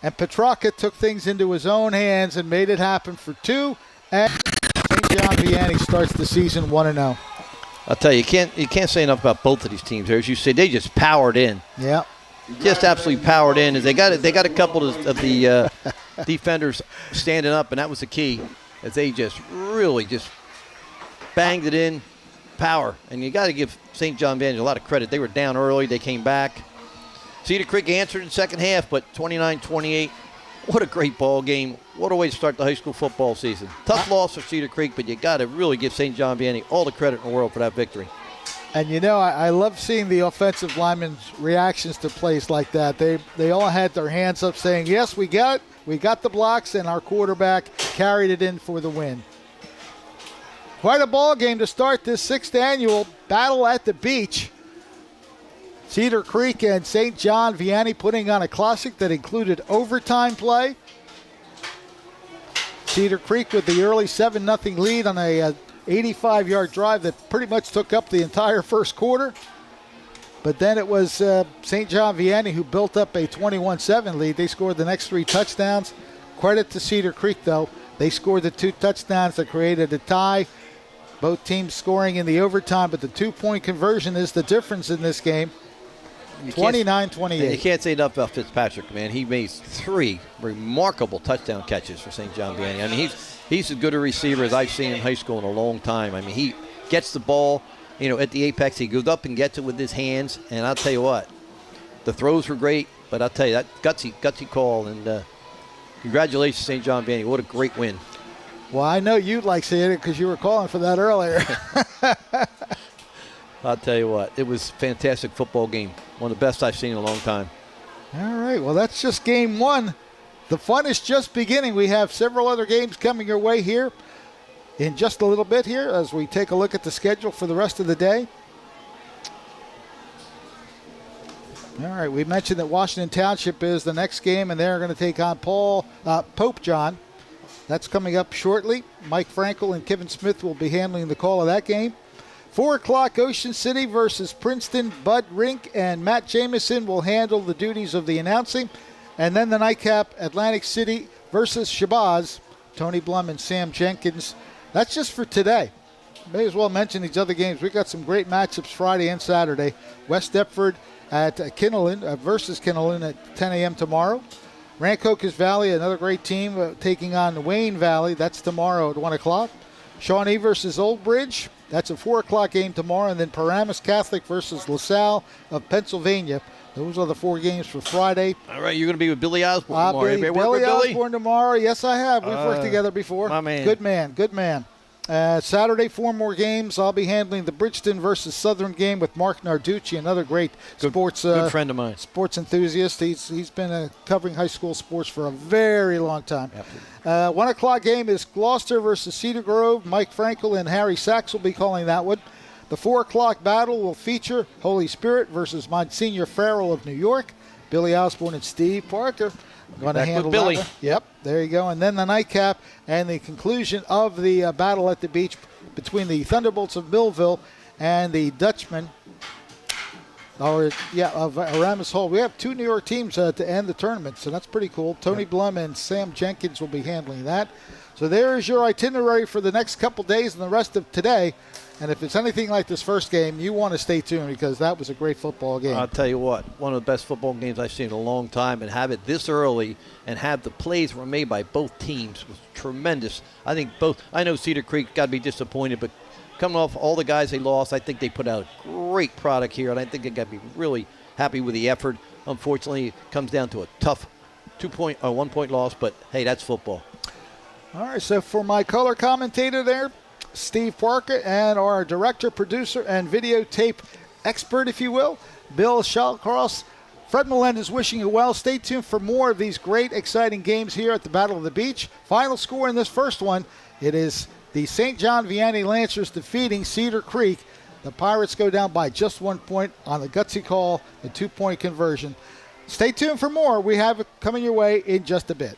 And Petrarca took things into his own hands and made it happen for 2. And St. John Vianney starts the season 1-0. I'll tell you, you can't say enough about both of these teams here. As you say, they just powered in. Yeah. Just absolutely powered in. As they got a couple of the defenders standing up, and that was the key. As they just really just banged it in, power. And you got to give St. John Vianney a lot of credit. They were down early. They came back. Cedar Creek answered in the second half, but 29-28. What a great ball game. What a way to start the high school football season. Tough loss for Cedar Creek, but you got to really give St. John Vianney all the credit in the world for that victory. And I love seeing the offensive linemen's reactions to plays like that. They all had their hands up saying, yes, we got the blocks, and our quarterback carried it in for the win. Quite a ball game to start this 6th annual Battle at the Beach. Cedar Creek and St. John Vianney putting on a classic that included overtime play. Cedar Creek with the early 7-0 lead on a 85-yard drive that pretty much took up the entire first quarter. But then it was St. John Vianney who built up a 21-7 lead. They scored the next 3 touchdowns. Credit to Cedar Creek, though. They scored the 2 touchdowns that created a tie. Both teams scoring in the overtime, but the 2-point conversion is the difference in this game. 29-28. You can't say enough about Fitzpatrick, man. He made 3 remarkable touchdown catches for St. John Vianney. I mean, he's as good a receiver as I've seen in high school in a long time. I mean, he gets the ball, at the apex. He goes up and gets it with his hands. And I'll tell you what, the throws were great, but I'll tell you, that gutsy call. And congratulations, St. John Vianney. What a great win. Well, I know you'd like seeing it because you were calling for that earlier. I'll tell you what, it was a fantastic football game. One of the best I've seen in a long time. All right, well, that's just game 1. The fun is just beginning. We have several other games coming your way here in just a little bit here as we take a look at the schedule for the rest of the day. All right, we mentioned that Washington Township is the next game, and they're going to take on Pope John. That's coming up shortly. Mike Frankel and Kevin Smith will be handling the call of that game. 4 o'clock, Ocean City versus Princeton. Bud Rink and Matt Jamison will handle the duties of the announcing. And then the nightcap, Atlantic City versus Shabazz. Tony Blum and Sam Jenkins. That's just for today. May as well mention these other games. We've got some great matchups Friday and Saturday. West Deptford at Kinnelon versus Kinnelon at 10 a.m. tomorrow. Rancocas Valley, another great team, taking on Wayne Valley. That's tomorrow at 1 o'clock. Shawnee versus Old Bridge. That's a 4 o'clock game tomorrow. And then Paramus Catholic versus LaSalle of Pennsylvania. Those are the 4 games for Friday. All right, you're going to be with Billy Osborne tomorrow. I'll be Billy Osborne tomorrow. Yes, I have. We've worked together before. My man. Good man. Saturday, 4 more games. I'll be handling the Bridgeton versus Southern game with Mark Narducci, another great sports good friend of mine. Sports enthusiast. He's been covering high school sports for a very long time. 1 o'clock game is Gloucester versus Cedar Grove. Mike Frankel and Harry Sachs will be calling that one. The 4 o'clock battle will feature Holy Spirit versus Monsignor Farrell of New York. Billy Osborne and Steve Parker going to handle Billy. that one. Yep, there you go. And then the nightcap and the conclusion of the battle at the beach between the Thunderbolts of Millville and the Dutchmen of Aramis Hall. We have 2 New York teams to end the tournament, so that's pretty cool. Tony Blum and Sam Jenkins will be handling that. So there is your itinerary for the next couple days and the rest of today. And if it's anything like this first game, you want to stay tuned because that was a great football game. I'll tell you what, one of the best football games I've seen in a long time, and have it this early and have the plays were made by both teams was tremendous. I think I know Cedar Creek got to be disappointed, but coming off all the guys they lost, I think they put out a great product here, and I think they got to be really happy with the effort. Unfortunately, it comes down to a tough 1-point loss, but hey, that's football. All right, so for my color commentator there, Steve Parker, and our director, producer, and videotape expert, if you will, Bill Shallcross. Fred Melendez wishing you well. Stay tuned for more of these great, exciting games here at the Battle of the Beach. Final score in this first one, it is the St. John Vianney Lancers defeating Cedar Creek. The Pirates go down by just 1 point on the gutsy call, the 2-point conversion. Stay tuned for more. We have it coming your way in just a bit.